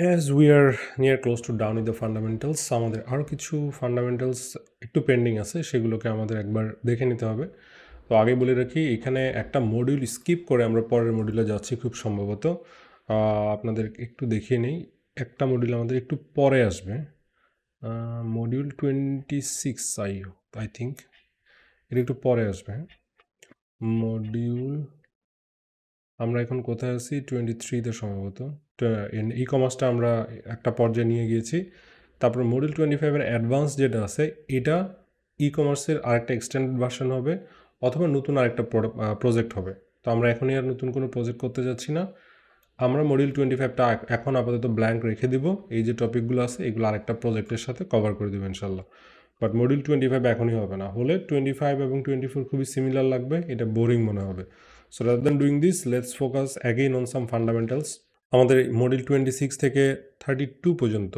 As we are near close to done with the fundamentals, আমাদের আরও কিছু fundamentals একটু পেন্ডিং আছে, সেগুলোকে আমাদের একবার দেখে নিতে হবে। তো আগে বলে রাখি, এখানে একটা মডিউল স্কিপ করে আমরা পরের মডিউলে যাচ্ছি খুব সম্ভবত। আপনাদের একটু দেখিয়ে নেই, একটা মডিউল আমাদের একটু পরে আসবে, মডিউল 26 আই থিঙ্ক এটা একটু পরে আসবে। মডিউল আমরা এখন কোথায় আছি, 23তে সম্ভবত। ই কমার্সটা আমরা একটা পর্যায়ে নিয়ে গিয়েছি। তারপর মডিউল 25-এর অ্যাডভান্স যেটা আছে, এটা ই কমার্সের আরেকটা এক্সটেন্ডেড ভার্সন হবে, অথবা নতুন আরেকটা প্রজেক্ট হবে। তো আমরা এখনই আর নতুন কোনো প্রজেক্ট করতে যাচ্ছি না। আমরা মডিউল 25টা এখন আপাতত ব্ল্যাঙ্ক রেখে দিব। এই যে টপিকগুলো আছে এগুলো আরেকটা প্রজেক্টের সাথে কভার করে দেবো ইনশাল্লাহ। বাট মডিউল 25 এখনই হবে না, হলে 25 এবং 24 খুবই সিমিলার লাগবে, এটা বোরিং মনে হবে। So rather than doing this, let's focus again on some fundamentals. আমাদের মডিউল 26 থেকে 32 পর্যন্ত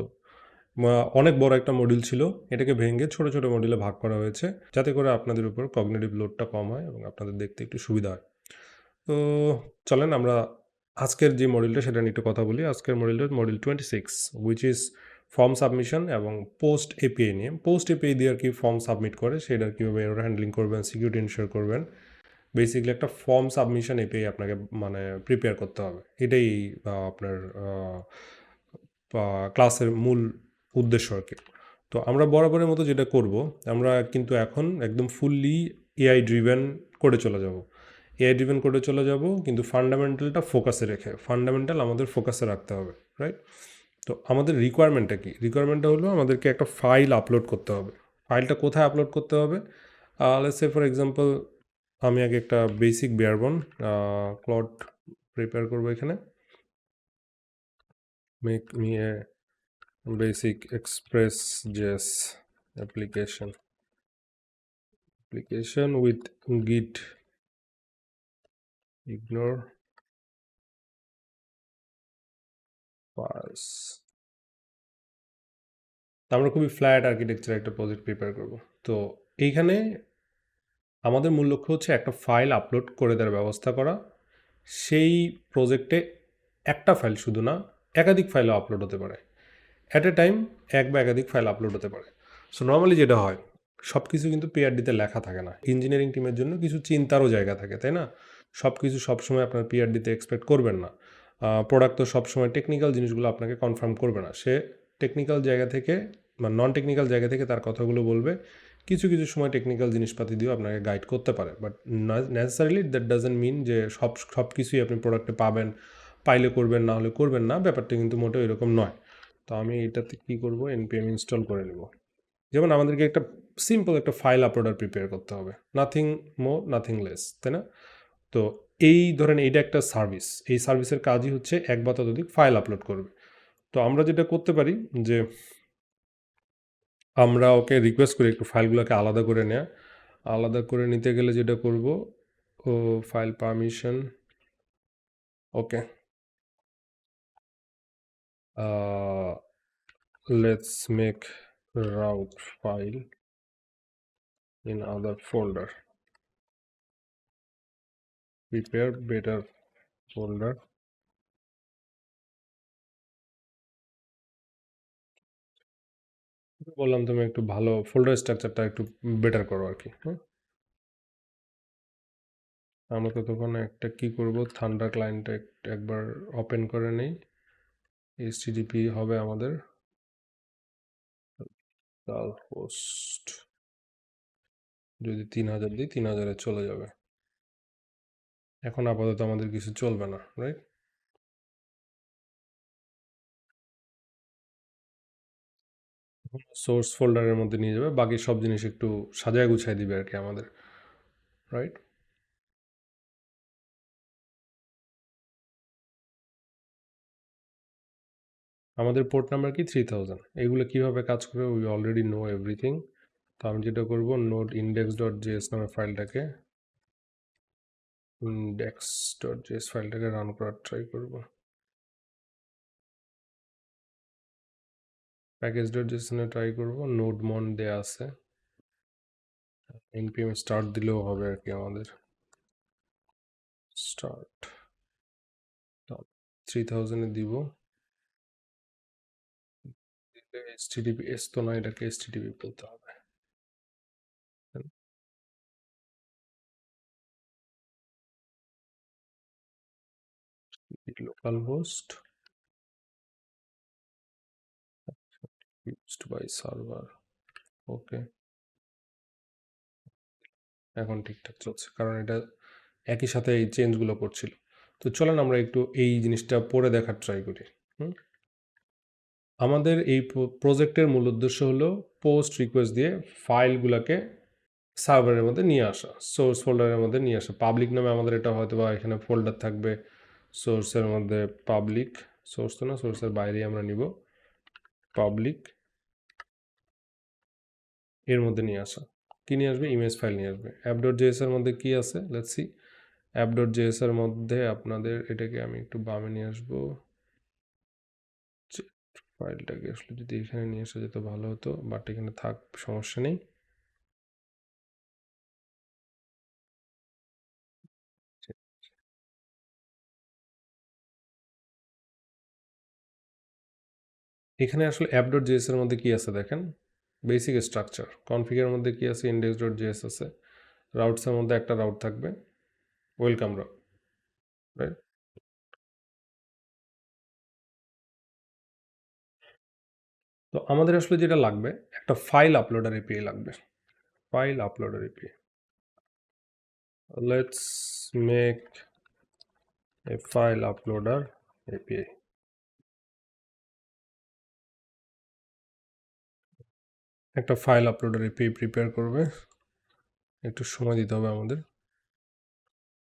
অনেক বড় একটা মডিউল ছিল, এটাকে ভেঙে ছোট ছোট মডিউলে ভাগ করা হয়েছে, যাতে করে আপনাদের উপর কগনিটিভ লোডটা কম হয় এবং আপনাদের দেখতে একটু সুবিধা হয়। তো চলেন আমরা আজকের যে মডিউলটা সেটা নিয়ে একটু কথা বলি। আজকের মডিউলটা module 26, which is form submission এবং পোস্ট এপিআই নিয়ে। পোস্ট এপিআই দিয়ে আর কি ফর্ম সাবমিট করে, সেটার কীভাবে এরর হ্যান্ডলিং করবেন, সিকিউরিটি ইনশিওর করবেন। বেসিক্যালি একটা ফর্ম সাবমিশন এপিআই আপনাকে মানে প্রিপেয়ার করতে হবে, এটাই আপনার ক্লাসের মূল উদ্দেশ্য আর কি। তো আমরা বরাবরের মতো যেটা করব, আমরা কিন্তু এখন একদম ফুললি এআই ড্রিভেন করে চলে যাব। এআই ড্রিভেন করে চলে যাব, কিন্তু ফান্ডামেন্টালটা ফোকাসে রেখে, ফান্ডামেন্টাল আমাদের ফোকাসে রাখতে হবে, রাইট? তো আমাদের রিকোয়ারমেন্টটা কি? রিকোয়ারমেন্টটা হলো আমাদেরকে একটা ফাইল আপলোড করতে হবে। ফাইলটা কোথায় আপলোড করতে হবে? লেটস সে ফর এক্সাম্পল, আমি আগে একটা বেসিক বেয়ারবন ক্লড প্রিপেয়ার করবো এখানে। Make me a basic express.js application with git ignore files। আমরা খুবই ফ্ল্যাট আর্কিটেকচার একটা প্রজেক্ট প্রিপেয়ার করব। তো এইখানে আমাদের মূল লক্ষ্য হচ্ছে একটা ফাইল আপলোড করে দেওয়ার ব্যবস্থা করা। সেই প্রজেক্টে একটা ফাইল শুধু না, একাধিক ফাইলও আপলোড হতে পারে। অ্যাট এ টাইম এক বা একাধিক ফাইল আপলোড হতে পারে। সো নর্মালি যেটা হয়, সব কিছু কিন্তু পিআরডিতে লেখা থাকে না। ইঞ্জিনিয়ারিং টিমের জন্য কিছু চিন্তারও জায়গা থাকে, তাই না? সব কিছু সবসময় আপনার পিআরডিতে এক্সপেক্ট করবেন না। প্রোডাক্ট তো সবসময় টেকনিক্যাল জিনিসগুলো আপনাকে কনফার্ম করবে না। সে টেকনিক্যাল জায়গা থেকে বা নন টেকনিক্যাল জায়গা থেকে তার কথাগুলো বলবে। কিছু কিছু সময় টেকনিক্যাল জিনিসপাতি দিয়েও আপনাকে গাইড করতে পারে, but necessarily that doesn't mean যে সব কিছুই আপনি প্রোডাক্টে পাবেন, পাইলে করবেন, না হলে করবেন না। ব্যাপারটা কিন্তু মোটেও এরকম নয়। তো আমি এটাতে কী করব, npm ইনস্টল করে নেব। যেমন আমাদেরকে একটা সিম্পল একটা ফাইল আপলোডার প্রিপেয়ার করতে হবে, নাথিং মোর নাথিং লেস, তাই না? তো এই ধরেন এইটা একটা সার্ভিস, এই সার্ভিসের কাজই হচ্ছে এক বা ততোধিক ফাইল আপলোড করবে। তো আমরা যেটা করতে পারি যে আমরা ওকে রিকোয়েস্ট করি একটু ফাইলগুলোকে আলাদা করে নেওয়া। আলাদা করে নিতে গেলে যেটা করব, ও file permission, okay, let's make route file in other folder, prepare better folder। বললাম তুমি একটু ভালো ফোল্ডার স্ট্রাকচারটা একটু বেটার করো আর কি। হ্যাঁ, আমরা তো তখন একটা কি করব, থান্ডার ক্লায়েন্টটা একবার ওপেন করে নেই। এইচটিটিপি হবে আমাদের পোস্ট, যদি 3000 দিই 3000-এ চলে যাবে। এখন আপাতত আমাদের কিছু চলবে না, রাইট? সোর্স ফোল্ডারের মধ্যে নিয়ে যাবে, বাকি সব জিনিস একটু সাজায় গুছায় দিবে আর কি আমাদের, রাইট? আমাদের পোর্ট নাম্বার কি 3000। এগুলো কিভাবে কাজ করে উই অলরেডি নো এভরিথিং। তো আমি যেটা করব, নোড index.js নামের ফাইলটাকে index.js ফাইলটাকে রান করার ট্রাই করব। প্যাকেজ.json-এ ট্রাই করব, নোড মন দেয়া আছে, npm স্টার্ট দিলেও হবে আর কি আমাদের। স্টার্ট 3000-এ দিব। HTTPS তো না, এটাকে HTTP বলতে হবে। Local host used by server, ওকে, এখন ঠিকঠাক চলছে, কারণ এটা একই সাথে এই চেঞ্জগুলো করছিল। তো চলেন আমরা একটু এই জিনিসটা পড়ে দেখার ট্রাই করি। আমাদের এই প্রজেক্টের মূল উদ্দেশ্য হলো পোস্ট রিকোয়েস্ট দিয়ে ফাইলগুলোকে সার্ভারের মধ্যে নিয়ে আসা, সোর্স ফোল্ডারের মধ্যে নিয়ে আসা। পাবলিক নামে আমাদের এটা হয়তো বা এখানে ফোল্ডার থাকবে, সোর্সের মধ্যে পাবলিক, সোর্স তো না, সোর্সের বাইরে আমরা নিব পাবলিক, এর মধ্যে নিয়ে আসা। কি নিয়ে আসবে? ইমেজ ফাইল নিয়ে আসবে। app.js এর মধ্যে কি আছে লেটস সি। app.js এর মধ্যে আপনাদের এটাকে আমি একটু বামে নিয়ে আসবো, ফাইলটাকে আসলে যদি এখানে নিয়ে আসা যেত ভালো হতো, বাট এখানে থাক, সমস্যা নেই। এখানে আসলে app.js এর মধ্যে কি আছে দেখেন, বেসিক স্ট্রাকচার। কনফিগের মধ্যে কি আছে? index.js আছে। রাউটসের মধ্যে একটা রাউট থাকবে, ওয়েলকাম রাউট, রাইট? তো আমাদের আসলে যেটা লাগবে, একটা ফাইল আপলোডার এপিআই লাগবে। File uploader API, let's make a file uploader API. একটা ফাইল আপলোডার এপিআই প্রিপেয়ার করবে, একটু সময় দিতে হবে আমাদের।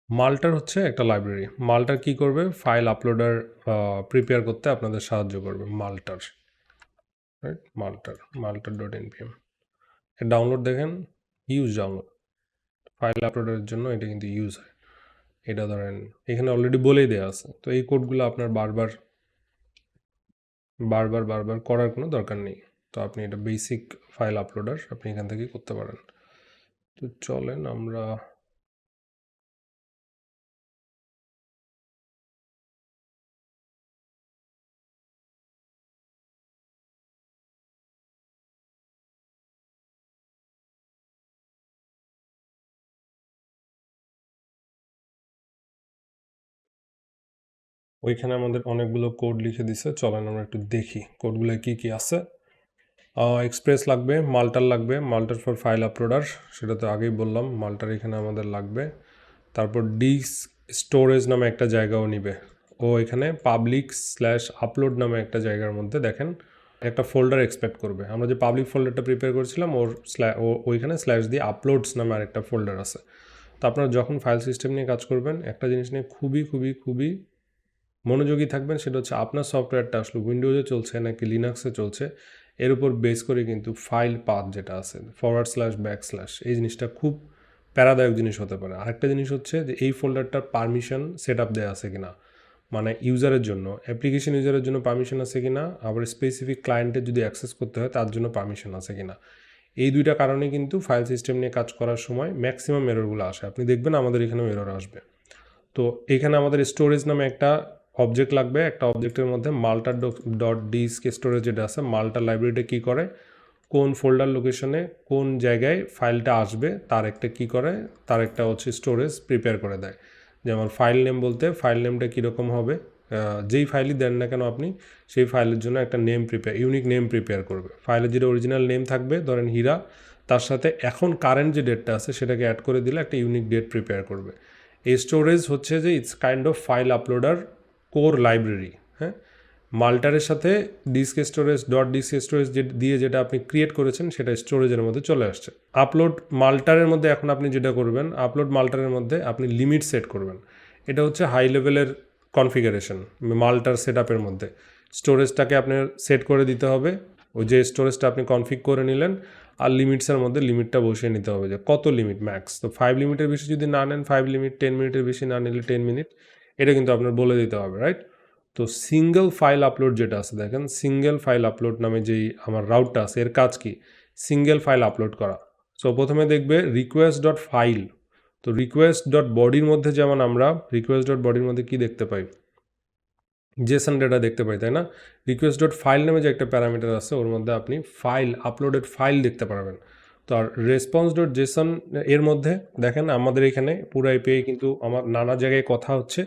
মাল্টার হচ্ছে একটা লাইব্রেরি। মাল্টার কি করবে? ফাইল আপলোডার প্রিপেয়ার করতে আপনাদের সাহায্য করবে। মাল্টার, রাইট? মাল্টার.npm এর ডাউনলোড দেখেন, ইউজ ডাউনলোড, ফাইল আপলোডের জন্য এটা কিন্তু ইউজ হয়। এটা ধরেন এখানে অলরেডি বলেই দেওয়া আছে, তো এই কোডগুলো আপনার বারবার বারবার বারবার করার কোনো দরকার নেই। তো আপনি এটা বেসিক ফাইল আপলোডার আপনি এখান থেকে করতে পারেন। তো চলেন আমরা ওইখানে আমাদের অনেকগুলো কোড লিখে দিছে, চলেন আমরা একটু দেখি কোডগুলো কি কি আছে। এক্সপ্রেস লাগবে, মাল্টার লাগবে, মাল্টার ফর ফাইল আপলোডার, সেটা তো আগেই বললাম, মাল্টার এখানে আমাদের লাগবে। তারপর ডিস্ক স্টোরেজ নামে একটা জায়গাও নিবে, ও এখানে পাবলিক স্ল্যাশ আপলোড নামে একটা জায়গার মধ্যে দেখেন একটা ফোল্ডার এক্সপেক্ট করবে। আমরা যে পাবলিক ফোল্ডারটা প্রিপেয়ার করেছিলাম ওর ওইখানে স্ল্যাশ দিয়ে আপলোডস নামে আরেকটা ফোল্ডার আছে। তো আপনারা যখন ফাইল সিস্টেম নিয়ে কাজ করবেন, একটা জিনিস নিয়ে খুবই খুবই খুবই মনোযোগী থাকবেন, সেটা হচ্ছে আপনার সফটওয়্যারটা আসলে উইন্ডোজে চলছে নাকি লিনাক্সে চলছে, এর উপর বেস করে কিন্তু ফাইল পাথ যেটা আছে ফরওয়ার্ড স্ল্যাশ ব্যাক স্ল্যাশ, এই জিনিসটা খুব প্যারাদায়ক জিনিস হতে পারে। আরেকটা জিনিস হচ্ছে যে এই ফোল্ডারটার পারমিশন সেট আপ দেওয়া আছে কিনা, মানে ইউজারের জন্য, অ্যাপ্লিকেশন ইউজারের জন্য পারমিশন আছে কিনা, আবার স্পেসিফিক ক্লায়েন্টের যদি অ্যাক্সেস করতে হয় তার জন্য পারমিশন আছে কিনা। এই দুইটা কারণে কিন্তু ফাইল সিস্টেম নিয়ে কাজ করার সময় ম্যাক্সিমাম এররগুলো আসে। আপনি দেখবেন আমাদের এখানেও এরর আসবে। তো এখানে আমাদের স্টোরেজ নামে একটা অবজেক্ট লাগবে, একটা অবজেক্টের মধ্যে মাল্টার ডট ডিস্ক স্টোরেজ যেটা আছে, মাল্টার লাইব্রেরিটা কী করে, কোন ফোল্ডার লোকেশনে কোন জায়গায় ফাইলটা আসবে তার একটা কী করে, তার একটা হচ্ছে স্টোরেজ প্রিপেয়ার করে দেয়। যেমন ফাইল নেম বলতে ফাইল নেমটা কীরকম হবে, যেই ফাইলই দেন না কেন আপনি, সেই ফাইলের জন্য একটা name prepare, unique name prepare করবে। ফাইলের যেটা অরিজিনাল নেম থাকবে, ধরেন হীরা, তার সাথে এখন কারেন্ট যে ডেটটা আছে সেটাকে অ্যাড করে দিলে একটা ইউনিক ডেট প্রিপেয়ার করবে। এই স্টোরেজ হচ্ছে যে it's kind of file uploader core library. হ্যাঁ, মাল্টারের সাথে disk storage dot disk storage দিয়ে যেটা আপনি ক্রিয়েট করেছেন সেটা স্টোরেজের মধ্যে চলে আসছে। আপলোড মাল্টারের মধ্যে এখন আপনি যেটা করবেন, আপলোড মাল্টারের মধ্যে আপনি লিমিট সেট করবেন। এটা হচ্ছে হাই লেভেলের কনফিগারেশন মাল্টার সেট আপের মধ্যে। স্টোরেজটাকে আপনার সেট করে দিতে হবে, ওই যে স্টোরেজটা আপনি কনফিগ করে নিলেন, আর লিমিটসের মধ্যে লিমিটটা বসিয়ে নিতে হবে যে কত লিমিট ম্যাক্স। তো 5 লিমিটের বেশি যদি না নেন 5 লিমিট, 10 মিনিটের বেশি না নিলে 10 মিনিট, এটা কিন্তু আপনার বলে দিতে হবে, রাইট? তো সিঙ্গেল ফাইল আপলোড যেটা আছে দেখেন, সিঙ্গেল ফাইল আপলোড নামে যেই আমার রাউটটা আছে, এর কাজ কি? সিঙ্গেল ফাইল আপলোড করা। সো প্রথমে দেখবে রিকোয়েস্ট ডট ফাইল, তো রিকোয়েস্ট ডট বডির মধ্যে যেমন আমরা রিকোয়েস্ট ডট বডির মধ্যে কী দেখতে পাই, জেসন ডেটা দেখতে পাই, তাই না? রিকোয়েস্ট ডট ফাইল নামে যে একটা প্যারামিটার আছে ওর মধ্যে আপনি ফাইল, আপলোডেড ফাইল দেখতে পারবেন। তো আর রেসপন্স ডট জেসন এর মধ্যে দেখেন আমাদের এখানে পুরো এপিআই কিন্তু আমার নানা জায়গায় কথা হচ্ছে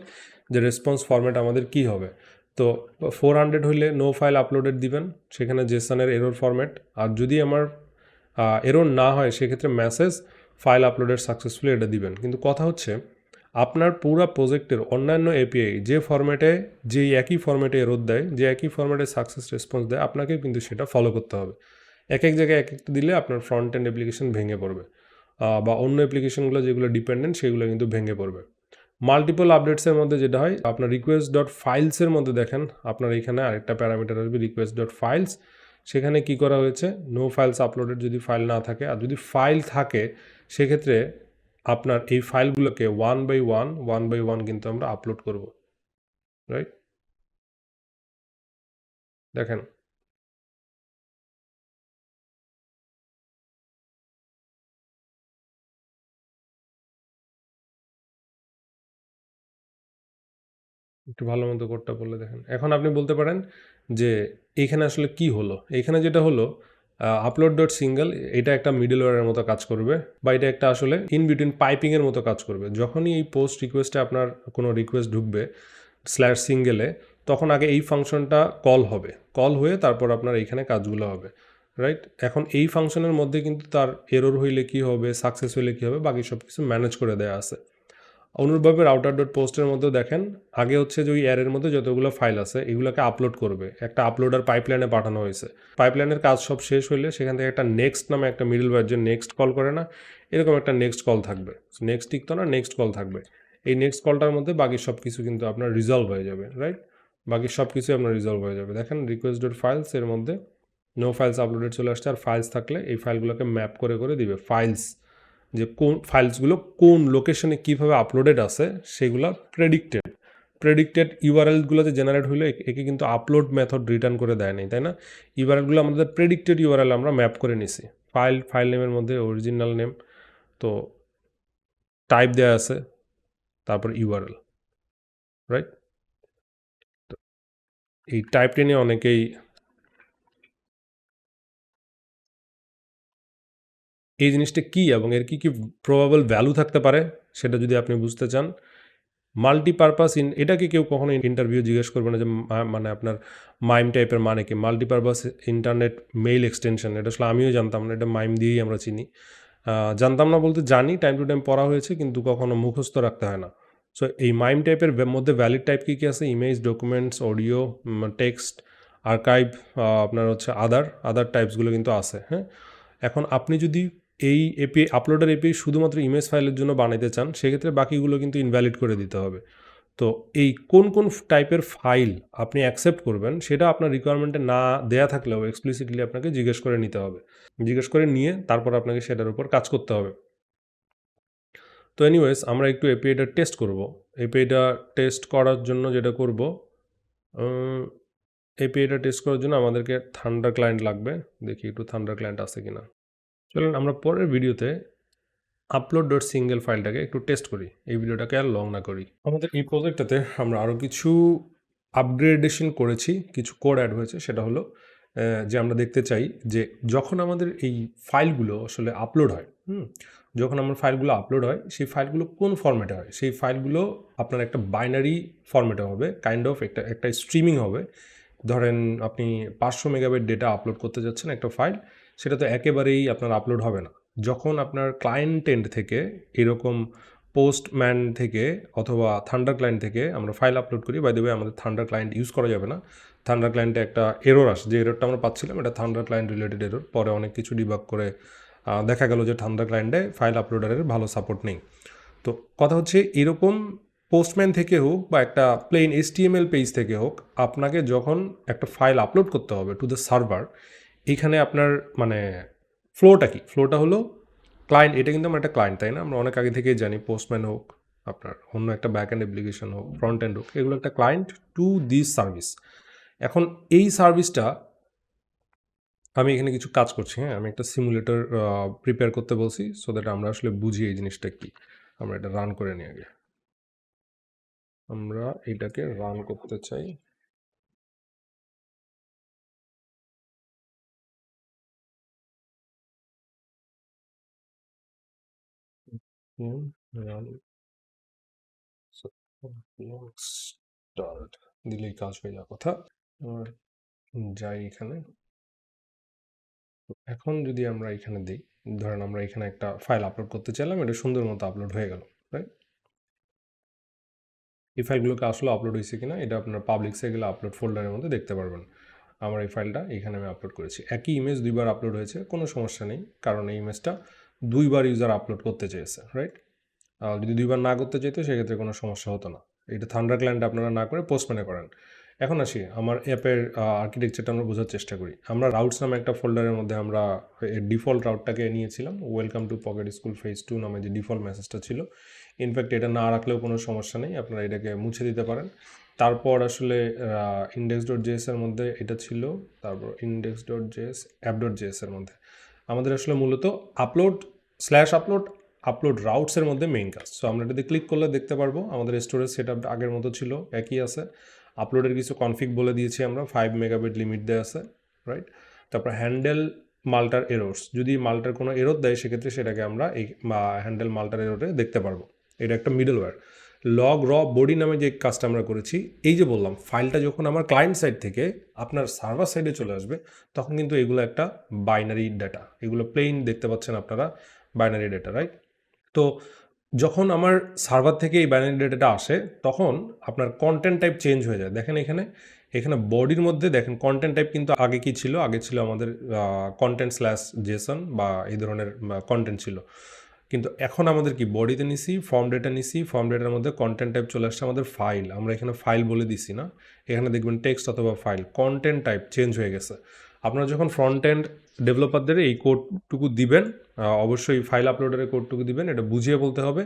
যে রেসপন্স ফরম্যাট আমাদের কি হবে। তো 400 হইলে নো ফাইল আপলোডেড দিবেন, সেখানে জেসনের এরর ফরম্যাট। আর যদি আমার এরর না হয় সেক্ষেত্রে মেসেজ ফাইল আপলোডেড সাকসেসফুলি এটা দিবেন। কিন্তু কথা হচ্ছে আপনার পুরো প্রজেক্টের অন্যান্য এপিআই যে ফরম্যাটে, যেই একই ফরম্যাটে এরর দেয়, যে একই ফরম্যাটে সাকসেস রেসপন্স দেয়, আপনাকে কিন্তু সেটা ফলো করতে হবে। এক এক জায়গায় এক একটা দিলে আপনার ফ্রন্ট এন্ড অ্যাপ্লিকেশন ভেঙে পড়বে, বা অন্য অ্যাপ্লিকেশনগুলো যেগুলো ডিপেন্ডেন্ট সেগুলো কিন্তু ভেঙে পড়বে। মাল্টিপল আপডেটসের মধ্যে যেটা হয়, আপনার রিকোয়েস্ট ডট ফাইলসের মধ্যে দেখেন আপনার এখানে আরেকটা প্যারামিটার আসবে রিকোয়েস্ট ডট ফাইলস। সেখানে কি করা হয়েছে, নো ফাইলস আপলোডেড যদি ফাইল না থাকে, আর যদি ফাইল থাকে সেক্ষেত্রে আপনার এই ফাইলগুলোকে ওয়ান বাই ওয়ান কিন্তু আমরা আপলোড করব, রাইট? দেখেন একটু ভালো মতো কোডটা বললে দেখেন। এখন আপনি বলতে পারেন যে এইখানে আসলে কি হলো। এইখানে যেটা হলো, আপলোড ডট সিঙ্গেল এটা একটা মিডলওয়্যারের মতো কাজ করবে, বা এটা একটা আসলে ইন বিটুইন পাইপিংয়ের মতো কাজ করবে। যখনই এই পোস্ট রিকোয়েস্টে আপনার কোনো রিকোয়েস্ট ঢুকবে স্ল্যাশ সিঙ্গেলে, তখন আগে এই ফাংশনটা কল হবে, কল হয়ে তারপর আপনার এইখানে কাজগুলো হবে, রাইট? এখন এই ফাংশনের মধ্যে কিন্তু তার এরর হইলে কি হবে, সাকসেস হইলে কি হবে, বাকি সব কিছু ম্যানেজ করে দেওয়া আছে। অনুরূপভাবে রাউটার ডট পোস্টের মধ্যেও দেখেন, আগে হচ্ছে যে ওই অ্যারের মধ্যে যতগুলো ফাইল আছে এগুলোকে আপলোড করবে, একটা আপলোডার পাইপলাইনে পাঠানো হয়েছে। পাইপলাইনের কাজ সব শেষ হইলে সেখান থেকে একটা নেক্সট নামে একটা মিডল ওয়্যার যে নেক্সট কল করে না, এরকম একটা নেক্সট কল থাকবে। নেক্সট টিকতো না, নেক্সট কল থাকবে। এই নেক্সট কলটার মধ্যে বাকি সব কিছু কিন্তু আপনার রিজলভ হয়ে যাবে, রাইট? বাকি সব কিছুই আপনার রিজলভ হয়ে যাবে। দেখেন রিকোয়েস্ট ডট ফাইলস এর মধ্যে নো ফাইলস আপলোডেড চলে আসছে, আর ফাইলস থাকলে এই ফাইলগুলোকে ম্যাপ করে করে দিবে ফাইলস, যে কোন ফাইলসগুলো কোন লোকেশনে কীভাবে আপলোডেড আছে সেগুলো প্রেডিক্টেড ইউআরএলগুলো যে জেনারেট হইলো একে কিন্তু আপলোড মেথড রিটার্ন করে দেয় নাই, তাই না? ইউআরএলগুলো আমাদের প্রেডিক্টেড ইউআরএল আমরা ম্যাপ করে নিছি। ফাইল নেমের মধ্যে অরিজিনাল নেম, তো টাইপ দেওয়া আছে, তারপর ইউআরএল, রাইট? তো এই টাইপটা নিয়ে অনেকেই, এই জিনিসটা কী এবং এর কী কী প্রবাবল ভ্যালু থাকতে পারে সেটা যদি আপনি বুঝতে চান, মাল্টিপারপাস এটাকে কেউ কখনো ইন্টারভিউ জিজ্ঞেস করবে না যে মানে আপনার মাইম টাইপের মানে কি। মাল্টিপারপাস ইন্টারনেট মেইল এক্সটেনশন, এটা আসলে আমিও জানতাম না, এটা মাইম দিয়েই আমরা চিনি। জানতাম না বলতে জানি, টাইম টু টাইম পড়া হয়েছে কিন্তু কখনো মুখস্থ রাখতে হয় না। সো এই মাইম টাইপের মধ্যে ভ্যালিড টাইপ কী কী আছে, image, documents, audio, text, archive, আপনার হচ্ছে আদার টাইপসগুলো কিন্তু আছে, হ্যাঁ? এখন আপনি যদি এই এপিআই আপলোডার এপিআই শুধুমাত্র ইমেজ ফাইলের জন্য বানাইতে চান, সেক্ষেত্রে বাকিগুলো কিন্তু ইনভ্যালিড করে দিতে হবে। তো এই কোন কোন টাইপের ফাইল আপনি অ্যাকসেপ্ট করবেন সেটা আপনার রিকোয়ারমেন্টে না দেয়া থাকলেও এক্সপ্লিসিটলি আপনাকে জিজ্ঞেস করে নিতে হবে। জিজ্ঞেস করে নিয়ে তারপর আপনাকে সেটার উপর কাজ করতে হবে। তো এনিওয়েজ আমরা একটু এপিআইটা টেস্ট করব। এপিআইটা টেস্ট করার জন্য যেটা করব, এপিআইটা টেস্ট করার জন্য আমাদেরকে থান্ডার ক্লায়েন্ট লাগবে। দেখি একটু থান্ডার ক্লায়েন্ট আছে কিনা। চলুন আমরা পরের ভিডিওতে আপলোড ডট সিঙ্গেল ফাইলটাকে একটু টেস্ট করি, এই ভিডিওটাকে আর লং না করি। আমাদের এই প্রজেক্টটাতে আমরা আরও কিছু আপগ্রেডেশন করেছি, কিছু কোড অ্যাড হয়েছে। সেটা হলো যে আমরা দেখতে চাই যে যখন আমাদের এই ফাইলগুলো আসলে আপলোড হয়, যখন আমার ফাইলগুলো আপলোড হয় সেই ফাইলগুলো কোন ফরম্যাটে হয়, সেই ফাইলগুলো আপনার একটা বাইনারি ফরম্যাটে হবে, কাইন্ড অফ একটা স্ট্রিমিং হবে। ধরেন আপনি 500 মেগাবাইট ডেটা আপলোড করতে যাচ্ছেন একটা ফাইল, সেটা তো একেবারেই আপনার আপলোড হবে না। যখন আপনার ক্লায়েন্ট এন্ড থেকে এরকম পোস্টম্যান থেকে অথবা থান্ডার ক্লায়েন্ট থেকে আমরা ফাইল আপলোড করি, বাই দ্য ওয়ে আমাদের থান্ডার ক্লায়েন্ট ইউজ করা যাবে না। থান্ডার ক্লায়েন্টে একটা এরর আসে, যে এররটা আমরা পাচ্ছিলাম এটা থান্ডার ক্লায়েন্ট রিলেটেড এরর। পরে অনেক কিছু ডিবাগ করে দেখা গেল যে থান্ডার ক্লায়েন্টে ফাইল আপলোডারের ভালো সাপোর্ট নেই। তো কথা হচ্ছে এরকম পোস্টম্যান থেকে হোক বা একটা প্লেন HTML পেজ থেকে হোক, আপনাকে যখন একটা ফাইল আপলোড করতে হবে টু দ্য সার্ভার, এইখানে আপনার মানে ফ্লোটা কি, ফ্লোটা হলো ক্লায়েন্ট, এটা কিন্তু আমার একটা ক্লায়েন্ট, তাই না? আমরা অনেক আগে থেকেই জানি পোস্টম্যান হোক, আপনার অন্য একটা ব্যাক এন্ড অ্যাপ্লিকেশন হোক, ফ্রন্ট এন্ড হোক, এগুলো একটা ক্লায়েন্ট টু দিস সার্ভিস। এখন এই সার্ভিসটা আমি এখানে কিছু কাজ করছি, হ্যাঁ, আমি একটা সিমুলেটর প্রিপেয়ার করতে বলছি সো দ্যাট আমরা আসলে বুঝি এই জিনিসটা কি। আমরা এটা রান করে নিই আগে। আমরা এটাকে রান করতে চাই। run start দিলেই কাজ হয়ে যাওয়ার কথা। আর যাই এখানে, এখন যদি আমরা এখানে দিই, ধরেন আমরা এখানে একটা ফাইল আপলোড করতে চাইলাম, এটা সুন্দর মতো আপলোড হয়ে গেল, রাইট? এই ফাইলগুলোকে আসলে আপলোড হয়েছে কিনা এটা আপনার পাবলিক সাইকেলে আপলোড ফোল্ডারের মধ্যে দেখতে পারবেন। আমার এই ফাইলটা এখানে আমি আপলোড করেছি, একই ইমেজ দুইবার আপলোড হয়েছে, কোনো সমস্যা নেই, কারণ এই ইমেজটা দুইবার ইউজার আপলোড করতে চেয়েছে, রাইট? যদি দুইবার না করতে চাইতো সেক্ষেত্রে কোনো সমস্যা হতো না। এটা থান্ডার ক্লায়েন্ট আপনারা না করে পোস্টম্যানে করেন। এখন আসি আমার অ্যাপের আর্কিটেকচারটা আমরা বোঝার চেষ্টা করি। আমরা রাউটস নামে একটা ফোল্ডারের মধ্যে আমরা ডিফল্ট রাউটটাকে নিয়েছিলাম, welcome to pocket school phase 2 নামে যে ডিফল্ট মেসেজটা ছিল। ইনফ্যাক্ট এটা না রাখলেও কোনো সমস্যা নেই, আপনারা এটাকে মুছে দিতে পারেন। তারপর আসলে index.js এর মধ্যে এটা ছিল, তারপর index.js app.js এর মধ্যে আমাদের আসলে মূলত আপলোড রাউটসের মধ্যে মেইন কাজ। সো আমরা এটাতে ক্লিক করলে দেখতে পারবো আমাদের স্টোরেজ সেট আপ আগের মতো ছিল, একই আছে। আপলোডের কিছু কনফিগ বলে দিয়েছি আমরা, 5 মেগাবাইট লিমিট দেওয়া আছে, রাইট? তারপর হ্যান্ডেল মাল্টার এরর্স, যদি মাল্টার কোনো এরর দেয় সেক্ষেত্রে সেটাকে আমরা এই হ্যান্ডেল মাল্টার এররে দেখতে পারবো। এটা একটা মিডলওয়্যার। লগ র বডি নামে যে কাজটা আমরা করেছি, এই যে বললাম ফাইলটা যখন আমার ক্লায়েন্ট সাইড থেকে আপনার সার্ভার সাইডে চলে আসবে তখন কিন্তু এগুলো একটা বাইনারি ডেটা, এগুলো প্লেন দেখতে পাচ্ছেন আপনারা, বাইনারি ডেটা, রাইট? তো যখন আমার সার্ভার থেকে এই বাইনারি ডেটাটা আসে তখন আপনার কন্টেন্ট টাইপ চেঞ্জ হয়ে যায়। দেখেন এখানে বডির মধ্যে দেখেন কন্টেন্ট টাইপ কিন্তু আগে কি ছিল, আগে ছিল আমাদের কন্টেন্ট স্ল্যাশ জেসন বা এই ধরনের কন্টেন্ট ছিল, কিন্তু এখন আমাদের কি বডিতে নিছি ফর্ম ডেটা নিছি, ফর্ম ডেটার মধ্যে কন্টেন্ট টাইপ চলে আসছে আমাদের ফাইল, আমরা এখানে ফাইল বলে দিছি না, এখানে দেখবেন টেক্সট অথবা ফাইল, কন্টেন্ট টাইপ চেঞ্জ হয়ে গেছে। আপনারা যখন ফ্রন্ট এন্ড ডেভেলপারদের এই কোডটুকু দিবেন, অবশ্যই ফাইল আপলোডারের কোডটুকু দিবেন, এটা বুঝিয়ে বলতে হবে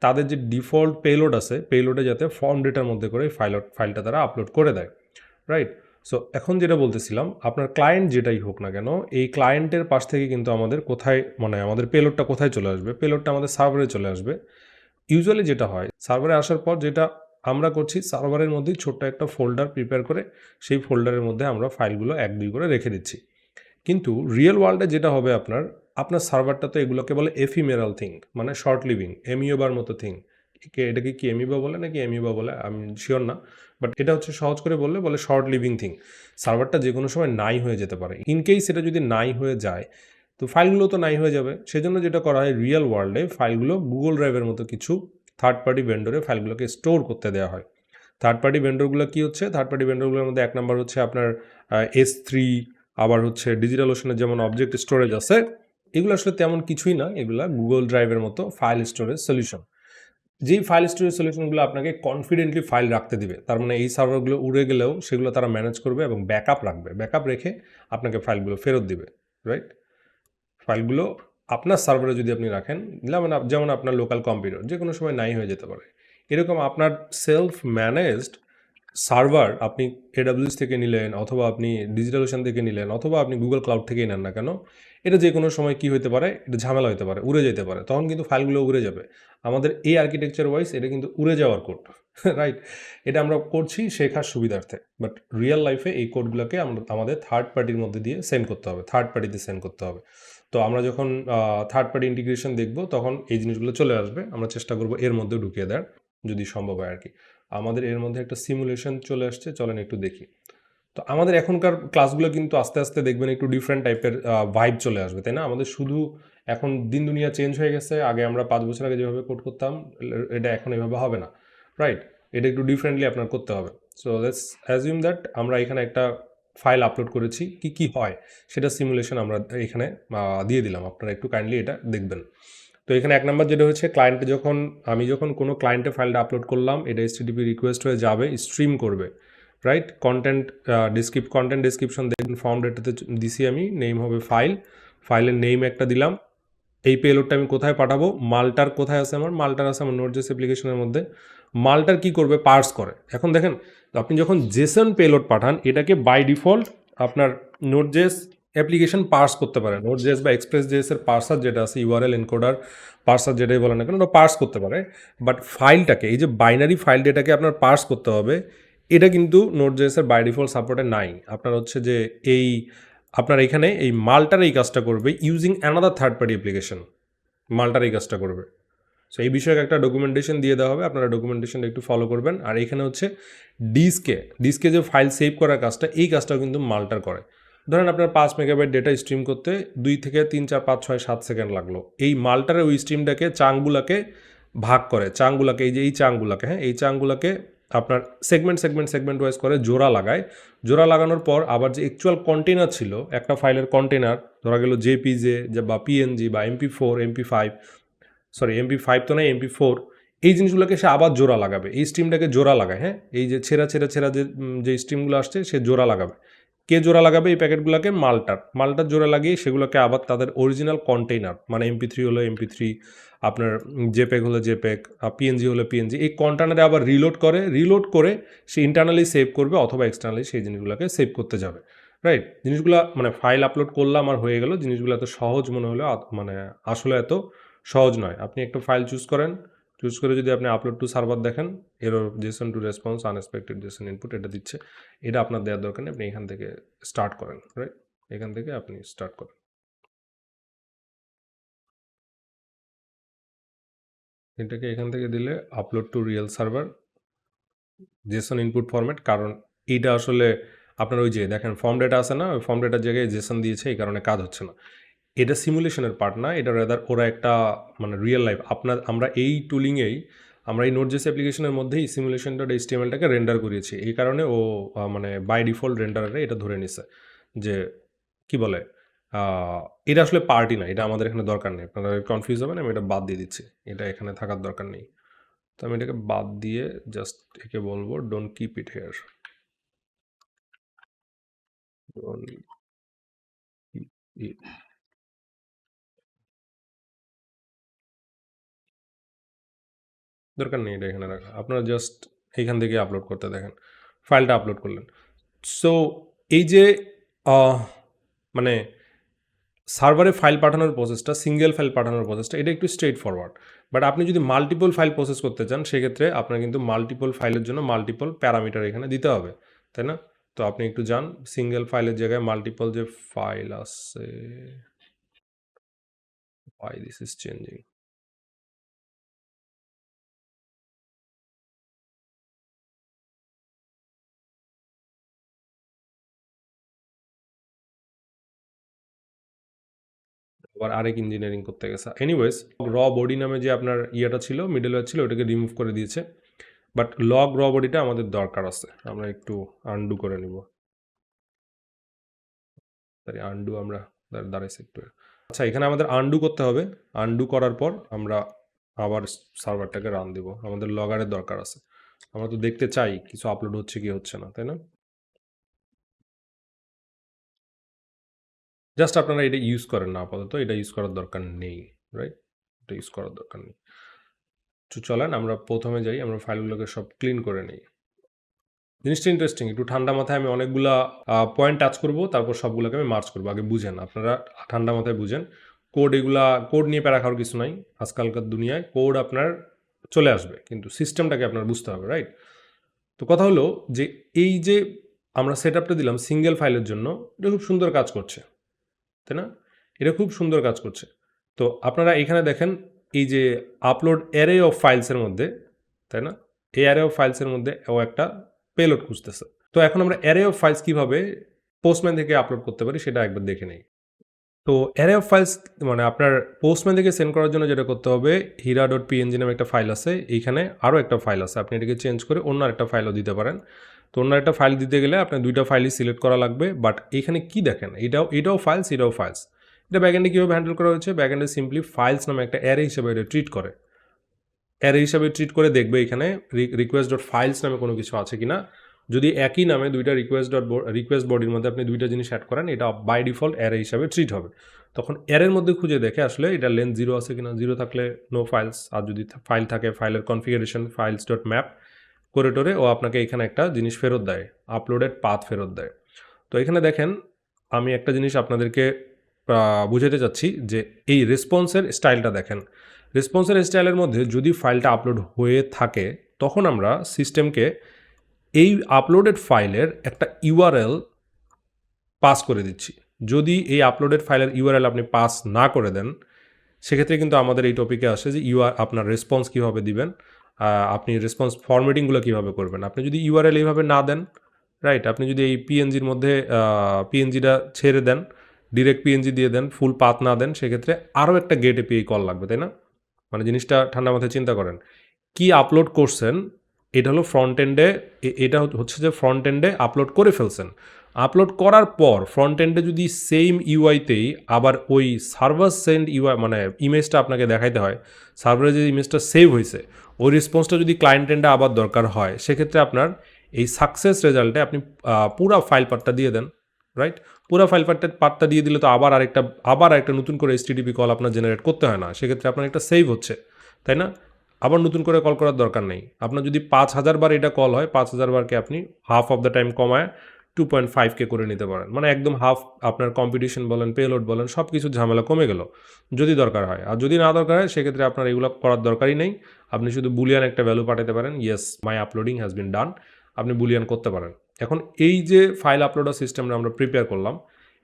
তাদের যে ডিফল্ট পেলোড আছে, পেলোডে যাতে ফর্ম ডেটার মধ্যে করে ফাইলটা তারা আপলোড করে দেয়, রাইট? সো এখন যেটা বলতেছিলাম, আপনার ক্লায়েন্ট যেটাই হোক না কেন, এই ক্লায়েন্টের পাশ থেকে কিন্তু আমাদের কোথায় মানে আমাদের পেলোডটা কোথায় চলে আসবে, পেলোডটা আমাদের সার্ভারে চলে আসবে। ইউজুয়ালি যেটা হয় সার্ভারে আসার পর যেটা আমরা করছি, সার্ভারের মধ্যেই ছোট্ট একটা ফোল্ডার প্রিপেয়ার করে সেই ফোল্ডারের মধ্যে আমরা ফাইলগুলো 1-2 করে রেখে দিচ্ছি। কিন্তু রিয়েল ওয়ার্ল্ডে যেটা হবে আপনার সার্ভারটা তো এগুলোকে বলে এফিমেরাল থিং, মানে শর্ট লিভিং, এমিওবার মতো থিং। এটাকে কি এমিবা বলে নাকি এমিবা বলে আমি শিওর না, বাট এটা হচ্ছে সহজ করে বলে শর্ট লিভিং থিং। সার্ভারটা যে কোনো সময় নাই হয়ে যেতে পারে, ইনকেস এটা যদি নাই হয়ে যায় তো ফাইলগুলো তো নাই হয়ে যাবে। সেজন্য যেটা করা হয় রিয়েল ওয়ার্ল্ডে ফাইলগুলো গুগল ড্রাইভের মতো কিছু থার্ড পার্টি ভেন্ডরে ফাইলগুলোকে স্টোর করতে দেওয়া হয়। থার্ড পার্টি ভেন্ডরগুলো কী হচ্ছে, থার্ড পার্টি ভেন্ডরগুলোর মধ্যে এক নম্বর হচ্ছে আপনার S3, আবার হচ্ছে ডিজিটাল ওশনের যেমন অবজেক্ট স্টোরেজ আছে, এগুলো আসলে তেমন কিছুই না, এগুলা গুগল ড্রাইভের মতো ফাইল স্টোরেজ সলিউশন। যেই ফাইল স্টোরেজ সলিউশনগুলো আপনাকে কনফিডেন্টলি ফাইল রাখতে দিবে, তার মানে এই সার্ভারগুলো উড়ে গেলেও সেগুলো তারা ম্যানেজ করবে এবং ব্যাকআপ রাখবে, ব্যাকআপ রেখে আপনাকে ফাইলগুলো ফেরত দিবে, রাইট? ফাইলগুলো আপনার সার্ভারে যদি আপনি রাখেন, যেমন আপনার লোকাল কম্পিউটার যে কোনো সময় নাই হয়ে যেতে পারে, এরকম আপনার সেলফ ম্যানেজড সার্ভার আপনি AWS থেকে নিলেন অথবা আপনি ডিজিটাল ওশান থেকে নিলেন অথবা আপনি গুগল ক্লাউড থেকেই নেন না কেন, এটা যে কোনো সময় কি হতে পারে, এটা ঝামেলা হতে পারে, উড়ে যেতে পারে, তখন কিন্তু ফাইলগুলো উড়ে যাবে। আমাদের এই আর্কিটেকচার ওয়াইজ এটা কিন্তু উড়ে যাওয়ার কোড, রাইট? এটা আমরা করছি শেখার সুবিধার্থে, বাট রিয়েল লাইফে এই কোডগুলোকে আমাদের থার্ড পার্টির মধ্যে দিয়ে সেন্ড করতে হবে, থার্ড পার্টিতে সেন্ড করতে হবে। তো আমরা যখন থার্ড পার্টি ইন্টিগ্রেশন দেখব তখন এই জিনিসগুলো চলে আসবে, আমরা চেষ্টা করব এর মধ্যে ঢুকিয়ে দেওয়ার যদি সম্ভব হয় আর কি। আমাদের এর মধ্যে একটা সিমুলেশন চলে আসছে, চলেন একটু দেখি। তো আমাদের এখনকার ক্লাসগুলো কিন্তু আস্তে আস্তে দেখবেন একটু ডিফারেন্ট টাইপের ভাইব চলে আসবে, তাই না? আমাদের শুধু এখন দিন দুনিয়া চেঞ্জ হয়ে গেছে, আগে আমরা 5 বছর আগে যেভাবে কোড করতাম এটা এখন এভাবে হবে না, রাইট? এটা একটু ডিফারেন্টলি আপনার করতে হবে। সো লেটস অ্যাজিউম দ্যাট আমরা এখানে একটা ফাইল আপলোড করেছি, কি হয় সেটা সিমুলেশন আমরা এখানে দিয়ে দিলাম, আপনারা একটু কাইন্ডলি এটা দেখবেন। তো এখানে এক নাম্বার যেটা হচ্ছে, আমি যখন কোনো ক্লায়েন্টে ফাইলটা আপলোড করলাম, এটা HTTP রিকোয়েস্ট হয়ে যাবে, স্ট্রিম করবে, রাইট? কন্টেন্ট ডিসক্রিপশন দেখুন, ফর্ম ডেটাতে দিছি আমি, নেম হবে ফাইলের নেম একটা দিলাম। এই পেলোডটা আমি কোথায় পাঠাবো, মাল্টার কোথায় আছে মাল্টার আছে আমার নোটজেস অ্যাপ্লিকেশনের মধ্যে। মাল্টার কি করবে, পার্স করে। এখন দেখেন আপনি যখন জেসন পেলোড পাঠান, এটাকে বাই ডিফল্ট আপনার নোটজেস অ্যাপ্লিকেশন পার্স করতে পারে, নোটজেস বা এক্সপ্রেস.js এর পার্সার যেটা আছে, ইউআরএল এনকোডার পার্সার যেটাই বলেন না কেন, ওটা পার্স করতে পারে। বাট ফাইলটাকে, এই যে বাইনারি ফাইল ডেটাকে আপনার পার্স করতে হবে, এটা কিন্তু নোটজেস এর বাই ডিফল্ট সাপোর্টে নাই। আপনার হচ্ছে যে আপনার এখানে এই মাল্টার এই কাজটা করবে using another third party application, Multer এই কাজটা করবে, সো এই বিষয়ে একটা ডকুমেন্টেশন দিয়ে দেওয়া হবে, আপনারা ডকুমেন্টেশনটা একটু ফলো করবেন। আর এখানে হচ্ছে ডিস্কে যে ফাইল সেভ করার কাজটা, এই কাজটাও কিন্তু মাল্টার করে। ধরেন আপনার 5 মেগাবাইট ডেটা স্ট্রিম করতে 2 থেকে 3 4 5 6 7 সেকেন্ড লাগলো, এই মাল্টারে ওই স্ট্রিমটাকে চাংগুলাকে ভাগ করে, চাংগুলাকে এই যে এই চাংগুলাকে, হ্যাঁ এই চাংগুলাকে আপনার সেগমেন্ট ওয়াইজ করে জোড়া লাগায়। জোড়া লাগানোর পর আবার যে অ্যাকচুয়াল কন্টেনার ছিল একটা ফাইলের কন্টেনার, ধরা গেল জেপিজে বা পিএনজি বা MP4 MP5 তো নয় MP4, এই জিনিসগুলোকে সে আবার জোড়া লাগাবে, এই স্ট্রিমটাকে জোড়া লাগায়। হ্যাঁ এই যে ছেঁড়া যে স্ট্রিমগুলো আসছে সে জোড়া লাগাবে। কে জোড়া লাগাবে? এই প্যাকেটগুলোকে মাল্টার জোড়া লাগিয়ে সেগুলোকে আবার তাদের অরিজিনাল কন্টেইনার, মানে MP3 হলো MP3, আপনার জেপেগ হলো জেপেগ, পিএনজি হলো পিএনজি, এই কন্টেনারে আবার রিলোড করে সে ইন্টারনালি সেভ করবে অথবা এক্সটার্নালি সেই জিনিসগুলোকে সেভ করতে যাবে। রাইট, জিনিসগুলো মানে ফাইল আপলোড করলাম আর হয়ে গেল, জিনিসগুলো এত সহজ মনে হলো, মানে আসলে এত সহজ নয়। আপনি একটা ফাইল চুজ করে যদি আপনি আপলোড টু সার্ভার দেখেন, error Jason two response unexpected Jason input এটা দিচ্ছে, এটা আপনার দেওয়ার দরকার নেই, আপনি এখান থেকে স্টার্ট করেন। রাইট, এখান থেকে আপনি স্টার্ট করেন। এটাকে এখান থেকে দিলে upload two real server Jason input format, কারণ এইটা আসলে আপনার ওই যে দেখেন ফর্ম ডেটা আছে না, ওই ফর্ম ডেটার জায়গায় জেসন দিয়েছে, এই কারণে কাজ হচ্ছে না। এটা সিমুলেশনের পার্ট না, এটা রেদার ওরা একটা মানে রিয়েল লাইফ আমরা এই টুলিংয়েই আমরা এই নোটজেস অ্যাপ্লিকেশনের মধ্যেই সিমুলেশন ডট এইচটিএমএলটাকে রেন্ডার করিয়েছি, এই কারণে ও মানে বাই ডিফল্ট রেন্ডারে এটা ধরে নিছে যে কি বলে এটা আসলে পার্টই না, এটা আমাদের এখানে দরকার নেই। আপনারা কনফিউজ হবেন, আমি এটা বাদ দিয়ে দিচ্ছি, এটা এখানে থাকার দরকার নেই। তো আমি এটাকে বাদ দিয়ে জাস্ট একে বলবো don't keep it here, don't keep it, দরকার নেই এটা এখানে রাখা, আপনারা জাস্ট এইখান থেকে আপলোড করতে দেখেন, ফাইলটা আপলোড করলেন। সো এই যে মানে সার্ভারে ফাইল পাঠানোর প্রসেসটা, সিঙ্গেল ফাইল পাঠানোর প্রসেসটা, এটা একটু স্ট্রেট ফরওয়ার্ড। বাট আপনি যদি মাল্টিপল ফাইল প্রসেস করতে চান, সেক্ষেত্রে আপনার কিন্তু মাল্টিপল ফাইলের জন্য মাল্টিপল প্যারামিটার এখানে দিতে হবে, তাই না? তো আপনি একটু যান, সিঙ্গেল ফাইলের জায়গায় মাল্টিপল যে ফাইল আছে, why this is changing, আবার আরেক ইঞ্জিনিয়ারিং করতে গেছে। এনিওয়েজ, র বডি নামে যে আপনার ইয়েটা ছিল, মিডলওয়্যার ছিল, ওটাকে রিমুভ করে দিয়েছে। বাট লগ র বডিটা আমাদের দরকার আছে, আমরা একটু আনডু করে নিব। আনডু আমরা দাঁড়াইছি একটু। আচ্ছা, এখানে আমাদের আনডু করতে হবে। আনডু করার পর আমরা আবার সার্ভারটাকে রান দিব, আমাদের লগারের দরকার আছে। আমরা তো দেখতে চাই কিছু আপলোড হচ্ছে কি হচ্ছে না, তাই না? জাস্ট আপনারা এটা ইউজ করেন না, আপাতত এটা ইউজ করার দরকার নেই। রাইট, এটা ইউজ করার দরকার নেই। তো চলেন আমরা প্রথমে যাই, আমরা ফাইলগুলোকে সব ক্লিন করে নিই। জিনিসটা ইন্টারেস্টিং, একটু ঠান্ডা মাথায় আমি অনেকগুলা পয়েন্ট টাচ করবো, তারপর সবগুলোকে আমি মার্চ করবো। আগে বুঝেন, আপনারা ঠান্ডা মাথায় বুঝেন। কোড নিয়ে প্যারা খাওয়ার কিছু নাই, আজকালকার দুনিয়ায় কোড আপনার চলে আসবে, কিন্তু সিস্টেমটাকে আপনার বুঝতে হবে। রাইট, তো কথা হলো যে এই যে আমরা সেট আপটা দিলাম সিঙ্গেল ফাইলের জন্য, এটা খুব সুন্দর কাজ করছে, তাই না? এটা খুব সুন্দর কাজ করছে। তো আপনারা এখানে দেখেন এই যে আপলোড অ্যারে অফ ফাইলসের মধ্যে, তাই না, এই অ্যারে অফ ফাইলসের মধ্যে ও একটা পেলোড খুঁজতেছে। তো এখন আমরা অ্যারে অফ ফাইলস কীভাবে পোস্টম্যান থেকে আপলোড করতে পারি সেটা একবার দেখে নেই। তো অ্যারে অফ ফাইলস মানে আপনার পোস্টম্যান থেকে সেন্ড করার জন্য যেটা করতে হবে, hira.png নামে একটা ফাইল আছে, এইখানে আরও একটা ফাইল আছে, আপনি এটাকে চেঞ্জ করে অন্য একটা ফাইলও দিতে পারেন। তো অন্য একটা ফাইল দিতে গেলে আপনার দুইটা ফাইলই সিলেক্ট করা লাগবে। বাট এইখানে কি দেখেন, এটাও ফাইলস। এটা ব্যাকএন্ডে কীভাবে হ্যান্ডেল করা হয়েছে, ব্যাকএন্ডে সিম্পলি ফাইলস নামে একটা অ্যারে হিসেবে এটা ট্রিট করে। দেখবে এখানে রিকোয়েস্ট ডট ফাইলস নামে কোনো কিছু আছে কিনা। যদি একই নামে দুইটা রিকোয়েস্ট বডির মধ্যে আপনি দুইটা জিনিস অ্যাড করেন, এটা বাই ডিফল্ট অ্যারে হিসাবে ট্রিট হবে। তখন অ্যারের মধ্যে খুঁজে দেখে আসলে এটা লেন্থ 0 আছে কিনা, 0 থাকলে নো ফাইলস, আর যদি ফাইল থাকে ফাইলের কনফিগারেশন ফাইলস ডট ম্যাপ করে টোরে ও আপনাকে এখানে একটা জিনিস ফেরত দেয়, আপলোডেড পাথ ফেরত দেয়। তো এখানে দেখেন, আমি একটা জিনিস আপনাদেরকে বুঝাতে চাচ্ছি যে এই রেসপন্সের স্টাইলটা দেখেন। রেসপন্সের স্টাইলের মধ্যে যদি ফাইলটা আপলোড হয়ে থাকে, তখন আমরা সিস্টেমকে এই আপলোডেড ফাইলের একটা ইউআরএল পাস করে দিচ্ছি। যদি এই আপলোডেড ফাইলের ইউআরএল আপনি পাস না করে দেন, সেক্ষেত্রে কিন্তু আমাদের এই টপিকে আসে যে ইউআর আপনার রেসপন্স কীভাবে দিবেন, আপনি রেসপন্স ফরম্যাটিংগুলো কীভাবে করবেন। আপনি যদি ইউআরএল এইভাবে না দেন, রাইট, আপনি যদি এই পিএনজির মধ্যে পিএনজিটা ছেড়ে দেন, ডিরেক্ট পিএনজি দিয়ে দেন, ফুল পাথ না দেন, সেক্ষেত্রে আরও একটা গেট এপিআই কল লাগবে, তাই না? মানে জিনিসটা ঠান্ডা মাথায় চিন্তা করেন, কি আপলোড করছেন এটা হলো ফ্রন্ট এন্ডে, এটা হচ্ছে যে ফ্রন্ট এন্ডে আপলোড করে ফেলছেন। আপলোড করার পর ফ্রন্ট এন্ডে যদি সেম ইউআইতেই আবার ওই সার্ভার সেন্ড ইউআই মানে ইমেজটা আপনাকে দেখাইতে হয়, সার্ভারে যে ইমেজটা সেভ হয়েছে ওই রেসপন্সটা যদি ক্লায়েন্ট এন্ডে আবার দরকার হয়, সেক্ষেত্রে আপনার এই সাকসেস রেজাল্টে আপনি পুরা ফাইল পার্টটা দিয়ে দেন, রাইট? পুরা ফাইল পার্টটা দিয়ে দিলে তো আবার আরেকটা নতুন করে এইচটিটিপি কল আপনার জেনারেট করতে হয় না, সেক্ষেত্রে আপনার একটা সেভ হচ্ছে, তাই না? আবার নতুন করে কল করার দরকার নেই। আপনার যদি 5000 বার এটা কল হয়, 5000 বারকে আপনি হাফ অফ দ্য টাইম কমায় 2.5K করে নিতে পারেন, মানে একদম হাফ। আপনার কম্পিটিশন বলেন, পেলোড বলেন, সব কিছু ঝামেলা কমে গেল যদি দরকার হয়। আর যদি না দরকার হয়, সেক্ষেত্রে আপনার এগুলো করার দরকারই নেই। আপনি শুধু বুলিয়ান একটা ভ্যালু পাঠাতে পারেন, yes my uploading has been done, আপনি বুলিয়ান করতে পারেন। এখন এই যে ফাইল আপলোডার সিস্টেমটা আমরা প্রিপেয়ার করলাম,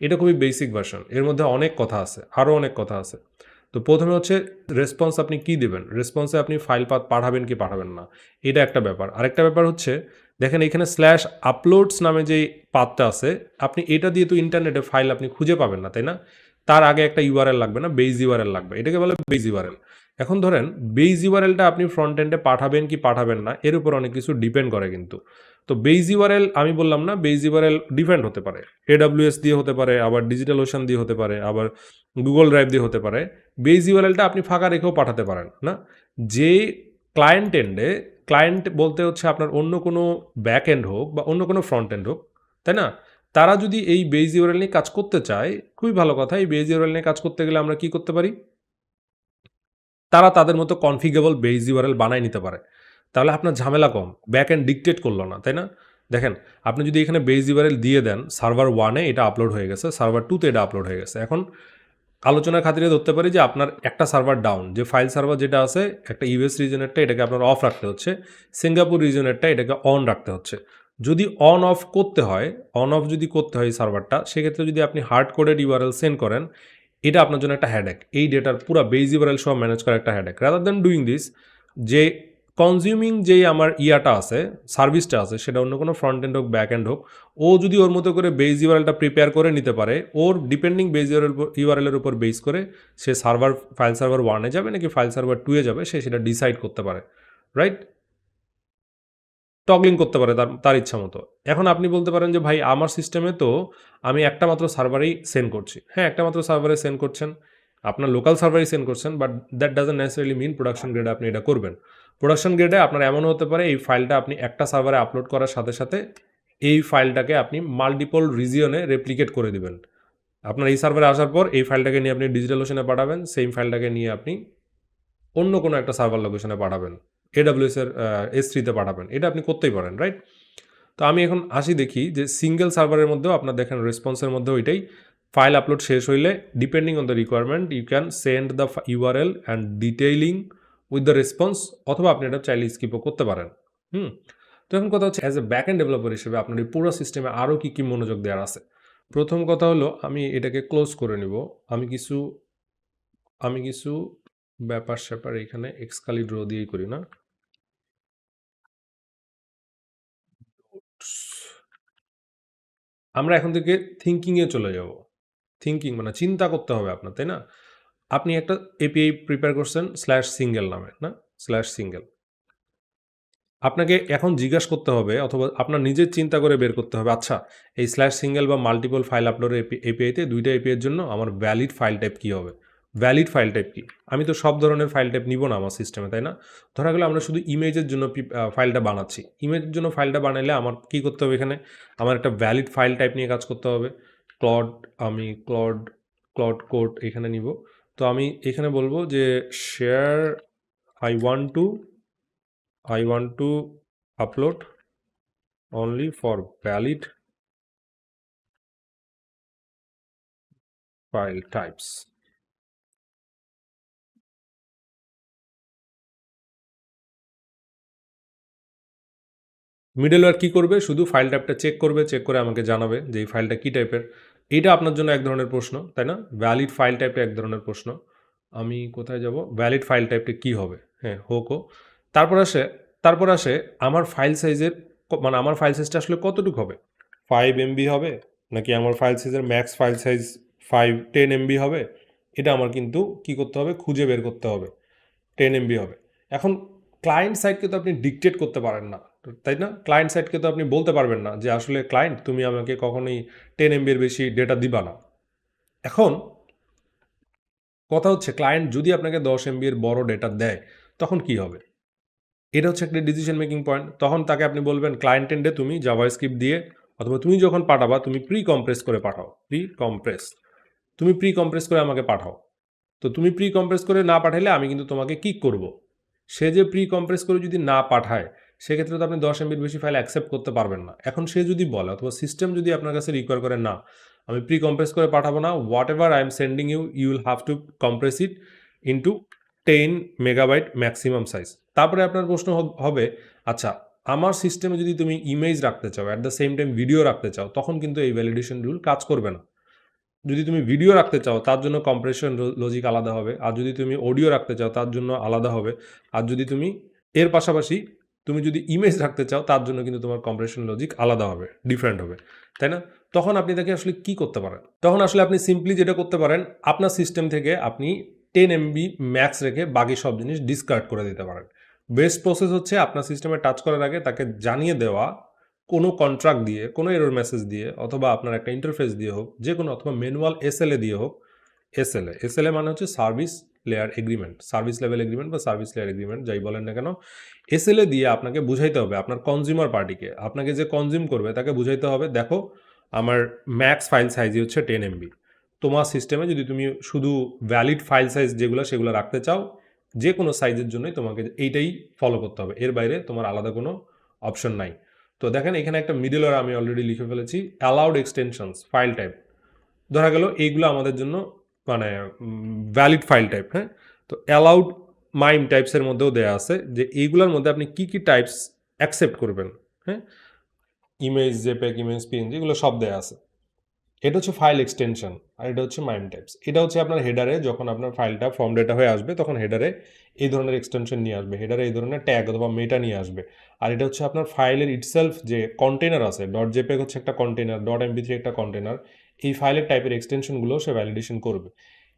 এটা খুবই বেসিক ভার্সন, এর মধ্যে অনেক কথা আছে, আরও অনেক কথা আছে। তো প্রথমে হচ্ছে রেসপন্স আপনি কি দেবেন, রেসপন্সে আপনি ফাইল পাথ পাঠাবেন কি পাঠাবেন না, এটা একটা ব্যাপার। আরেকটা ব্যাপার হচ্ছে, দেখেন এখানে স্ল্যাশ আপলোডস নামে যে পাথটা আছে, আপনি এটা দিয়ে তো ইন্টারনেটে ফাইল আপনি খুঁজে পাবেন না, তাই না? তার আগে একটা ইউআরএল লাগবে না, বেজ ইউআরএল লাগবে, এটাকে বলে বেজ ইউআরএল। এখন ধরেন বেজ ইউআরএলটা আপনি ফ্রন্ট এন্ডে পাঠাবেন কি পাঠাবেন না, এর উপর অনেক কিছু ডিপেন্ড করে কিন্তু। তো বেজ ইউআরএল আমি বললাম না, বেজ ইউআরএল ডিপেন্ড হতে পারে, এডাব্লিউএস দিয়ে হতে পারে, আবার ডিজিটাল ওশান দিয়ে হতে পারে, আবার গুগল ড্রাইভ দিয়ে হতে পারে। বেজ ইউআরএলটা আপনি ফাঁকা রেখেও পাঠাতে পারেন না। যে ক্লায়েন্ট এন্ডে, ক্লায়েন্ট বলতে হচ্ছে আপনার অন্য কোনো ব্যাক এন্ড হোক বা অন্য কোনো ফ্রন্ট এন্ড হোক, তাই না? তারা যদি এই বেজ ইউআরএল নিয়ে কাজ করতে চায়, খুবই ভালো কথা। এই বেজ ইউআরএল নিয়ে কাজ করতে গেলে আমরা কি করতে পারি, তারা তাদের মতো কনফিগেবল বেজ ইউআরএল বানায় নিতে পারে। তাহলে আপনার ঝামেলা কম, ব্যাক এন্ড ডিকটেট করলো না, তাই না? দেখেন, আপনি যদি এখানে বেজ ইউআরএল দিয়ে দেন, সার্ভার 1-এ এটা আপলোড হয়ে গেছে, সার্ভার 2-তে এটা আপলোড হয়ে গেছে। এখন আলোচনার খাতিরে ধরতে পারি যে আপনার একটা সার্ভার ডাউন, যে ফাইল সার্ভার যেটা আছে একটা ইউএস রিজনেরটা, এটাকে আপনার অফ রাখতে হচ্ছে, সিঙ্গাপুর রিজনেরটা এটাকে অন রাখতে হচ্ছে। যদি অন অফ করতে হয়, অন অফ যদি করতে হয় সার্ভারটা, সেক্ষেত্রে যদি আপনি হার্ড কোডেড ইউআরএল সেন্ড করেন, এটা আপনার জন্য একটা হ্যাডেক, এই ডেটার পুরো বেজ ইউআরএল সহ ম্যানেজ করা একটা headache. Rather than doing this, যে কনজিউমিং যেই আমার ইয়াটা আছে, সার্ভিসটা আছে, সেটা অন্য কোনো ফ্রন্ট এন্ড হোক ব্যাক এন্ড হোক, ও যদি ওর মতো করে বেজ ইউআরএলটা প্রিপেয়ার করে নিতে পারে, ওর ডিপেন্ডিং বেজ ইউআরএলের উপর বেস করে সে ফাইল সার্ভার 1-এ যাবে নাকি ফাইল সার্ভার 2-এ যাবে, সে সেটা ডিসাইড করতে পারে, রাইট? টগলিং করতে পারে তার ইচ্ছা মতো। এখন আপনি বলতে পারেন যে ভাই আমার সিস্টেমে তো আমি একটা মাত্র সার্ভারেই সেন্ড করছি। হ্যাঁ, একটা মাত্র সার্ভারে সেন্ড করছেন, আপনার লোকাল সার্ভারেই সেন্ড করছেন, but that doesn't necessarily mean production গ্রেডে আপনি এটা করবেন। প্রোডাকশন গ্রেডে আপনার এমন হতে পারে এই ফাইলটা আপনি একটা সার্ভারে আপলোড করার সাথে সাথে এই ফাইলটাকে আপনি মাল্টিপল রিজিয়নে রেপ্লিকেট করে দিবেন। আপনার এই সার্ভারে আসার পর এই ফাইলটাকে নিয়ে আপনি ডিজিটাল ওশানে পাঠাবেন, সেম ফাইলটাকে নিয়ে আপনি অন্য কোনো একটা সার্ভার লোকেশনে পাঠাবেন, AWS এর S3-তে পাঠাবেন। এটা আপনি করতেই পারেন, রাইট? তো আমি এখন আসি দেখি যে সিঙ্গেল সার্ভারের মধ্যেও আপনার দেখেন রেসপন্সের মধ্যেও এটাই, ফাইল আপলোড শেষ হইলে depending on the requirement you can send the URL and detailing with the response, অথবা আপনি এটা চাইলে স্কিপও করতে পারেন। হুম। তো এখন কথা হচ্ছে, as a back end developer হিসেবে আপনার এই পুরো সিস্টেমে আরও কী কী মনোযোগ দেওয়ার আছে। প্রথম কথা হলো, আমি এটাকে ক্লোজ করে নিব। আমি কিছু ব্যাপার-স্যাপার এখানে এক্সকালি ড্র দিয়েই করি না। আমরা এখন থেকে থিংকিংয়ে চলে যাব। থিংকিং মানে চিন্তা করতে হবে আপনার, তাই না? আপনি একটা এপিআই প্রিপেয়ার করছেন /single নামে, না? /single। আপনাকে এখন জিজ্ঞাসা করতে হবে, অথবা আপনার নিজের চিন্তা করে বের করতে হবে, আচ্ছা এই /single বা মাল্টিপল ফাইল আপলোডের এপিআইতে, দুইটা এপিআইয়ের জন্য আমার ভ্যালিড ফাইল টাইপ কী হবে? ভ্যালিড ফাইল টাইপ কি? আমি তো সব ধরনের ফাইল টাইপ নিব না আমার সিস্টেমে, তাই না? ধরা গেলো আমরা শুধু ইমেজের জন্য ফাইলটা বানাচ্ছি। ইমেজের জন্য ফাইলটা বানাইলে আমার কী করতে হবে, এখানে আমার একটা ভ্যালিড ফাইল টাইপ নিয়ে কাজ করতে হবে। আমি ক্লড কোড এখানে নিব। তো আমি এখানে বলবো যে share I want to upload only for valid file types. Middleware কী করবে? শুধু ফাইল টাইপটা চেক করবে, চেক করে আমাকে জানাবে যে এই ফাইলটা কী টাইপের। এটা আপনার জন্য এক ধরনের প্রশ্ন, তাই না? ভ্যালিড ফাইল টাইপটা এক ধরনের প্রশ্ন। আমি কোথায় যাব, ভ্যালিড ফাইল টাইপটা কী হবে, হ্যাঁ হোকো। তারপর আসে আমার ফাইল সাইজের, মানে আমার ফাইল সাইজটা আসলে কতটুকু হবে, 5 MB হবে নাকি আমার ফাইল সাইজের ম্যাক্স ফাইল সাইজ 10 MB হবে, এটা আমার কিন্তু কি করতে হবে, খুঁজে বের করতে হবে। 10 MB হবে। এখন ক্লায়েন্ট সাইডকে তো আপনি ডিকটেট করতে পারেন না, তাই না? ক্লায়েন্ট সাইডকে তো আপনি বলতে পারবেন না যে আসলে ক্লায়েন্ট তুমি আমাকে কখনোই 10 MB বেশি ডেটা দিবা না। এখন কথা হচ্ছে ক্লায়েন্ট যদি আপনাকে 10 MB এর বড় ডেটা দেয় তখন কি হবে, এটা হচ্ছে একটা ডিসিশন মেকিং পয়েন্ট। তখন তাকে আপনি বলবেন ক্লায়েন্ট এন্ডে তুমি জাভাস্ক্রিপ্ট দিয়ে, অথবা তুমি যখন পাঠাবা তুমি প্রি কম্প্রেস করে পাঠাও, তুমি প্রি কম্প্রেস করে আমাকে পাঠাও। তো তুমি প্রি কম্প্রেস করে না পাঠালে আমি কিন্তু তোমাকে কিক করব। সে যে প্রি কম্প্রেস করে যদি না পাঠায় সেক্ষেত্রে তো আপনি 10 MBর বেশি ফাইল অ্যাকসেপ্ট করতে পারবেন না। এখন সে যদি বলে, অথবা সিস্টেম যদি আপনার কাছে রিকোয়ার করে, না আমি প্রি কম্প্রেস করে পাঠাবো না, whatever I am sending you you will have to compress it into 10 MB maximum size. তারপরে আপনার প্রশ্ন হবে, আচ্ছা আমার সিস্টেমে যদি তুমি ইমেজ রাখতে চাও, at the same time video রাখতে চাও, তখন কিন্তু এই ভ্যালিডেশন রুল কাজ করবে না। যদি তুমি ভিডিও রাখতে চাও তার জন্য কম্প্রেশন লজিক আলাদা হবে, আর যদি তুমি অডিও রাখতে চাও তার জন্য আলাদা হবে, আর যদি তুমি এর পাশাপাশি তুমি যদি ইমেজ রাখতে চাও তার জন্য কিন্তু তোমার কম্প্রেশন লজিক আলাদা হবে, ডিফারেন্ট হবে, তাই না? তখন আপনি তাকে আসলে কি করতে পারেন, তখন আসলে আপনি সিম্পলি যেটা করতে পারেন, আপনার সিস্টেম থেকে আপনি 10 MB ম্যাক্স রেখে বাকি সব জিনিস ডিসকার্ড করে দিতে পারেন। বেস্ট প্রসেস হচ্ছে আপনার সিস্টেমে টাচ করার আগে তাকে জানিয়ে দেওয়া, কোনো কন্ট্রাক্ট দিয়ে, কোনো এরর মেসেজ দিয়ে, অথবা আপনার একটা ইন্টারফেস দিয়ে হোক, যে কোনো, অথবা ম্যানুয়াল এসএলএ দিয়ে হোক। এসএলএ মানে হচ্ছে service layer agreement, service level agreement বা সার্ভিস লেয়ার এগ্রিমেন্ট যাই বলেন না কেন, এসএলএ দিয়ে আপনাকে বুঝাইতে হবে আপনার কনজিউমার পার্টিকে, আপনাকে যে কনজিউম করবে তাকে বুঝাইতে হবে, দেখো আমার ম্যাক্স ফাইল সাইজই হচ্ছে 10 MB। তোমার সিস্টেমে যদি তুমি শুধু ভ্যালিড ফাইল সাইজ যেগুলো সেগুলো রাখতে চাও, যে কোনো সাইজের জন্যই তোমাকে এইটাই ফলো করতে হবে, এর বাইরে তোমার আলাদা কোনো অপশন নাই। তো দেখেন এখানে একটা মিডলওয়্যার আমি অলরেডি লিখে ফেলেছি, অ্যালাউড এক্সটেনশনস ফাইল টাইপ। ধরা গেল এইগুলো আমাদের জন্য মানে ভ্যালিড ফাইল টাইপ, হ্যাঁ। তো অ্যালাউড মাইম টাইপসের মধ্যেও দেওয়া আছে যে এইগুলোর মধ্যে আপনি কি কি টাইপস অ্যাকসেপ্ট করবেন, হ্যাঁ। ইমেজ, জেপেগ, ইমেজ, পিএনজি, এগুলো সব দেওয়া আছে। এটা হচ্ছে ফাইল এক্সটেনশন, আর এটা হচ্ছে মাইম টাইপস। এটা হচ্ছে আপনার হেডারে, যখন আপনার ফাইলটা ফর্ম ডেটা হয়ে আসবে তখন হেডারে এই ধরনের এক্সটেনশন নিয়ে আসবে, হেডারে এই ধরনের ট্যাগ অথবা মেটা নিয়ে আসবে। আর এটা হচ্ছে আপনার ফাইলের ইটসেলফ যে কন্টেনার আছে, ডট জেপেগ হচ্ছে একটা কন্টেনার, ডট এমপি3 একটা কন্টেনার, এই ফাইলের টাইপের এক্সটেনশনগুলো সে ভ্যালিডেশন করবে।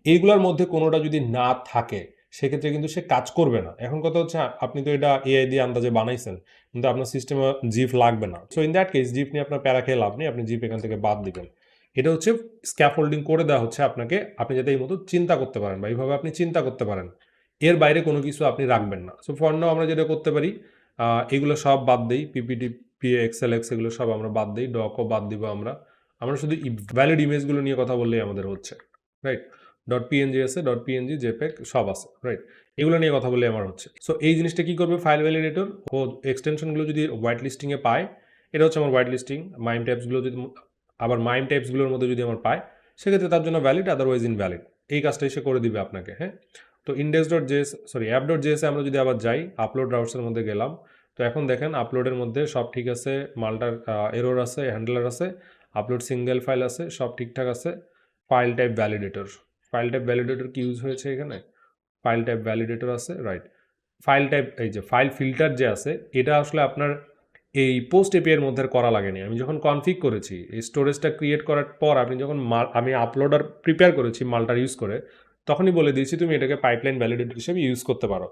এইগুলোর মধ্যে কোনোটা যদি না থাকে সেক্ষেত্রে কিন্তু সে কাজ করবে না। এখন কথা হচ্ছে আপনি তো এটা এআই দিয়ে আন্দাজে বানাইছেন, কিন্তু আপনার সিস্টেমে জিপ লাগবে না। So in that case zip নিয়ে আপনার প্যারা খেয়ে লাভ নেই, আপনি জিপ এখান থেকে বাদ দিবেন। এটা হচ্ছে স্ক্যাফোল্ডিং করে দেওয়া হচ্ছে আপনাকে, আপনি যাতে এই মতো চিন্তা করতে পারেন বা এইভাবে আপনি চিন্তা করতে পারেন, এর বাইরে কোনো কিছু আপনি রাখবেন না। সো ফর নাও আমরা যেটা করতে পারি, এগুলো সব বাদ দিই, পিপিটি, এক্সএলএক্স, এগুলো সব আমরা বাদ দিই, ডকও বাদ দিব আমরা শুধু ভ্যালিড ইমেজগুলো নিয়ে কথা বললেই আমাদের হচ্ছে, রাইট। ডট পিএনজি আছে, ডট পিএনজি, জেপেক সব আছে, রাইট। এগুলো নিয়ে কথা বললে আমার হচ্ছে। সো এই জিনিসটা কি করবে ফাইল ভ্যালিডেটর, ও এক্সটেনশনগুলো যদি হোয়াইট লিস্টিংয়ে পায়, এটা হচ্ছে আমার হোয়াইট লিস্টিং, মাইম ট্যাবসগুলো যদি আবার মাইম টাইপসগুলোর মধ্যে যদি আমার পায় সেক্ষেত্রে তার জন্য ভ্যালিড, আদারওয়াইজ ইনভ্যালিড, এই কাজটাই সে করে দিবে আপনাকে, হ্যাঁ। তো অ্যাপ ডট জেএসে আমরা যদি আবার যাই, আপলোড রাউটসের মধ্যে গেলাম, তো এখন দেখেন আপলোডের মধ্যে সব ঠিক আছে, মাল্টার এরর আছে, হ্যান্ডলার আছে, আপলোড সিঙ্গেল ফাইল আছে, সব ঠিকঠাক আছে। ফাইল টাইপ ভ্যালিডেটর কি ইউজ হয়েছে এখানে, ফাইল টাইপ ভ্যালিডেটর আছে, রাইট। ফাইল টাইপ, এই যে ফাইল ফিল্টার যে আছে, এটা আসলে আপনার এই পোস্ট এপিআইয়ের মধ্যে করা লাগেনি। আমি যখন কনফিগ করেছি এই স্টোরেজটা ক্রিয়েট করার পর, আপনি যখন আমি আপলোডার প্রিপেয়ার করেছি মাল্টার ইউজ করে, তখনই বলে দিয়েছি তুমি এটাকে পাইপলাইন ভ্যালিডেটর হিসেবে ইউজ করতে পারো।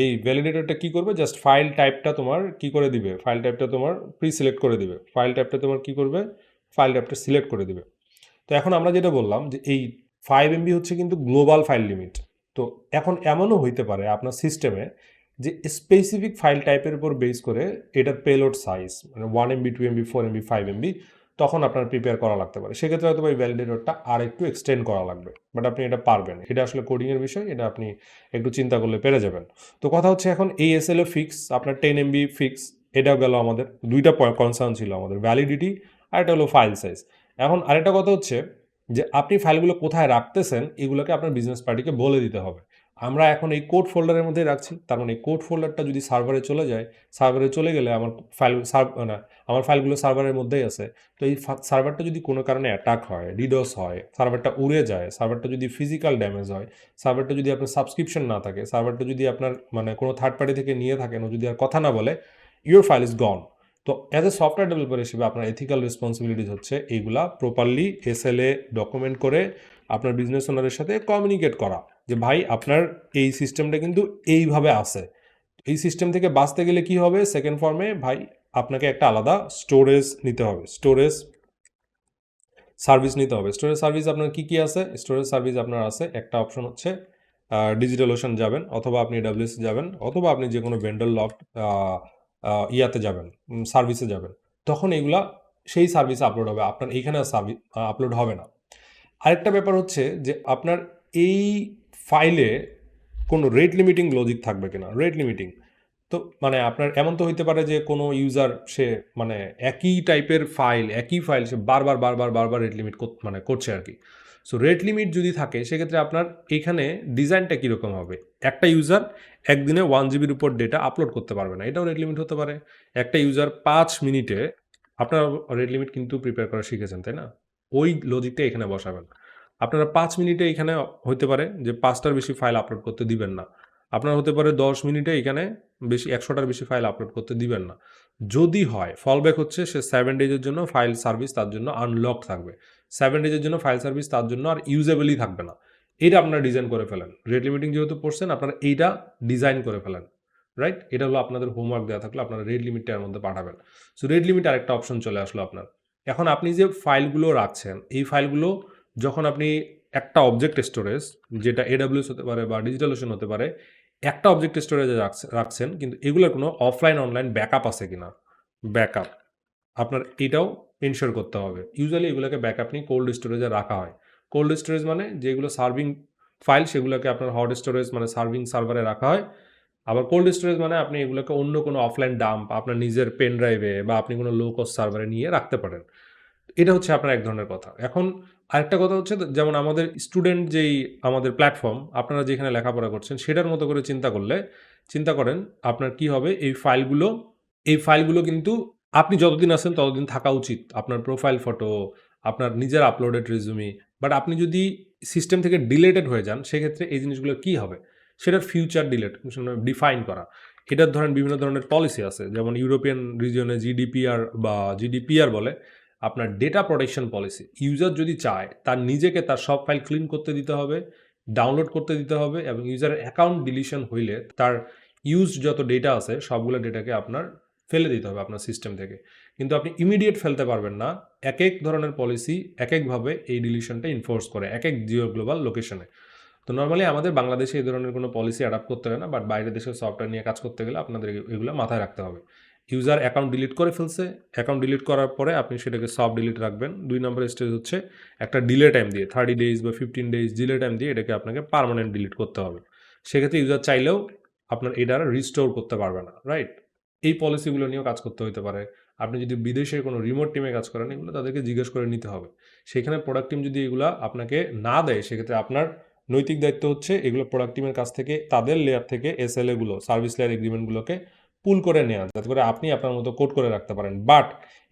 এই ভ্যালিডেটরটা কি করবে, জাস্ট ফাইল টাইপটা তোমার কি করে দিবে, ফাইল টাইপটা তোমার প্রি সিলেক্ট করে দিবে, ফাইল টাইপটা তোমার কি করবে, ফাইল টাইপটা সিলেক্ট করে দিবে। তো এখন আমরা যেটা বললাম যে এই 5 MB হচ্ছে কিন্তু গ্লোবাল ফাইল লিমিট। তো এখন এমনও হইতে পারে আপনার সিস্টেমে যে স্পেসিফিক ফাইল টাইপের উপর বেস করে এটার পেলোড সাইজ মানে 1 MB, 2 MB, 4 MB, 5 MB তখন আপনার প্রিপেয়ার করা লাগতে পারে। সেক্ষেত্রে হয়তো এই ভ্যালিডেটরটা আর একটু এক্সটেন্ড করা লাগবে, বাট আপনি এটা পারবেন। এটা আসলে কোডিংয়ের বিষয়, এটা আপনি একটু চিন্তা করলে পেরে যাবেন। তো কথা হচ্ছে এখন এই এসএলও ফিক্স, আপনার 10 MB ফিক্স, এটাও গেল আমাদের দুইটা কনসার্ন ছিল আমাদের, ভ্যালিডিটি আর এটা হলো ফাইল সাইজ। এখন আরেকটা কথা হচ্ছে যে আপনি ফাইলগুলো কোথায় রাখতেছেন এগুলোকে আপনার বিজনেস পার্টিকে বলে দিতে হবে। আমরা এখন এই কোড ফোল্ডারের মধ্যে রাখছি, তার মানে এই কোড ফোল্ডারটা যদি সার্ভারে চলে যায়, সার্ভারে চলে গেলে আমার আমার ফাইলগুলো সার্ভারের মধ্যেই আছে। তো এই সার্ভারটা যদি কোনো কারণে অ্যাটাক হয়, ডিডোস হয়, সার্ভারটা উড়ে যায়, সার্ভারটা যদি ফিজিক্যাল ড্যামেজ হয়, সার্ভারটা যদি আপনার সাবস্ক্রিপশন না থাকে, সার্ভারটা যদি আপনার মানে কোনো থার্ড পার্টি থেকে নিয়ে থাকেন ও যদি আর কথা না বলে, ইউর ফাইল ইজ গন। তো অ্যাজ এ সফটওয়্যার ডেভেলপার হিসেবে আপনার এথিক্যাল রেসপন্সিবিলিটিস হচ্ছে এইগুলা প্রপারলি SLA ডকুমেন্ট করে আপনার বিজনেস ওনারের সাথে কমিউনিকেট করা যে ভাই আপনার এই সিস্টেমটা কিন্তু এইভাবে আছে, এই সিস্টেম থেকে বাঁচতে গেলে কি হবে, সেকেন্ড ফর্মে ভাই আপনাকে একটা আলাদা স্টোরেজ নিতে হবে, স্টোরেজ সার্ভিস নিতে হবে। স্টোরেজ সার্ভিস আপনার কি কি আছে? স্টোরেজ সার্ভিস আপনার আছে, একটা অপশন হচ্ছে ডিজিটাল ওশান যাবেন, অথবা আপনি AWS যাবেন, অথবা আপনি যে কোনো ভেন্ডর লকড ইয়াতে যাবেন, সার্ভিসে যাবেন, তখন এগুলা সেই সার্ভিসে আপলোড হবে, আপনার এইখানে সার্ভিস আপলোড হবে না। আরেকটা ব্যাপার হচ্ছে যে আপনার এই ফাইলে কোনো রেট লিমিটিং লজিক থাকবে কিনা। রেট লিমিটিং তো মানে আপনার এমন তো হইতে পারে যে কোনো ইউজার সে মানে একই ফাইল সে বারবার বারবার বারবার রেট লিমিট মানে করছে আর কি। সো রেট লিমিট যদি থাকে সেক্ষেত্রে আপনার এইখানে ডিজাইনটা কীরকম হবে, একটা ইউজার একদিনে 1 জিবির উপর ডেটা আপলোড করতে পারবে না, এটাও রেট লিমিট হতে পারে। একটা ইউজার 5 মিনিটে, আপনার রেট লিমিট কিন্তু প্রিপেয়ার করা শিখেছেন তাই না, ওই লজিকটা এখানে বসাবেন। আপনারা 5 মিনিটে এখানে হতে পারে যে 5টার বেশি ফাইল আপলোড করতে দিবেন না, আপনার হতে পারে 10 মিনিটে এখানে বেশি 100টার বেশি ফাইল আপলোড করতে দিবেন না। যদি হয় ফলব্যাক হচ্ছে সে 7 ডেজের জন্য ফাইল সার্ভিস তার জন্য আনলক থাকবে, 7 ডেজের জন্য ফাইল সার্ভিস তার জন্য আর ইউজেবলই থাকবে না। এটা আপনারা ডিজাইন করে ফেলেন, রেট লিমিটিং যেহেতু পড়ছেন আপনারা এইটা ডিজাইন করে ফেলেন, রাইট? এটা হলো আপনাদের হোমওয়ার্ক দেওয়া থাকলে আপনারা রেট লিমিটটার মধ্যে পাঠাবেন। সো রেট লিমিট আরেকটা অপশন চলে আসলো আপনার। এখন আপনি যে ফাইলগুলো রাখছেন এই ফাইলগুলো যখন আপনি একটা অবজেক্ট স্টোরেজ, যেটা AWS হতে পারে বা ডিজিটাল ওশান হতে পারে, একটা অবজেক্ট স্টোরেজে রাখছেন, কিন্তু এগুলোর কোনো অফলাইন অনলাইন ব্যাকআপ আছে কিনা, ব্যাকআপ আপনার এটাও এনশিওর করতে হবে। ইউজুয়ালি এগুলোকে ব্যাকআপ নিয়ে কোল্ড স্টোরেজে রাখা হয়। কোল্ড স্টোরেজ মানে যেগুলো সার্ভিং ফাইল সেগুলোকে আপনার হট স্টোরেজ মানে সার্ভিং সার্ভারে রাখা হয়। আবার কোল্ড স্টোরেজ মানে আপনি এগুলোকে অন্য কোনো অফলাইন ডাম্প আপনার নিজের পেন ড্রাইভে বা আপনি কোনো লো কস্ট সার্ভারে নিয়ে রাখতে পারেন। এটা হচ্ছে আপনার এক ধরনের কথা। এখন আরেকটা কথা হচ্ছে যেমন আমাদের স্টুডেন্ট যেই আমাদের প্ল্যাটফর্ম, আপনারা যেখানে লেখাপড়া করছেন সেটার মতো করে চিন্তা করেন আপনার কি হবে, এই ফাইলগুলো কিন্তু আপনি যতদিন আছেন ততদিন থাকা উচিত। আপনার প্রোফাইল ফটো, আপনার নিজের আপলোডেড রেজুমি। বাট আপনি যদি সিস্টেম থেকে ডিলেটেড হয়ে যান সেক্ষেত্রে এই জিনিসগুলো কি হবে? সেটার ফিউচার ডিফাইন করা। এটার ধরেন বিভিন্ন ধরনের পলিসি আছে। যেমন ইউরোপিয়ান রিজিয়নে GDPR বলে আপনার ডেটা প্রোটেকশন পলিসি। ইউজার যদি চায় তার নিজেকে তার সব ফাইল ক্লিন করতে দিতে হবে, ডাউনলোড করতে দিতে হবে, এবং ইউজারের অ্যাকাউন্ট ডিলিশন হইলে তার ইউজড যত ডেটা আছে সবগুলো ডেটাকে আপনার ফেলে দিতে হবে আপনার সিস্টেম থেকে। কিন্তু আপনি ইমিডিয়েট ফেলতে পারবেন না। এক এক ধরনের পলিসি এক একভাবে এই ডিলিশনটা ইনফোর্স করে এক এক জিও গ্লোবাল লোকেশনে। তো নর্মালি আমাদের বাংলাদেশে এই ধরনের কোনো পলিসি অ্যাডাপ্ট করতে হয় না, বাট বাইরের দেশের সফটওয়্যার নিয়ে কাজ করতে গেলে আপনাদের এগুলো মাথায় রাখতে হবে। ইউজার অ্যাকাউন্ট ডিলিট করে ফেলছে, অ্যাকাউন্ট ডিলিট করার পরে আপনি সেটাকে সফট ডিলিট রাখবেন। 2 নম্বর স্টেজ হচ্ছে একটা ডিলে টাইম দিয়ে 30 ডেজ বা 15 ডেজ ডিলে টাইম দিয়ে এটাকে আপনাকে পার্মানেন্ট ডিলিট করতে হবে। সেক্ষেত্রে ইউজার চাইলেও আপনার এটা রিস্টোর করতে পারবে না, রাইট? এই পলিসিগুলো নিয়েও কাজ করতে হতে পারে। আপনি যদি বিদেশের কোনো রিমোট টিমে কাজ করেন এগুলো তাদেরকে জিজ্ঞেস করে নিতে হবে। সেখানে প্রোডাক্ট টিম যদি এগুলো আপনাকে না দেয় সেক্ষেত্রে আপনার নৈতিক দায়িত্ব হচ্ছে এগুলো প্রোডাক্ট টিমের কাছ থেকে তাদের লেয়ার থেকে SLA গুলো, সার্ভিস লেয়ার এগ্রিমেন্টগুলোকে পুল করে নেওয়া, যাতে করে আপনি আপনার মতো কোড করে রাখতে পারেন। বাট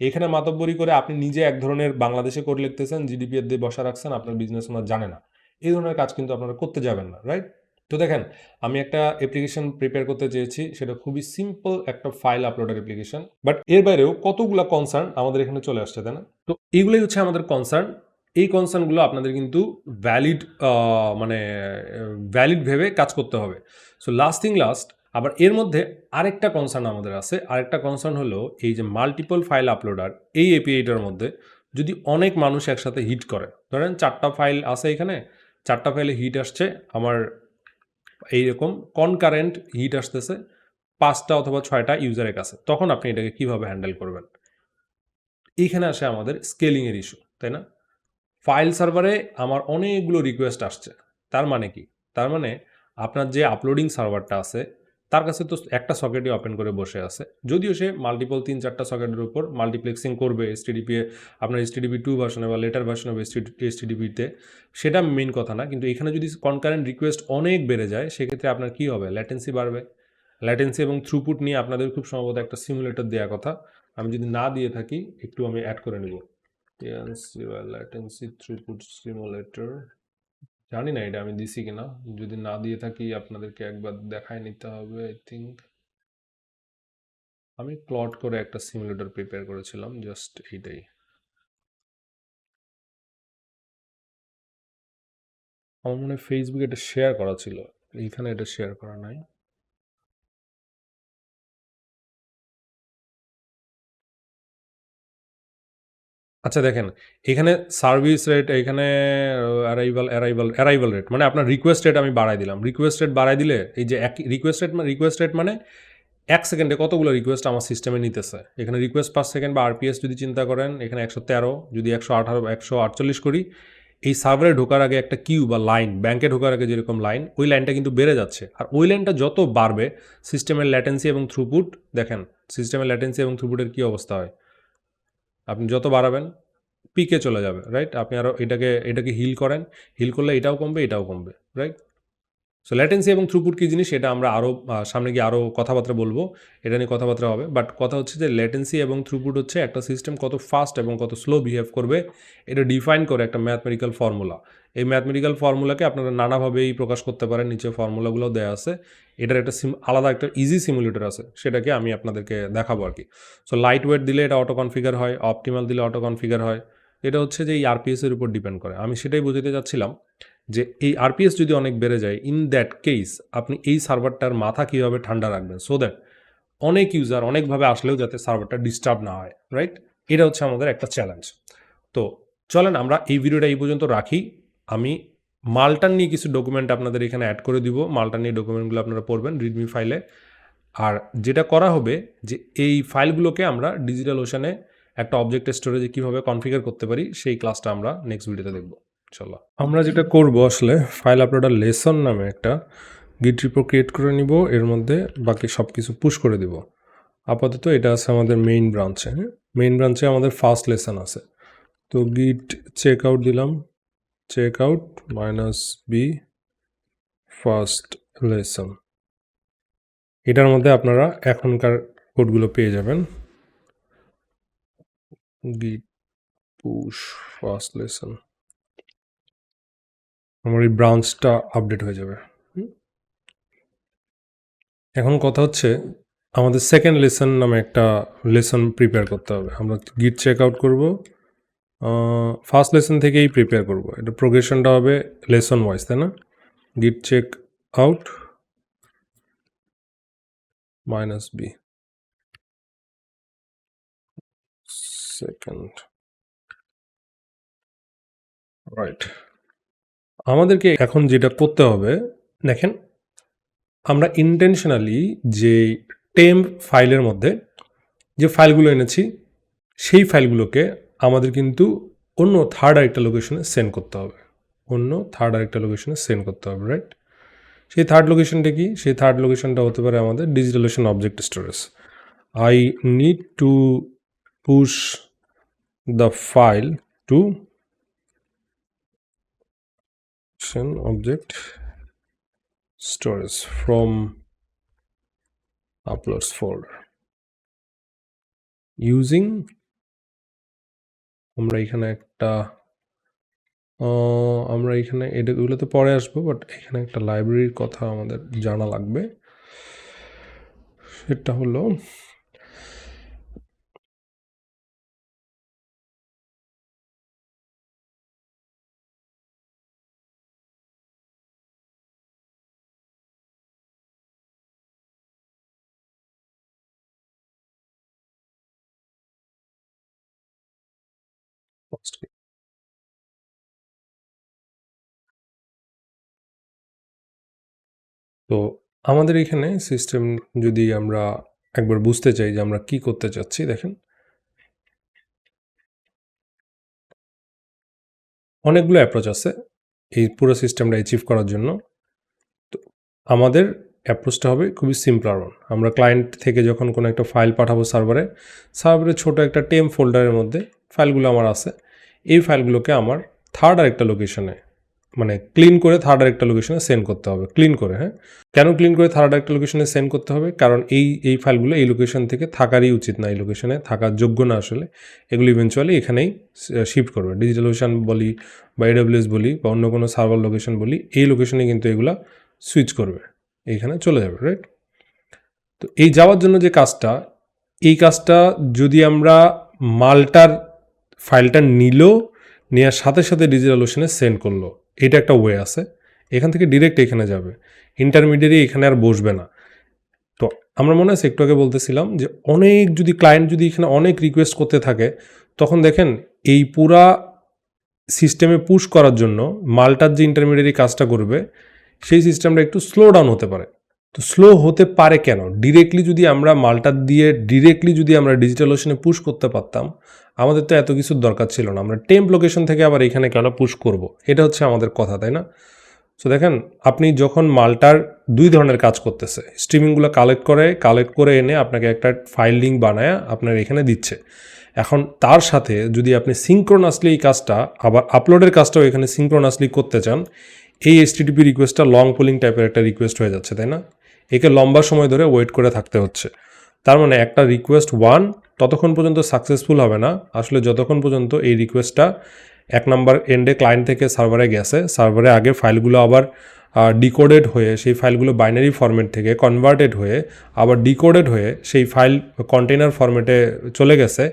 এখানে মাতব্বরি করে আপনি নিজে এক ধরনের বাংলাদেশে কোড লিখতেছেন, GDPR দিয়ে বসা রাখছেন, আপনার বিজনেস ওনার জানে না, এই ধরনের কাজ কিন্তু আপনারা করতে যাবেন না, রাইট? তো দেখেন, আমি একটা অ্যাপ্লিকেশন প্রিপেয়ার করতে চেয়েছি, সেটা খুবই সিম্পল একটা ফাইল আপলোডের অ্যাপ্লিকেশন, বাট এর বাইরেও কতগুলা কনসার্ন আমাদের এখানে চলে আসছে, তাই না? তো এইগুলোই হচ্ছে আমাদের কনসার্ন। এই কনসার্নগুলো আপনাদের কিন্তু ভ্যালিড ভেবে কাজ করতে হবে। সো লাস্ট আবার এর মধ্যে আরেকটা কনসার্ন আমাদের আছে। আরেকটা কনসার্ন হলো এই যে মাল্টিপল ফাইল আপলোডার, এই এপিআইটার মধ্যে যদি অনেক মানুষ একসাথে হিট করে, ধরেন 4টা ফাইল আছে এখানে, 4টা ফাইলে হিট আসছে, আমার এইরকম কনকারেন্ট হিট আসতেছে 5টা অথবা 6টা ইউজারের কাছে, তখন আপনি এটাকে কিভাবে হ্যান্ডেল করবেন? এইখানে আসে আমাদের স্কেলিংয়ের ইস্যু, তাই না? ফাইল সার্ভারে আমার অনেকগুলো রিকোয়েস্ট আসছে, তার মানে কি? তার মানে আপনার যে আপলোডিং সার্ভারটা আছে তার কাছে তো একটা সকেটই ওপেন করে বসে আছে, যদিও সে মাল্টিপল 3-4টা সকেটের উপর মাল্টিপ্লেক্সিং করবে এসটিডিপি আপনার এসটিডিপি 2 ভার্সনে বা লেটার ভার্সন অফ এসটিডিপিতে, সেটা মেইন কথা না। কিন্তু এখানে যদি কনকারেন্ট রিকোয়েস্ট অনেক বেড়ে যায় সেক্ষেত্রে আপনার কী হবে, ল্যাটেন্সি বাড়বে। ল্যাটেন্সি এবং থ্রুপুট নিয়ে আপনাদের খুব সম্ভবত একটা সিমুলেটর দেওয়া কথা, আমি যদি না দিয়ে থাকি একটু আমি অ্যাড করে নেব। ল্যাটেন্সি থ্রুপুট সিমুলেটর, জানি না এটা আমি দিছি কিনা, যদি না দিয়ে থাকি আপনাদেরকে একবার দেখায় নিতে হবে। আই থিঙ্ক আমি প্লট করে একটা সিমুলেটর প্রিপেয়ার করেছিলাম, জাস্ট এইটাই। আমার মনে হয় ফেসবুকে এটা শেয়ার করা ছিল, এইখানে এটা শেয়ার করা নাই। আচ্ছা দেখেন, এখানে সার্ভিস রেট, এখানে অ্যারাইভাল রেট, মানে আপনার রিকোয়েস্ট রেট আমি বাড়াই দিলাম। রিকোয়েস্ট রেট বাড়াই দিলে এই যে এক রিকোয়েস্ট রেট মানে 1 সেকেন্ডে কতগুলো রিকোয়েস্ট আমার সিস্টেমে নিতেছে। এখানে রিকোয়েস্ট পার সেকেন্ড বা আরপিএস যদি চিন্তা করেন, এখানে 113, যদি 148 করি, এই সার্ভারে ঢোকার আগে একটা কিউ বা লাইন, ব্যাংকে ঢোকার আগে যেরকম লাইন, ওই লাইনটা কিন্তু বেড়ে যাচ্ছে। আর ওই লাইনটা যত বাড়বে সিস্টেমের ল্যাটেন্সি এবং থ্রুপুট, দেখেন সিস্টেমের ল্যাটেন্সি এবং থ্রুপুটের কী অবস্থা হয়, আপনি যত বাড়াবেন পিকে চলে যাবে, রাইট? আপনি আরও এটাকে হিল করেন, হিল করলে এটাও কমবে, এটাও কমবে, রাইট? সো ল্যাটেন্সি এবং থ্রুপুট কী জিনিস এটা আমরা আরও সামনে গিয়ে আরও কথাবার্তা বলবো, এটা নিয়ে কথাবার্তা হবে। বাট কথা হচ্ছে যে ল্যাটেন্সি এবং থ্রুপুট হচ্ছে একটা সিস্টেম কত ফাস্ট এবং কত স্লো বিহেভ করবে, এটা ডিফাইন করে একটা ম্যাথমেটিক্যাল ফর্মুলা। এই ম্যাথমেটিক্যাল ফর্মুলাকে আপনারা নানাভাবেই প্রকাশ করতে পারেন, নিচে ফর্মুলাগুলো দেওয়া আছে। এটার একটা আলাদা একটা ইজি সিমুলেটর আছে, সেটাকে আমি আপনাদেরকে দেখাবো আর কি। সো লাইট ওয়েট দিলে এটা অটো কনফিগার হয়, অপটিমাল দিলে অটো কনফিগার হয়। এটা হচ্ছে যে এই আরপিএসের উপর ডিপেন্ড করে। আমি সেটাই বোঝাতে চাচ্ছিলাম যে এই আরপিএস যদি অনেক বেড়ে যায়, ইন দ্যাট কেস আপনি এই সার্ভারটার মাথা কীভাবে ঠান্ডা রাখবেন, সো দ্যাট অনেক ইউজার অনেকভাবে আসলেও যাতে সার্ভারটা ডিস্টার্ব না হয়, রাইট? এটা হচ্ছে আমাদের একটা চ্যালেঞ্জ। তো চলেন আমরা এই ভিডিওটা এই পর্যন্ত রাখি। আমি মালটার নিয়ে কিছু ডকুমেন্ট আপনাদের এখানে অ্যাড করে দিব, মালটার নিয়ে ডকুমেন্টগুলো আপনারা পড়বেন রিডমি ফাইলে। আর যেটা করা হবে যে এই ফাইলগুলোকে আমরা ডিজিটাল ওশানে একটা অবজেক্ট স্টোরেজে কীভাবে কনফিগার করতে পারি সেই ক্লাসটা আমরা নেক্সট ভিডিওতে দেখব। চলো, আমরা যেটা করব আসলে ফাইল আপলোডার লেসন নামে একটা গিট রিপো ক্রিয়েট করে নিব, এর মধ্যে বাকি সব কিছু পুশ করে দিব। আপাতত এটা আছে আমাদের মেইন ব্রাঞ্চে। মেইন ব্রাঞ্চে আমাদের ফার্স্ট লেসন আছে, তো গিট চেক আউট দিলাম, check out -b first lesson. এটার মধ্যে আপনারা এখনকার কোডগুলো পেয়ে যাবেন। গিট পুশ ফার্স্ট লেসন, আমার এই ব্রাঞ্চটা আপডেট হয়ে যাবে। এখন কথা হচ্ছে আমাদের সেকেন্ড লেসন নামে একটা লেসন প্রিপেয়ার করতে হবে। আমরা গিট চেক আউট করবো, ফার্স্ট লেসন থেকেই প্রিপেয়ার করব। এটা প্রোগ্রেশনটা হবে লেসন ওয়াইজ, তাই না? Git check out -b second, right. আমাদেরকে এখন যেটা করতে হবে, দেখেন আমরা ইন্টেনশনালি যে টেম্প ফাইলের মধ্যে যে ফাইলগুলো এনেছি সেই ফাইলগুলোকে আমাদের কিন্তু অন্য থার্ড আরেকটা লোকেশনে সেন্ড করতে হবে, রাইট? সেই থার্ড লোকেশনটা কি? সেই থার্ড লোকেশনটা হতে পারে আমাদের DigitalOcean object storage. I need to push the file to object storage from uploads folder using, আমরা এখানে এগুলোতে পরে আসবো, বাট এখানে একটা লাইব্রেরির কথা আমাদের জানা লাগবে। সেটা হলো তো আমাদের এখানে সিস্টেম যদি আমরা একবার বুঝতে চাই যে আমরা কি করতে চাচ্ছি, দেখেন অনেকগুলো অ্যাপ্রোচ আছে এই পুরো সিস্টেমটা অ্যাচিভ করার জন্য। তো আমাদের অ্যাপ্রোচটা হবে খুবই সিম্পলার ওয়ান। আমরা ক্লায়েন্ট থেকে যখন কোনো একটা ফাইল পাঠাবো সার্ভারে ছোটো একটা টেম ফোল্ডারের মধ্যে ফাইলগুলো আমার আছে। এই ফাইলগুলোকে আমার থার্ড আরেকটা লোকেশনে মানে ক্লিন করে থার্ড আরেকটা লোকেশনে সেন্ড করতে হবে, ক্লিন করে। হ্যাঁ, কেন ক্লিন করে থার্ড আরেকটা লোকেশনে সেন্ড করতে হবে? কারণ এই ফাইলগুলো এই লোকেশন থেকে থাকারই উচিত না, এই লোকেশনে থাকার যোগ্য না আসলে। এগুলো ইভেনচুয়ালি এখানেই শিফট করবে। ডিজিটালোশন বলি বা AWS বলি বা অন্য কোনো সার্ভার লোকেশন বলি, এই লোকেশনে কিন্তু এগুলা সুইচ করবে, এইখানে চলে যাবে, রাইট? তো এই যাওয়ার জন্য যে কাজটা, এই কাজটা যদি আমরা মাল্টার ফাইলটা নেওয়ার সাথে সাথে ডিজিটালোশনে সেন্ড করলো, এটা একটা ওয়ে আছে। এখান থেকে ডিরেক্ট এখানে যাবে, ইন্টারমিডিয়ারি এখানে আর বসবে না। তো আমরা মনে আছে একটু আগে বলতেছিলাম যে যদি ক্লায়েন্ট যদি এখানে অনেক রিকোয়েস্ট করতে থাকে, তখন দেখেন এই পুরা সিস্টেমে পুশ করার জন্য মাল্টার যে ইন্টারমিডিয়ারি কাজটা করবে, সেই সিস্টেমটা একটু স্লো ডাউন হতে পারে। তো স্লো হতে পারে কেন? ডিরেক্টলি যদি আমরা মাল্টার দিয়ে যদি আমরা ডিজিটালোশনে পুশ করতে পারতাম, আমাদের তো এত কিছুর দরকার ছিল না। আমরা টেম্প লোকেশন থেকে আবার এখানে কেন পুশ করব? এটা হচ্ছে আমাদের কথা, তাই না? সো দেখেন, আপনি যখন মাল্টার 2 ধরনের কাজ করতেছে, স্ট্রিমিংগুলো কালেক্ট করে এনে আপনাকে একটা ফাইল লিঙ্ক বানায় আপনার এখানে দিচ্ছে। এখন তার সাথে যদি আপনি সিঙ্ক্রোনাসলি এই কাজটা, আবার আপলোডের কাজটাও এখানে সিঙ্ক্রোনাসলি করতে চান, এই HTTP রিকোয়েস্টটা লং পুলিং টাইপের একটা রিকোয়েস্ট হয়ে যাচ্ছে, তাই না? একে লম্বা সময় ধরে ওয়েট করে থাকতে হচ্ছে। তার মানে একটা রিকোয়েস্ট 1 ততক্ষণ পর্যন্ত সাকসেসফুল হবে না আসলে যতক্ষণ পর্যন্ত এই রিকোয়েস্টটা 1 নাম্বার এন্ডে ক্লায়েন্ট থেকে সার্ভারে গেছে, সার্ভারে আগে ফাইলগুলো আবার ডিকোডেড হয়ে, সেই ফাইলগুলো বাইনারি ফরম্যাট থেকে কনভার্টেড হয়ে আবার ডিকোডেড হয়ে সেই ফাইল কন্টেইনার ফরম্যাটে চলে গেছে।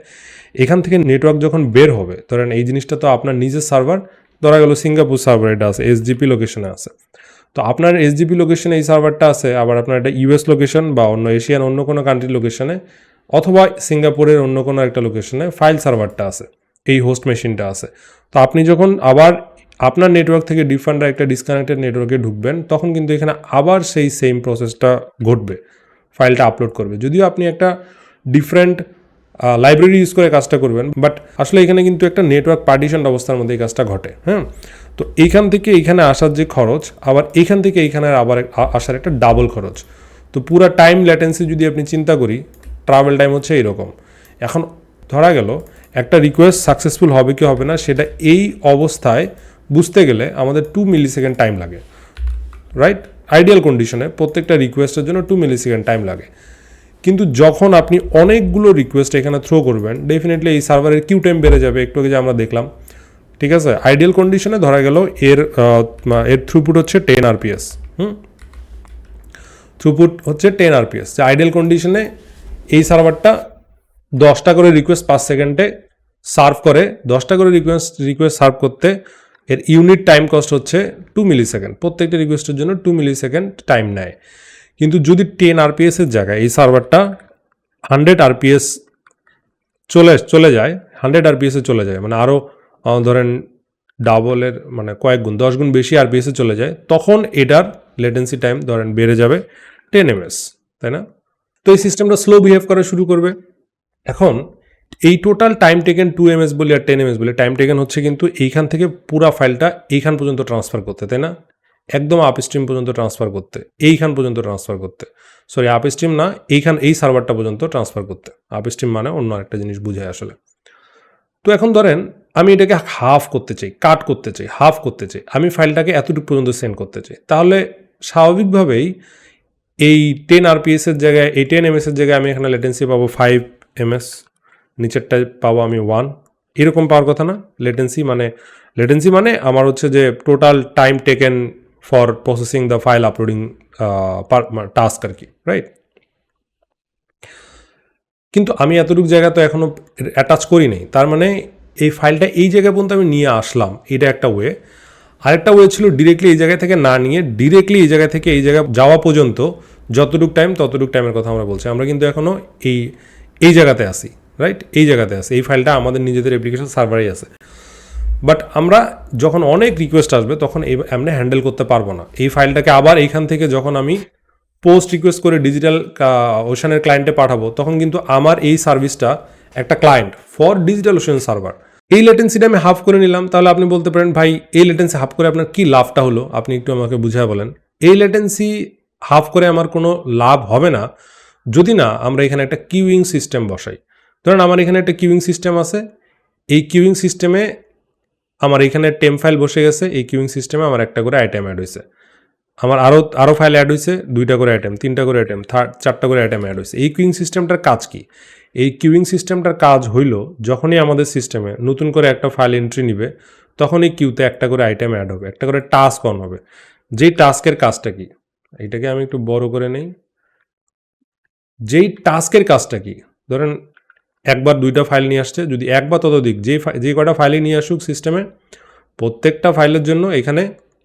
এখান থেকে নেটওয়ার্ক যখন বের হবে, ধরেন এই জিনিসটা তো আপনার নিজের সার্ভার, ধরা গেল সিঙ্গাপুর সার্ভার, এটা আছে SGP লোকেশনে আছে। তো আপনার SGP লোকেশনে এই সার্ভারটা আছে, আবার আপনার একটা US লোকেশন বা অন্য এশিয়ান অন্য কোনো কান্ট্রির লোকেশনে অথবা সিঙ্গাপুরের অন্য কোনো একটা লোকেশনে ফাইল সার্ভারটা আছে, এই হোস্ট মেশিনটা আছে। তো আপনি যখন আবার আপনার নেটওয়ার্ক থেকে ডিফারেন্ট একটা ডিসকানেক্টেড নেটওয়ার্কে ঢুকবেন, তখন কিন্তু এখানে আবার সেই সেম প্রসেসটা ঘটবে, ফাইলটা আপলোড করবে। যদিও আপনি একটা ডিফারেন্ট লাইব্রেরি ইউজ করে কাজটা করবেন, বাট আসলে এখানে কিন্তু একটা নেটওয়ার্ক পার্টিশন অবস্থার মধ্যে এই কাজটা ঘটে। হ্যাঁ, তো এইখান থেকে এইখানে আসার যে খরচ, আবার এইখান থেকে এইখানে আবার আসার একটা ডাবল খরচ। তো পুরো টাইম ল্যাটেন্সি যদি আপনি চিন্তা করি, ট্রাভেল টাইম হচ্ছে এইরকম। এখন ধরা গেল একটা রিকোয়েস্ট সাকসেসফুল হবে কি হবে না সেটা এই অবস্থায় বুঝতে গেলে আমাদের 2 মিলিসেকেন্ড টাইম লাগে, রাইট? আইডিয়াল কন্ডিশনে প্রত্যেকটা রিকোয়েস্টের জন্য 2 মিলিসেকেন্ড টাইম লাগে। কিন্তু যখন আপনি অনেকগুলো রিকোয়েস্ট এখানে থ্রো করবেন, ডেফিনেটলি এই সার্ভারের কিউ টাইম বেড়ে যাবে, একটু আগে যে আমরা দেখলাম। ঠিক আছে, আইডিয়াল কন্ডিশনে ধরা গেল এর থ্রুপুট হচ্ছে 10 RPS। থ্রুপুট হচ্ছে 10 RPS। যে আইডিয়াল কন্ডিশনে এই সার্ভারটা 10টা করে রিকোয়েস্ট 5 সেকেন্ডে সার্ভ করে। 10টা করে রিকোয়েস্ট সার্ভ করতে এর ইউনিট টাইম কস্ট হচ্ছে 2 মিলিসেকেন্ড। প্রত্যেকটা রিকোয়েস্টের জন্য 2 মিলিসেকেন্ড টাইম নেয়। কিন্তু যদি 10 RPS এর জায়গায় এই সার্ভারটা 100 RPS চলে যায়, 100 RPS এ চলে যায়, মানে আরও ধরেন ডাবলের মানে কয়েক গুণ 10 গুণ বেশি RPS এ চলে যায়, তখন এটার লেটেন্সি টাইম ধরেন বেড়ে যাবে 10 ms, তাই না? তো এই সিস্টেমটা স্লো বিহেভ করা শুরু করবে। এখন এই টোটাল টাইম টেকেন 2 ms বলি আর 10 ms বলি, টাইম টেকেন হচ্ছে কিন্তু এইখান থেকে পুরা ফাইলটা এইখান পর্যন্ত ট্রান্সফার করতে, তাই না? একদম আপস্ট্রিম পর্যন্ত ট্রান্সফার করতে, এইখান পর্যন্ত ট্রান্সফার করতে, সরি আপস্ট্রিম না, এই সার্ভারটা পর্যন্ত ট্রান্সফার করতে। আপস্ট্রিম মানে অন্য একটা জিনিস বুঝায় আসলে। তো এখন ধরেন আমি এটাকে হাফ করতে চাই, কাট করতে চাই, হাফ করতে চাই, আমি ফাইলটাকে এতটুকু পর্যন্ত সেন্ড করতে চাই, তাহলে স্বাভাবিকভাবেই এই 10 RPS এর জায়গায়, এই 10 ms এর জায়গায় আমি এখানে লেটেন্সি পাবো 5 ms, নিচেরটায় পাবো আমি 1, এরকম পাওয়ার কথা না? লেটেন্সি মানে আমার হচ্ছে যে total time taken for processing the file uploading task আর কি, রাইট? কিন্তু আমি এতটুকু জায়গা তো এখনও অ্যাটাচ করি নাই, তার মানে এই ফাইলটা এই জায়গা পর্যন্ত আমি নিয়ে আসলাম, এটা একটা ওয়ে। আরেকটা ওয়ে ছিল ডিরেক্টলি এই জায়গা থেকে না নিয়ে ডিরেক্টলি এই জায়গা থেকে এই জায়গায় যাওয়া পর্যন্ত যতটুকু টাইমের কথা আমরা বলছি, আমরা কিন্তু এখনও এই জায়গাতে আসি, রাইট? এই জায়গাতে আসি, এই ফাইলটা আমাদের নিজেদের অ্যাপ্লিকেশন সার্ভারেই আছে। বাট আমরা যখন অনেক রিকোয়েস্ট আসবে তখন এমনি হ্যান্ডেল করতে পারবো না। এই ফাইলটাকে আবার এইখান থেকে যখন আমি পোস্ট রিকোয়েস্ট করে ডিজিটাল ওশানের ক্লায়েন্টে পাঠাবো, তখন কিন্তু আমার এই সার্ভিসটা একটা client for digital ocean server. এই লেটেন্সিটা আমি হাফ করে নিলাম। তাহলে আপনি বলতে পারেন, ভাই এই লেটেন্সি হাফ করে আপনার কি লাভটা হলো, আপনি একটু আমাকে বুঝিয়ে বলেন। এই লেটেন্সি হাফ করে আমার কোনো লাভ হবে না যদি না আমরা এখানে একটা কিউইং সিস্টেম বসাই। ধরেন আমার এখানে একটা কিউইং সিস্টেম আছে, এই কিউইং সিস্টেমে আমার এখানে টেম ফাইল বসে গেছে, এই কিউইং সিস্টেমে আমার একটা করে আইটেম অ্যাড হয়েছে, আমার আরও ফাইল অ্যাড হয়েছে, 2টা করে আইটেম, 3টা করে আইটেম, 4টা করে আইটেম অ্যাড হয়েছে। এই কিউইং সিস্টেমটার কাজ কি? এই কিউইং সিস্টেমটার কাজ হইল যখনই আমাদের সিস্টেমে নতুন করে একটা ফাইল এন্ট্রি নিবে তখন এই কিউতে একটা করে আইটেম অ্যাড হবে, একটা করে টাস্ক অন হবে। যেই টাস্কের কাজটা কি, এটাকে আমি একটু বড় করে নেই। যেই টাস্কের কাজটা কি, ধরেন একবার 2টা ফাইল নিয়ে আসছে, যদি একবার ততোধিক যে কটা ফাইলই নিয়ে আসুক সিস্টেমে, প্রত্যেকটা ফাইলের জন্য এখানে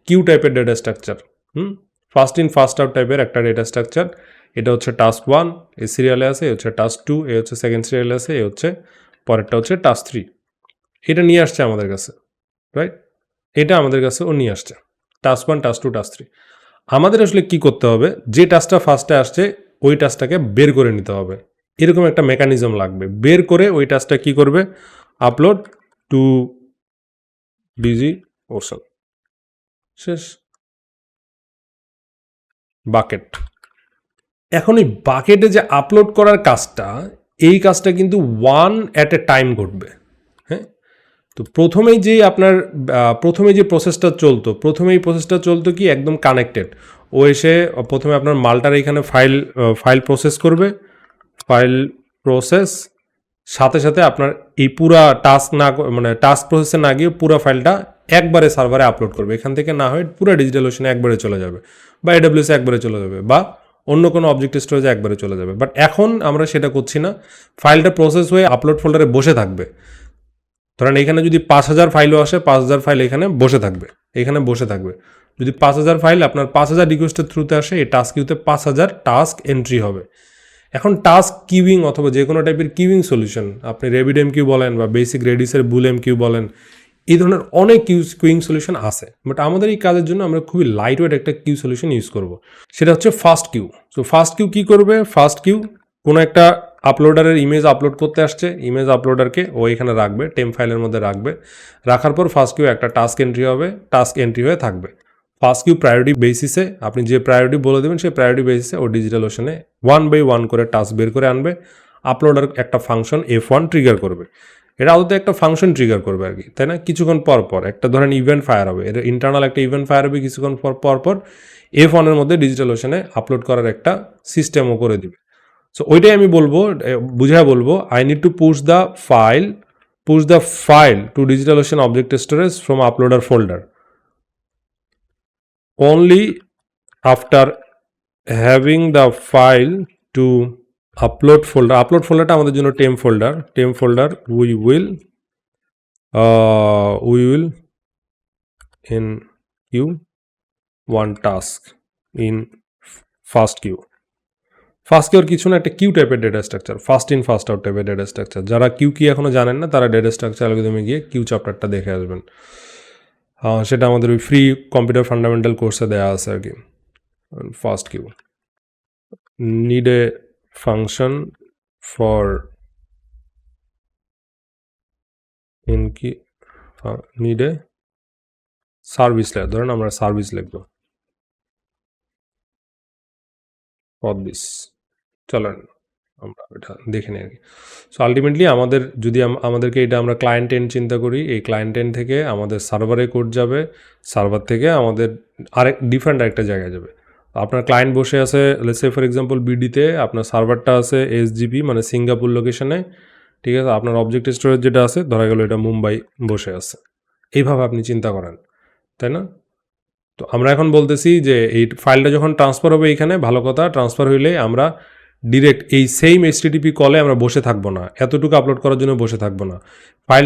কিউ টাইপের data structure, first in first out টাইপের একটা ডেটা স্ট্রাকচার। এটা হচ্ছে টাস্ক 1, এই সিরিয়ালে আছে, এ হচ্ছে টাস্ক 2, এ হচ্ছে সেকেন্ড সিরিয়ালে আছে, এ হচ্ছে পরেরটা হচ্ছে টাস্ক 3। এটা নিয়ে আসছে আমাদের কাছে, রাইট? এটা আমাদের কাছে ও নিয়ে আসছে টাস্ক 1, টাস্ক 2, টাস্ক 3। আমাদের আসলে কি করতে হবে, যে টাস্কটা ফার্স্টে আসছে ওই টাস্কটাকে বের করে নিতে হবে। এরকম একটা মেকানিজম লাগবে। বের করে ওই টাস্কটা কি করবে, আপলোড টু ডিজি ওশন, শেষ, বাকেট। এখন এই বাকেটে যে আপলোড করার কাজটা, এই কাজটা কিন্তু ওয়ান অ্যাট এ টাইম ঘটবে। হ্যাঁ, তো প্রথমেই যে প্রসেসটা চলতো, প্রথমেই প্রসেসটা চলতো কি একদম কানেক্টেড। ও এসে প্রথমে আপনার মালটার এখানে ফাইল প্রসেস করবে, ফাইল প্রসেস সাথে সাথে আপনার এই পুরা টাস্ক প্রসেসে না গিয়ে পুরো ফাইলটা একবারে সার্ভারে আপলোড করবে। এখান থেকে না হয় পুরো ডিজিটাল ওশনে একবারে চলে যাবে, বা এডব্লিউএসে একবারে চলে যাবে, বা অন্য কোনো অবজেক্ট স্টোরেজে একবারে চলে যাবে। বাট এখন আমরা সেটা করছি না, ফাইলটা প্রসেস হয়ে আপলোড ফোল্ডারে বসে থাকবে। ধরেন এখানে যদি 5000 ফাইলও আসে, 5000 ফাইল এখানে বসে থাকবে। যদি 5000 ফাইল আপনার 5000 রিকোয়েস্টের থ্রুতে আসে, এই টাস্ক কিউতে 5000 টাস্ক এন্ট্রি হবে। এখন টাস্ক কিউইং অথবা যে কোনো টাইপের কিউইং সলিউশন, আপনি রেবিড কিউ বলেন বা বেসিক রেডিসের বুল কিউ বলেন, এই ধরনের অনেক কিউইং সলিউশন আছে। বাট আমাদের এই কাজের জন্য আমরা খুবই লাইট ওয়েট একটা কিউ সলিউশন ইউজ করব, সেটা হচ্ছে fast queue. So fast queue কী করবে, ফাস্ট কিউ কোনো একটা আপলোডারের ইমেজ আপলোড করতে আসছে, ইমেজ আপলোডারকে ও এখানে রাখবে, টেম ফাইলের মধ্যে রাখার পর ফাস্ট কিউ একটা টাস্ক এন্ট্রি হবে, টাস্ক এন্ট্রি হয়ে থাকবে। ফার্স্ট কিউ প্রায়োরিটি বেসিসে, আপনি যে প্রায়োরিটি বলে দেবেন সেই প্রায়োরিটি বেসিসে ও ডিজিটাল ওশনে 1 বাই 1 করে টাস্ক বের করে আনবে। আপলোডার একটা ফাংশন F1 ট্রিগার করবে। এটা আদতে একটা ফাংশন ট্রিগার করবে আর কি, তাই না? কিছুক্ষণ পর একটা ধরেন ইভেন্ট ফায়ার হবে, এটা ইন্টারনাল একটা ইভেন্ট ফায়ার হবে কিছুক্ষণ পর F1 এর মধ্যে ডিজিটাল ওশনে আপলোড করার একটা সিস্টেমও করে দিবে। সো ওইটাই আমি বলবো I need to push the file to digital ocean object storage from uploader folder only after having the file to upload folderটা আমাদের জন্য temp folder we will in queue one task in fast queue কিছু না, একটা Q টাইপের data structure, first in first out টাইপের data structure. যারা Q কি এখনো জানেন না তারা ডেটা স্ট্রাকচার অ্যালগরিদমে গিয়ে কিউ চ্যাপ্টারটা দেখে আসবেন। সেটা আমাদের ওই ফ্রি কম্পিউটার ফান্ডামেন্টাল কোর্সে দেওয়া আছে আর কি। First queue need a function for need a service layer, ধরেন আমরা সার্ভিস লিখবো ফর দিস, চলেন আমরা এটা দেখে নিই আর কি। সো আলটিমেটলি আমাদেরকে এটা আমরা ক্লায়েন্ট এন্ড চিন্তা করি, এই ক্লায়েন্ট এন্ড থেকে আমাদের সার্ভারে কোড যাবে, সার্ভার থেকে আমাদের ডিফারেন্ট আরেকটা জায়গায় যাবে। আপনার ক্লায়েন্ট বসে আছে লেটস সে ফর এক্সাম্পল বিডিতে, আপনার সার্ভারটা আছে এসজিপি মানে সিঙ্গাপুর লোকেশনে, ঠিক আছে? আপনার অবজেক্ট স্টোরেজ যেটা আছে ধরা গেল এটা মুম্বাই বসে আছে। এইভাবে আপনি চিন্তা করেন, তাই না? তো আমরা এখন বলতেছি যে এই ফাইলটা যখন ট্রান্সফার হবে এইখানে, ভালো কথা, ট্রান্সফার হইলে আমরা ডিরেক্ট এই সেম HTTP কলে আমরা বসে থাকবো না, এতটুকু আপলোড করার জন্য বসে থাকবো না।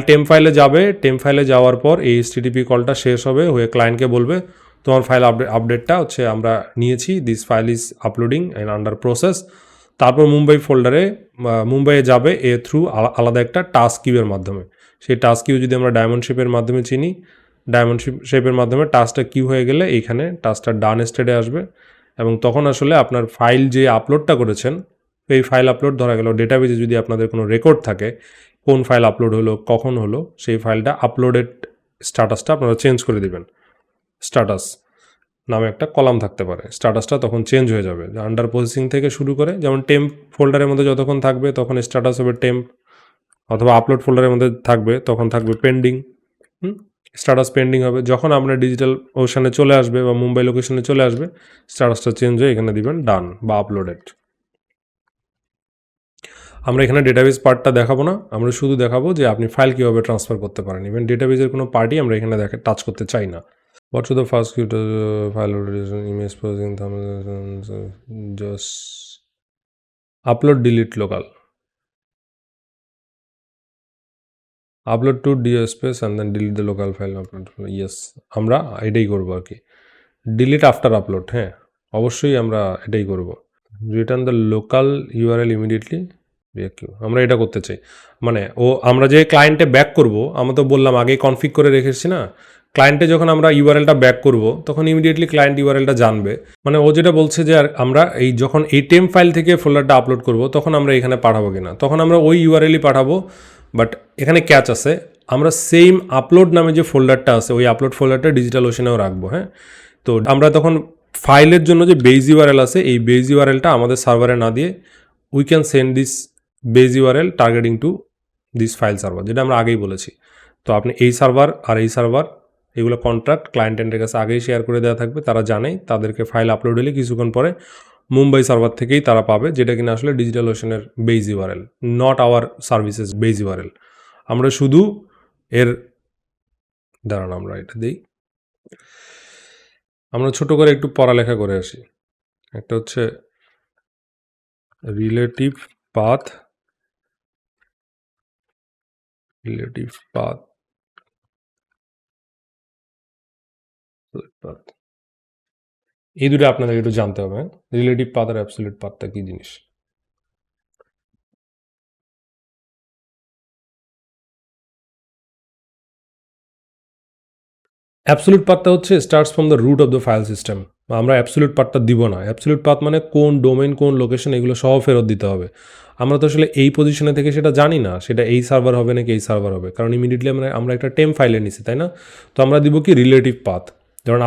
টেম ফাইলে যাবে, টেম ফাইলে যাওয়ার পর এই HTTP কলটা শেষ হয়ে ক্লায়েন্টকে বলবে তোমার ফাইল আপডেটটা হচ্ছে আমরা নিয়েছি, this file is uploading and under process. তারপর মুম্বাইয়ে যাবে থ্রু আলাদা একটা টাস্ক কিউয়ের মাধ্যমে। সেই টাস্ক কিউ যদি আমরা ডায়মন্ড শেপের মাধ্যমে চিনি, ডায়মন্ড শেপের মাধ্যমে টাস্কটা কিউ হয়ে গেলে এইখানে টাস্কটা ডান স্টেটে আসবে, এবং তখন আসলে আপনার ফাইল যে আপলোডটা করেছেন, এই ফাইল আপলোড ধরা গেল ডেটাবেজে যদি আপনাদের কোনো রেকর্ড থাকে কোন ফাইল আপলোড হলো, কখন হলো, সেই ফাইলটা আপলোডেড স্ট্যাটাসটা আপনারা চেঞ্জ করে দেবেন। স্ট্যাটাস নামে একটা কলাম থাকতে পারে। স্ট্যাটাসটা তখন চেঞ্জ হয়ে যাবে। আন্ডার প্রসেসিং থেকে শুরু করে যেমন টেম্প ফোল্ডারের মধ্যে যতক্ষণ থাকবে তখন স্ট্যাটাস হবে টেম্প, অথবা আপলোড ফোল্ডারের মধ্যে থাকবে তখন থাকবে পেন্ডিং। স্ট্যাটাস পেন্ডিং হবে। যখন আপনার ডিজিটাল ওশানে চলে আসবে বা মুম্বাই লোকেশনে চলে আসবে, স্ট্যাটাসটা চেঞ্জ হয়ে এখানে দিবেন ডান বা আপলোডেড। আমরা এখানে ডেটাবেস পার্টটা দেখাবো না, আমরা শুধু দেখাবো যে আপনি ফাইল কীভাবে ট্রান্সফার করতে পারেন। ইভেন ডেটাবেসের কোনো পার্টি আমরা এখানে টাচ করতে চাই না। What should the first queue file image posing just upload delete local upload to DSpace and then delete the local file upload. Yes, আমরা এটাই করব আর কি, delete after upload। হ্যাঁ অবশ্যই আমরা এটাই করব। return the local URL immediately আমরা এটা করতে চাই। মানে আমরা যে ক্লায়েন্টে ব্যাক করব, আমরা তো বললাম আগেই কনফিগ করে রেখেছি না, ক্লায়েন্টে যখন আমরা ইউআরএলটা ব্যাক করব তখন ইমিডিয়েটলি ক্লায়েন্ট ইউআরএলটা জানবে। মানে ও যেটা বলছে যে আমরা যখন এই টেম্প ফাইল থেকে ফোল্ডারটা আপলোড করব তখন আমরা এখানে পাঠাবো কিনা, তখন আমরা ওই ইউআরএলই পাঠাবো। বাট এখানে ক্যাচ আছে, আমরা সেম আপলোড নামে যে ফোল্ডারটা আছে ওই আপলোড ফোল্ডারটা ডিজিটাল ওশানেও রাখবো। হ্যাঁ, তো আমরা তখন ফাইলের জন্য যে বেজ ইউআরএল আছে এই বেজ ইউআরএলটা আমাদের সার্ভারে না দিয়ে we can send this base URL targeting to this file server, যেটা আমরা আগেই বলেছি। তো আপনি এই সার্ভার আর এই সার্ভার এগুলো কন্ট্রাক্ট ক্লায়েন্টের কাছে আগেই শেয়ার করে দেওয়া থাকবে, তারা জানে তাদেরকে ফাইল আপলোড হলে কিছুক্ষণ পরে মুম্বাই সার্ভার থেকেই তারা পাবে, যেটা কিনা আসলে ডিজিটাল ওশানের base URL, not our services base URL. আমরা শুধু এর দাঁড়ান আমরা এটা দিই, আমরা ছোট করে একটু পড়ালেখা করে আসি। একটা হচ্ছে রিলেটিভ পাথ এই দুটো আপনাদের একটু জানতে হবে। রিলেটিভ পাথ আর অ্যাবসলিউট পাথটা কি জিনিস? অ্যাবসলিউট পাথটা হচ্ছে starts from the root of the file system. আমরা অ্যাবসলিউট পাথটা দিব না। অ্যাবসলিউট পাথ মানে কোন ডোমেইন, কোন লোকেশন, এগুলো সহ ফেরত দিতে হবে। আমরা তো আসলে এই পজিশনে থেকে সেটা জানি না, সেটা এই সার্ভার হবে নাকি এই সার্ভার হবে, কারণ ইমিডিয়েটলি আমরা একটা টেম্প ফাইলে নিছি, তাই না? তো আমরা দিব কি রিলেটিভ পাথ, যেমন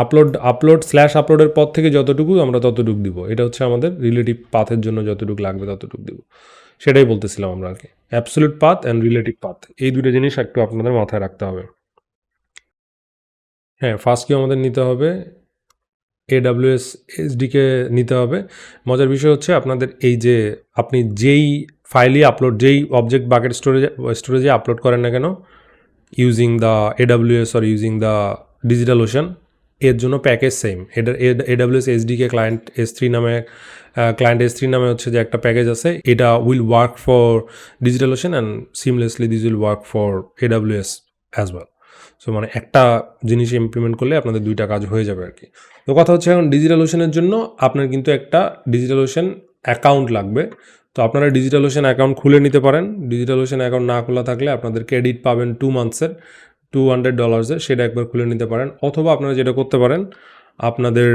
আপলোডের পর থেকে যতটুকু আমরা ততটুকু দিব। এটা হচ্ছে আমাদের রিলেটিভ পাথের জন্য যতটুকু লাগবে ততটুকু দিব, সেটাই বলতেছিলাম আমরা আর কি। Absolute path and relative path এই দুটো জিনিস একটু আপনাদের মাথায় রাখতে হবে। হ্যাঁ, ফার্স্ট কিউ আমাদের নিতে হবে AWS SDK নিতে হবে। মজার বিষয় হচ্ছে আপনাদের এই যে আপনি যেই ফাইলই যেই অবজেক্ট বাকেট স্টোরেজে আপলোড করেন না কেন, using the AWS or using the digital ocean, এর জন্য package same. AWS SDK client S3 নামে হচ্ছে যে একটা প্যাকেজ আছে, এটা will work for digital ocean and seamlessly this will work for AWS as well. So মানে একটা জিনিস ইমপ্লিমেন্ট করলে আপনাদের দুইটা কাজ হয়ে যাবে আর কি। তো কথা হচ্ছে এখন ডিজিটাল ওশানের জন্য আপনার কিন্তু একটা ডিজিটাল ওশান অ্যাকাউন্ট লাগবে। তো আপনারা ডিজিটাল ওশান অ্যাকাউন্ট খুলে নিতে পারেন। ডিজিটাল ওশান অ্যাকাউন্ট না খোলা থাকলে আপনাদের ক্রেডিট পাবেন 2 মান্থসের $200, সেটা একবার খুলে নিতে পারেন। অথবা আপনারা যেটা করতে পারেন, আপনাদের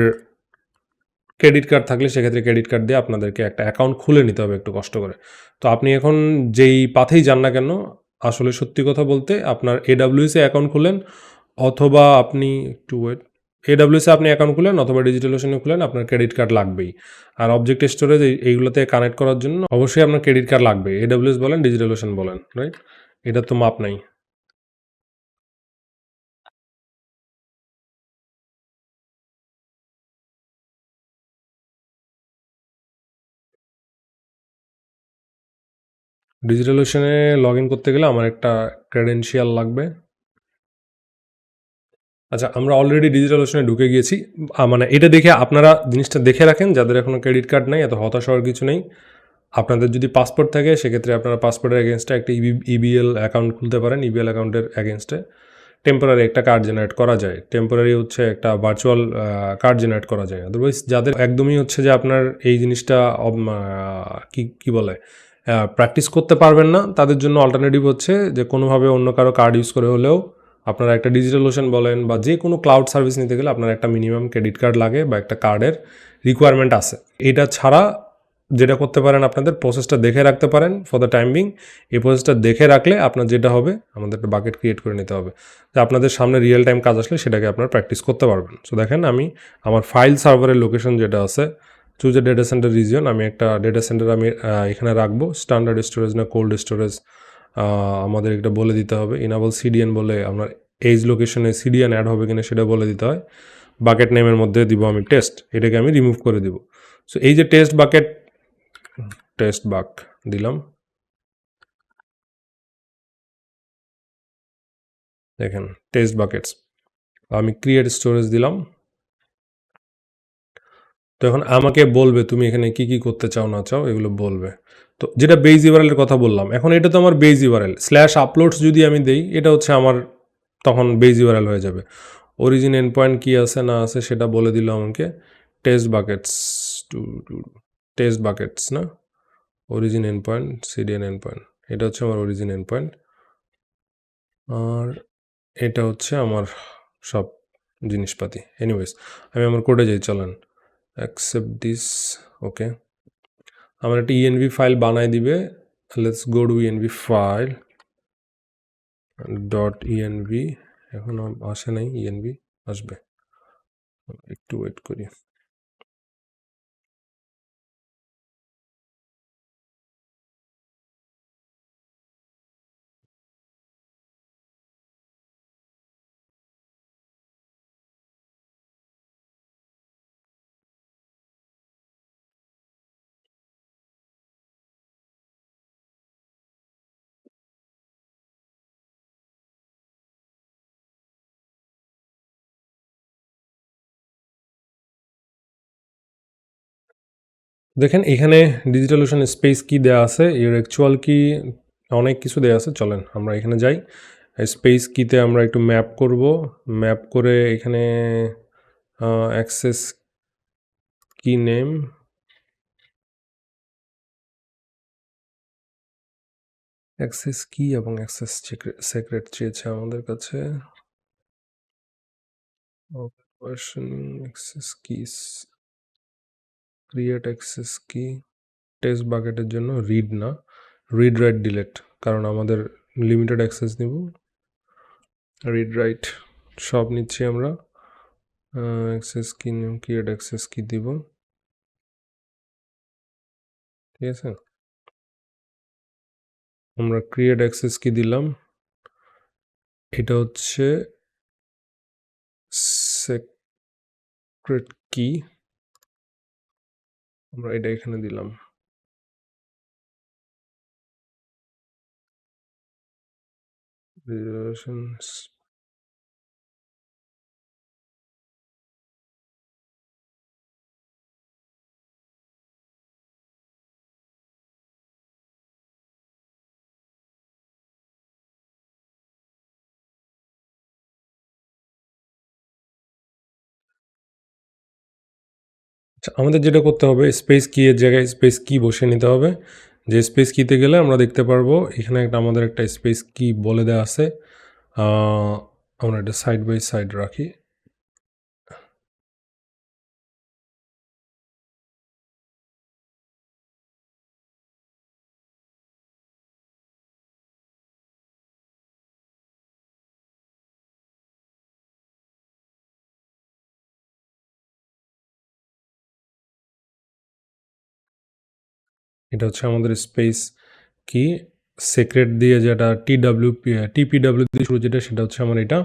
ক্রেডিট কার্ড থাকলে সেক্ষেত্রে ক্রেডিট কার্ড দিয়ে আপনাদেরকে একটা অ্যাকাউন্ট খুলে নিতে হবে একটু কষ্ট করে। তো আপনি এখন যেই পাথেই যান না কেন, আসলে সত্যি কথা বলতে আপনার AWS এ অ্যাকাউন্ট খুলেন, অথবা আপনি AWS এ আপনি অ্যাকাউন্ট খুলেন অথবা ডিজিটাল ওশানে খুলেন, আপনার ক্রেডিট কার্ড লাগবেই। আর অবজেক্ট স্টোরেজ এইগুলোতে কানেক্ট করার জন্য অবশ্যই আপনার ক্রেডিট কার্ড লাগবে, AWS বলেন ডিজিটাল ওশান বলেন, রাইট? এটা তো মাপ নাই। ডিজিটাল ওশানে লগ ইন করতে গেলে আমার একটা ক্রেডেনশিয়াল লাগবে। আচ্ছা, আমরা অলরেডি ডিজিটাল ওশানে ঢুকে গিয়েছি। মানে এটা দেখে আপনারা জিনিসটা দেখে রাখেন, যাদের এখনও ক্রেডিট কার্ড নেই, এত হতাশ হওয়ার কিছু নেই। আপনাদের যদি পাসপোর্ট থাকে সেক্ষেত্রে আপনারা পাসপোর্টের এগেনস্টে একটা EBL অ্যাকাউন্ট খুলতে পারেন। EBL অ্যাকাউন্টের এগেনস্টে টেম্পোরারি একটা কার্ড জেনারেট করা যায়। টেম্পোরারি হচ্ছে একটা ভার্চুয়াল কার্ড জেনারেট করা যায়। আদারওয়াইজ যাদের একদমই হচ্ছে যে আপনার এই জিনিসটা কি বলে প্র্যাকটিস করতে পারবেন না, তাদের জন্য অল্টারনেটিভ হচ্ছে যে কোনোভাবে অন্য কারো কার্ড ইউজ করে হলেও আপনারা একটা ডিজিটাল ওশান বলেন বা যে কোনো ক্লাউড সার্ভিস নিতে গেলে আপনার একটা মিনিমাম ক্রেডিট কার্ড লাগে বা একটা কার্ডের রিকোয়ারমেন্ট আছে। এটা ছাড়া যেটা করতে পারেন আপনাদের প্রসেসটা দেখে রাখতে পারেন ফর দ্য টাইম বিং। এই প্রসেসটা দেখে রাখলে আপনার যেটা হবে আমাদের একটা বাকেট ক্রিয়েট করে নিতে হবে, যে আপনাদের সামনে রিয়েল টাইম কাজ আসলে সেটাকে আপনারা প্র্যাকটিস করতে পারবেন। সো দেখেন আমি আমার ফাইল সার্ভারের লোকেশন যেটা আছে choose a data centre region, আমি একটা ডেটা সেন্টার আমি এখানে রাখবো। স্ট্যান্ডার্ড স্টোরেজ না কোল্ড স্টোরেজ আমাদের এটা বলে দিতে হবে। ইনাবল সিডিএন বলে আপনার এজ লোকেশনে সিডিএন অ্যাড হবে কিনা সেটা বলে দিতে হয়। বাকেট নেমের মধ্যে দিব আমি টেস্ট, এটাকে আমি রিমুভ করে দিব। সো এই যে টেস্ট বাকেট, টেস্ট বাক দিলাম, দেখেন টেস্ট বাকেটস, আমি ক্রিয়েট স্টোরেজ দিলাম। তো এখন আমাকে বলবে তুমি এখানে কি কি করতে চাও না চাও এগুলো বলবে। তো যেটা বেজ ইউআরএল এর কথা বললাম, এখন এটা তো আমার বেজ ইউআরএল স্ল্যাশ আপলোডস যদি আমি দেই এটা হচ্ছে আমার তখন বেজ ইউআরএল হয়ে যাবে। অরিজিন এন্ড পয়েন্ট কী আছে না আছে সেটা বলে দিল আমাকে। Test buckets to test buckets না, origin endpoint CDN endpoint, এটা হচ্ছে আমার অরিজিন এন্ড পয়েন্ট। আর এটা হচ্ছে আমার সব জিনিসপাতি। এনিওয়েজ আমি আমার কোডে যাই, চলেন অ্যাকসেপ্ট দিস। ওকে, আমার একটা ইএনভি ফাইল বানাই দিবে। Let's go to ENV file dot ENV, এখন আসে নাই, ইএনভি আসবে, একটু ওয়েট করি। দেখেন এখানে ডিজিটাল ওশান স্পেস কি দেওয়া আছে, এর অ্যাকচুয়াল কি অনেক কিছু দেওয়া আছে। চলেন আমরা এখানে যাই, স্পেস কিতে আমরা একটু ম্যাপ করব। ম্যাপ করে এখানে অ্যাক্সেস কি নেম, অ্যাক্সেস কি এবং অ্যাক্সেস সিক্রেট চেয়েছে আমাদের কাছে। অ্যাক্সেস কিস, ক্রিয়েট অ্যাক্সেস কি, টেস্ট বাকেটের জন্য রিড না, রিড রাইট ডিলেট, কারণ আমাদের লিমিটেড অ্যাক্সেস নিব। রিড রাইট সব নিচ্ছি আমরা। অ্যাক্সেস কি নেম ক্রিয়েট অ্যাক্সেস কি দিব, ঠিক আছে। আমরা ক্রিয়েট অ্যাক্সেস কি দিলাম, এটা হচ্ছে সিক্রেট কি, আমরা এটা এখানে দিলাম। রিলেশনস আচ্ছা, আমাদের যেটা করতে হবে স্পেস কি এর জায়গায় স্পেস কি বসে নিতে হবে। যে স্পেস কিতে গেলে আমরা দেখতে পারবো এখানে একটা আমাদের একটা স্পেস কি বলে দেওয়া আছে। আমরা এটা সাইড বাই সাইড রাখি। এটা হচ্ছে আমাদের স্পেস কি, সিক্রেট দিয়ে যেটা টিপিডব্লিউ দিয়ে শুরু, যেটা সেটা হচ্ছে আমার এটা।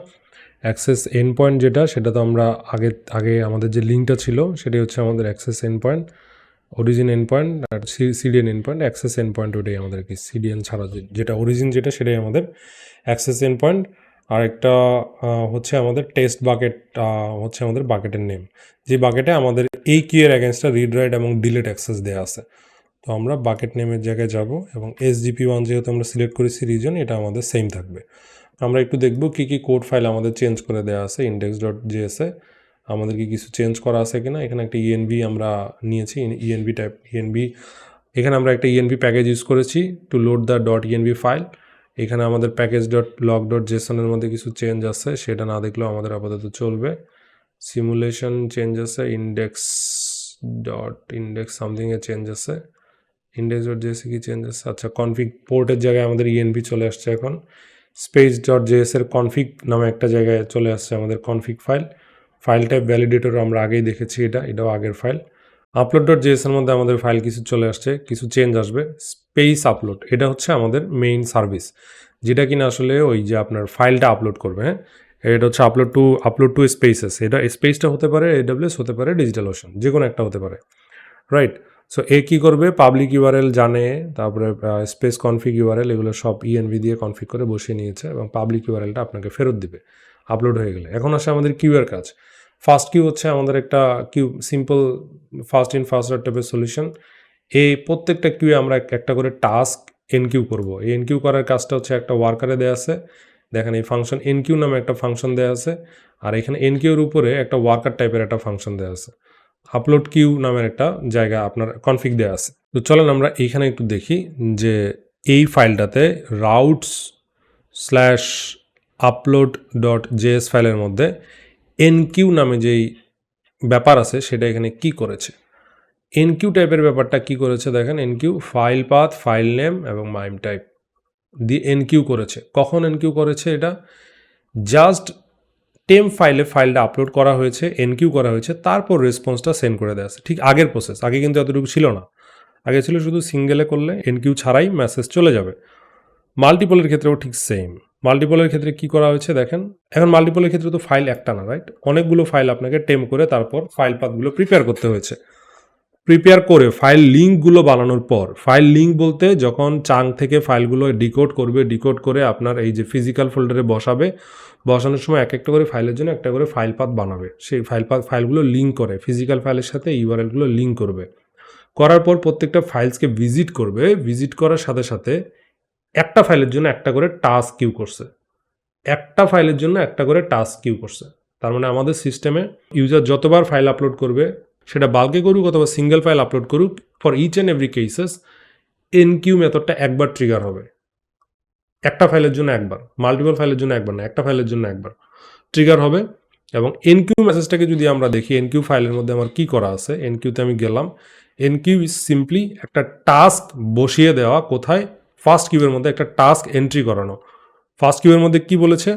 অ্যাক্সেস এন্ড পয়েন্ট যেটা সেটা তো আমরা আগে আগে আমাদের যে লিঙ্কটা ছিল সেটাই হচ্ছে আমাদের access endpoint, origin endpoint আর CDN endpoint. Access endpoint ওটাই আমাদের কি সিডিএন ছাড়া যেটা অরিজিন যেটা সেটাই আমাদের অ্যাক্সেস এন্ড পয়েন্ট। আর একটা হচ্ছে আমাদের টেস্ট বাকেট, হচ্ছে আমাদের বাকেটের নেম, যে বাকেটে আমাদের এই কিয়ের অ্যাগেন্স্টটা রিড রাইট এবং ডিলেট অ্যাক্সেস দেওয়া আছে। তো আমরা বাকেট নেমের জায়গায় যাব এবং SGP1 যেহেতু আমরা সিলেক্ট করেছি রিজন, এটা আমাদের সেম থাকবে। আমরা একটু দেখব কি কি কোড ফাইল আমাদের চেঞ্জ করে দেওয়া আছে index.js-এ, আমাদের কি কিছু চেঞ্জ করা আছে কিনা। এখানে একটা ইএনভি আমরা নিয়েছি, ইএনভি টাইপ ইএনভি, এখানে আমরা একটা ইএনভি প্যাকেজ ইউজ করেছি to load the .env file. এখানে আমাদের package.log.json-এর মধ্যে কিছু চেঞ্জ আছে, সেটা না দেখলেও আমাদের আপাতত চলবে। সিমুলেশন চেঞ্জ আছে, ইন্ডেক্স সামথিংয়ে চেঞ্জ আছে। index.js কি চেঞ্জেস, আচ্ছা কনফিগ পোর্টের জায়গায় আমাদের env চলে আসছে এখন, space.js এর config নামে একটা জায়গায় চলে আসছে আমাদের config ফাইল টাইপ ভ্যালিডেটর আমরা আগেই দেখেছি, এটাও আগের ফাইল। upload.js এর মধ্যে আমাদের ফাইল কিছু চলে আসছে, কিছু চেঞ্জ আসবে। স্পেস আপলোড এটা হচ্ছে আমাদের মেইন সার্ভিস, যেটা কিনা আসলে ওই যে আপনার ফাইলটা আপলোড করবে, হ্যাঁ এটা হচ্ছে আপলোড টু স্পেসেস। এটা স্পেসটা হতে পারে AWS, হতে পারে DigitalOcean, যে কোনো একটা হতে পারে, রাইট। সো এ কী করবে, পাবলিক ইউআরএল জানে, তারপরে স্পেস কনফিগ ইউআরএল এগুলো সব env দিয়ে কনফিগ করে বসিয়ে নিয়েছে এবং পাবলিক ইউআরএলটা আপনাকে ফেরত দিবে আপলোড হয়ে গেলে। এখন আসে আমাদের কিউয়ের কাজ। ফার্স্ট কিউ হচ্ছে আমাদের একটা queue, simple first in first out টাইপের সলিউশন। এই প্রত্যেকটা কিউয়ে আমরা একটা করে টাস্ক এনকিউ করব। এই এনকিউ করার কাজটা হচ্ছে একটা ওয়ার্কারে দেওয়া আছে, দেখেন এই ফাংশন এনকিউ নামে একটা ফাংশন দেওয়া আছে, আর এখানে এনকিউর উপরে একটা ওয়ার্কার টাইপের একটা ফাংশন দেওয়া আছে, আপলোড কিউ নামের একটা জায়গা আপনার কনফিগ দেওয়া আছে। তো চলেন আমরা এইখানে একটু দেখি যে এই ফাইলটাতে routes slash upload dot JS ফাইলের মধ্যে এনকিউ নামে যেই ব্যাপার আছে সেটা এখানে কি করেছে। এনকিউ টাইপের ব্যাপারটা কি করেছে দেখেন, এনকিউ ফাইল পাথ, ফাইল নেম এবং মাইম টাইপ দিয়ে এনকিউ করেছে। কখন এনকিউ করেছে, এটা জাস্ট টেম ফাইলটা আপলোড করা হয়েছে, এনকিউ করা হয়েছে, তারপর রেসপন্সটা সেন্ড করে দেওয়া আছে। ঠিক আগের প্রসেস, আগে কিন্তু এতটুকু ছিল না, আগে ছিল শুধু সিঙ্গেলে করলে এনকিউ ছাড়াই মেসেজ চলে যাবে। মাল্টিপলের ক্ষেত্রেও ঠিক সেম। মাল্টিপলের ক্ষেত্রে কি করা হয়েছে দেখেন, এখন মাল্টিপলের ক্ষেত্রে তো ফাইল একটা না, রাইট, অনেকগুলো ফাইল আপনাকে টেম করে তারপর ফাইল পাথগুলো প্রিপেয়ার করতে হয়েছে। প্রিপেয়ার করে ফাইল লিঙ্কগুলো বানানোর পর, ফাইল লিঙ্ক বলতে যখন চাঙ্ক থেকে ফাইলগুলো ডিকোড করবে, ডিকোড করে আপনার এই যে ফিজিক্যাল ফোল্ডারে বসাবে, বসানোর সময় এক একটা করে ফাইলের জন্য একটা করে ফাইল পাথ বানাবে, সেই ফাইলগুলো লিঙ্ক করে ফিজিক্যাল ফাইলের সাথে ইউআরএলগুলো লিঙ্ক করবে, করার পর প্রত্যেকটা ফাইলসকে ভিজিট করবে, ভিজিট করার সাথে সাথে একটা ফাইলের জন্য একটা করে টাস্ক কিউ করছে, একটা ফাইলের জন্য একটা করে টাস্ক কিউ করছে। তার মানে আমাদের সিস্টেমে ইউজার যতবার ফাইল আপলোড করবে, সেটা বাল্কে করুক অথবা সিঙ্গেল ফাইল আপলোড করুক, for each and every cases enqueue মেথডটা একবার ট্রিগার হবে, একটা ফাইলের জন্য একবার, মাল্টিপল ফাইলের জন্য একবার না, একটা ফাইলের জন্য একবার ট্রিগার হবে। এবং এনকিউ মেসেজটাকে যদি আমরা দেখি, এনকিউ ফাইলের মধ্যে আমার কি করা আছে, এনকিউতে আমি গেলাম, এনকিউ ইজ সিম্পলি একটা টাস্ক বসিয়ে দেওয়া, কোথায়, ফার্স্ট কিউয়ের মধ্যে একটা টাস্ক এন্ট্রি করানো। ফার্স্ট কিউয়ের মধ্যে কি বলেছে,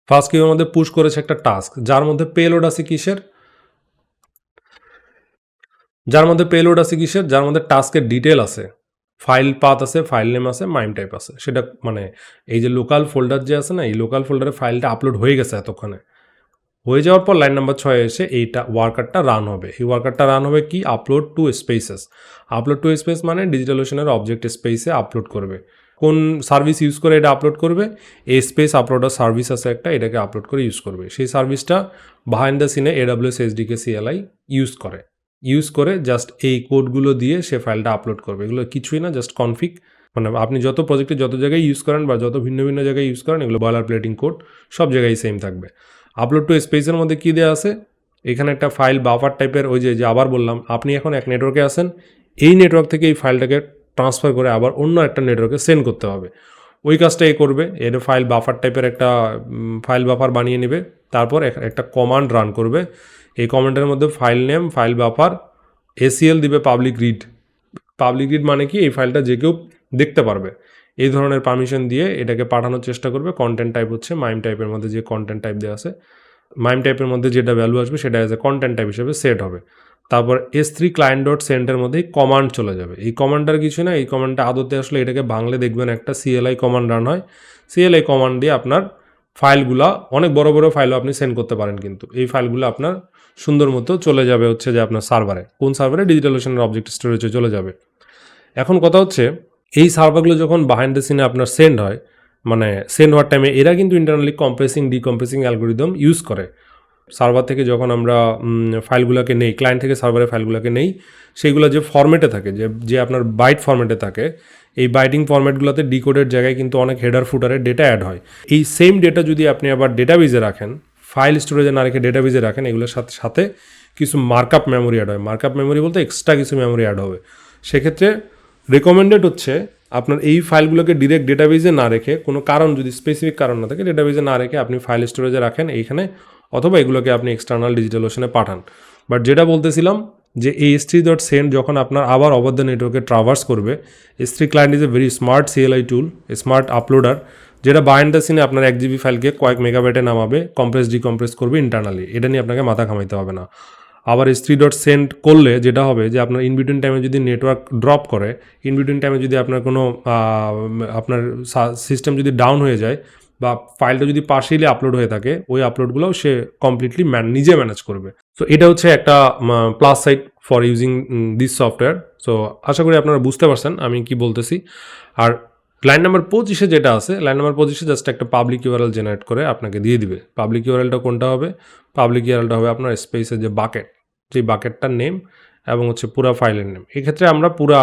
ফার্স্ট কিউয়ের মধ্যে পুশ করেছে একটা টাস্ক, যার মধ্যে পেলোড আছে কিসের, যার মধ্যে টাস্কের ডিটেল আছে, ফাইল পাথ আছে, ফাইল নেম আছে, মাইম টাইপ আছে। সেটা মানে এই যে লোকাল ফোল্ডার যে আছে না, এই লোকাল ফোল্ডারে ফাইলটা আপলোড হয়ে গেছে এতক্ষণে, হয়ে যাওয়ার পর লাইন নাম্বার 6 এসে এইটা ওয়ার্কারটা রান হবে। এই ওয়ার্কারটা রান হবে কি, upload two spaces. Upload two space মানে ডিজিটালওশনের অবজেক্ট স্পেসে আপলোড করবে। কোন সার্ভিস ইউজ করে এটা আপলোড করবে, এই স্পেস আপলোডার সার্ভিস আছে একটা, এটাকে আপলোড করে ইউজ করবে। সেই সার্ভিসটা বিহাইন্ড দ্য সিনে AWS SDK CLI ইউজ করে জাস্ট এই কোডগুলো দিয়ে সে ফাইলটা আপলোড করবে। এগুলো কিছুই না, জাস্ট কনফিগ, মানে আপনি যত প্রজেক্টে যত জায়গায় ইউজ করেন বা যত ভিন্ন ভিন্ন জায়গায় ইউজ করেন, এগুলো বয়লার প্লেটিং কোড, সব জায়গায় সেম থাকবে। আপলোড টু স্পেসের মধ্যে কী দেওয়া আছে, এখানে একটা ফাইল বাফার টাইপের, ওই যে আবার বললাম, আপনি এখন এক নেটওয়ার্কে আসেন, এই নেটওয়ার্ক থেকে এই ফাইলটাকে ট্রান্সফার করে আবার অন্য একটা নেটওয়ার্কে সেন্ড করতে হবে। ওই কাজটা এ করবে, এর ফাইল বাফার টাইপের একটা ফাইল বাফার বানিয়ে নেবে, তারপর একটা কমান্ড রান করবে। এই কমান্ডের মধ্যে file name, file buffer, ACL দিবে পাবলিক রিড মানে কি, এই ফাইলটা যে কেউ দেখতে পারবে, এই ধরনের পারমিশন দিয়ে এটাকে পাঠানোর চেষ্টা করবে। কন্টেন্ট টাইপ হচ্ছে মাইম টাইপের মধ্যে যে কন্টেন্ট টাইপ দেওয়া আছে, মাইম টাইপের মধ্যে যেটা ভ্যালু আসবে সেটা অ্যাজ এ কন্টেন্ট টাইপ হিসেবে সেট হবে। তারপর S3 ক্লায়েন্ট ডট সেন্টের মধ্যেই কমান্ড চলে যাবে। এই কমান্ডটার কিছু না, এই কমান্ডটা আদতে আসলে এটাকে বাংলা দেখবেন একটা CLI কমান্ড রান হয়, CLI কমান্ড দিয়ে আপনার ফাইলগুলা, অনেক বড় বড় ফাইলও আপনি সেন্ড করতে পারেন, কিন্তু এই ফাইলগুলো আপনার সুন্দর মতো চলে যাবে হচ্ছে যে আপনার সার্ভারে, কোন সার্ভারে, ডিজিটালওশনের অবজেক্ট স্টোরেজে চলে যাবে। এখন কথা হচ্ছে, এই সার্ভারগুলো যখন বিহাইন্ড দ্য সিনে আপনার সেন্ড হয়, মানে সেন্ড হওয়ার টাইমে এরা কিন্তু ইন্টারনালি ডিকম্প্রেসিং অ্যালগোরিদম ইউজ করে। সার্ভার থেকে যখন আমরা ফাইলগুলোকে নেই, ক্লায়েন্ট থেকে সার্ভারে ফাইলগুলোকে নেই, সেইগুলো যে ফরম্যাটে থাকে, যে আপনার বাইট ফরম্যাটে থাকে, এই বাইটিং ফরম্যাটগুলোতে ডিকোডের জায়গায় কিন্তু অনেক হেডার ফুটারের ডেটা অ্যাড হয়। এই সেম ডেটা যদি আপনি আবার ডেটাবেজে রাখেন, ফাইল স্টোরেজে না রেখে ডেটাবেজে রাখেন, এগুলোর সাথে সাথে কিছু মার্কআপ মেমোরি অ্যাড হয়। মার্কআপ মেমোরি বলতে এক্সট্রা কিছু মেমোরি অ্যাড হবে। সেক্ষেত্রে রেকমেন্ডেড হচ্ছে আপনার এই ফাইলগুলোকে ডিরেক্ট ডেটাবেজে না রেখে, কোনো কারণ যদি স্পেসিফিক কারণ না থাকে, ডেটাবেজে না রেখে আপনি ফাইল স্টোরেজে রাখেন এইখানে, অথবা এগুলোকে আপনি এক্সটার্নাল ডিজিটালওশনে পাঠান। বাট যেটা বলতেছিলাম, যে এই s3.send যখন আপনার আবার ওভার দ্য নেটওয়ার্কে ট্রাভার্স করবে, S3 client is a very smart CLI tool, smart uploader, যেটা বাইন্ড দ্য সিনে আপনার 1 GB ফাইলকে কয়েক মেগাবাইটে নামাবে, ডিকম্প্রেস করবে ইন্টারনালি। এটা নিয়ে আপনাকে মাথা ঘামাইতে হবে না। আবার s3.send করলে যেটা হবে যে আপনার ইনবিটুইন টাইমে যদি নেটওয়ার্ক ড্রপ করে, ইনবিটুইন টাইমে যদি আপনার কোনো আপনার সিস্টেম যদি ডাউন হয়ে যায় বা ফাইলটা যদি পার্শিয়ালি আপলোড হয়ে থাকে, ওই আপলোডগুলোও সে কমপ্লিটলি নিজে ম্যানেজ করবে। সো এটা হচ্ছে একটা plus side for using this software. So আশা করি আপনারা বুঝতে পারছেন আমি কি বলতেছি। আর লাইন নাম্বার 25 যেটা আছে, লাইন নাম্বার 25 জাস্ট একটা পাবলিক ইউআরএল জেনারেট করে আপনাকে দিয়ে দিবে। পাবলিক ইউআরএলটা কোনটা হবে? পাবলিক ইউআরএলটা হবে আপনার স্পেসের যে বাকেট, যেই বাকেটটার নেম এবং হচ্ছে পুরা ফাইলের নেম। এক্ষেত্রে আমরা পুরা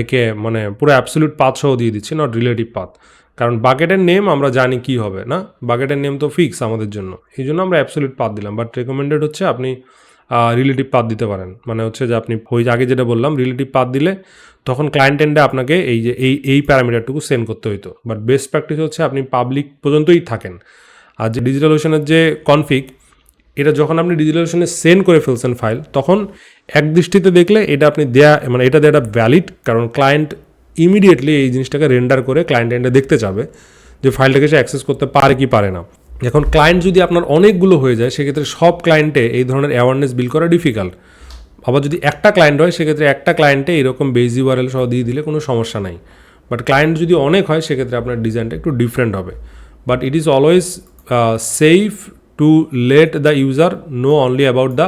একে মানে পুরো অ্যাবসলিউট পাথ সহ দিয়ে দিচ্ছি, নট রিলেটিভ পাথ। কারণ বাকেটের নেম আমরা জানি কি হবে না, বাকেটের নেম তো ফিক্স আমাদের জন্য, এই জন্য আমরা অ্যাবসলিউট পাথ দিলাম। বাট রেকমেন্ডেড হচ্ছে আপনি রিলেটিভ পাথ দিতে পারেন। মানে হচ্ছে যে আপনি ওই আগে যেটা বললাম রিলেটিভ পাথ দিলে তখন ক্লায়েন্ট এন্ডে আপনাকে এই যে এই প্যারামিটারটুকু সেন্ড করতে হইতো। বাট বেস্ট প্র্যাকটিস হচ্ছে আপনি পাবলিক পর্যন্তই থাকেন। আর যে ডিজিটাল ওশনের যে কনফিগ, এটা যখন আপনি ডিজিটাল ওশনে সেন্ড করে ফেলছেন ফাইল, তখন এক দৃষ্টিতে দেখলে এটা আপনি দেয়া মানে এটা দেওয়াটা ভ্যালিড, কারণ ক্লায়েন্ট ইমিডিয়েটলি এই জিনিসটাকে রেন্ডার করে ক্লায়েন্ট এন্ডে দেখতে যাবে যে ফাইলটাকে সে অ্যাক্সেস করতে পারে কি পারে না। এখন ক্লায়েন্ট যদি আপনার অনেকগুলো হয়ে যায়, সেক্ষেত্রে সব ক্লায়েন্টে এই ধরনের অ্যাওয়ারনেস বিল্ড করা ডিফিকাল্ট। আবার যদি একটা ক্লায়েন্ট হয়, সেক্ষেত্রে একটা ক্লায়েন্টে এরকম বেস ইউআরএল সহ দিয়ে দিলে কোনো সমস্যা নাই। বাট ক্লায়েন্ট যদি অনেক হয়, সেক্ষেত্রে আপনার ডিজাইনটা একটু ডিফারেন্ট হবে। But it is always safe to let the user know only about the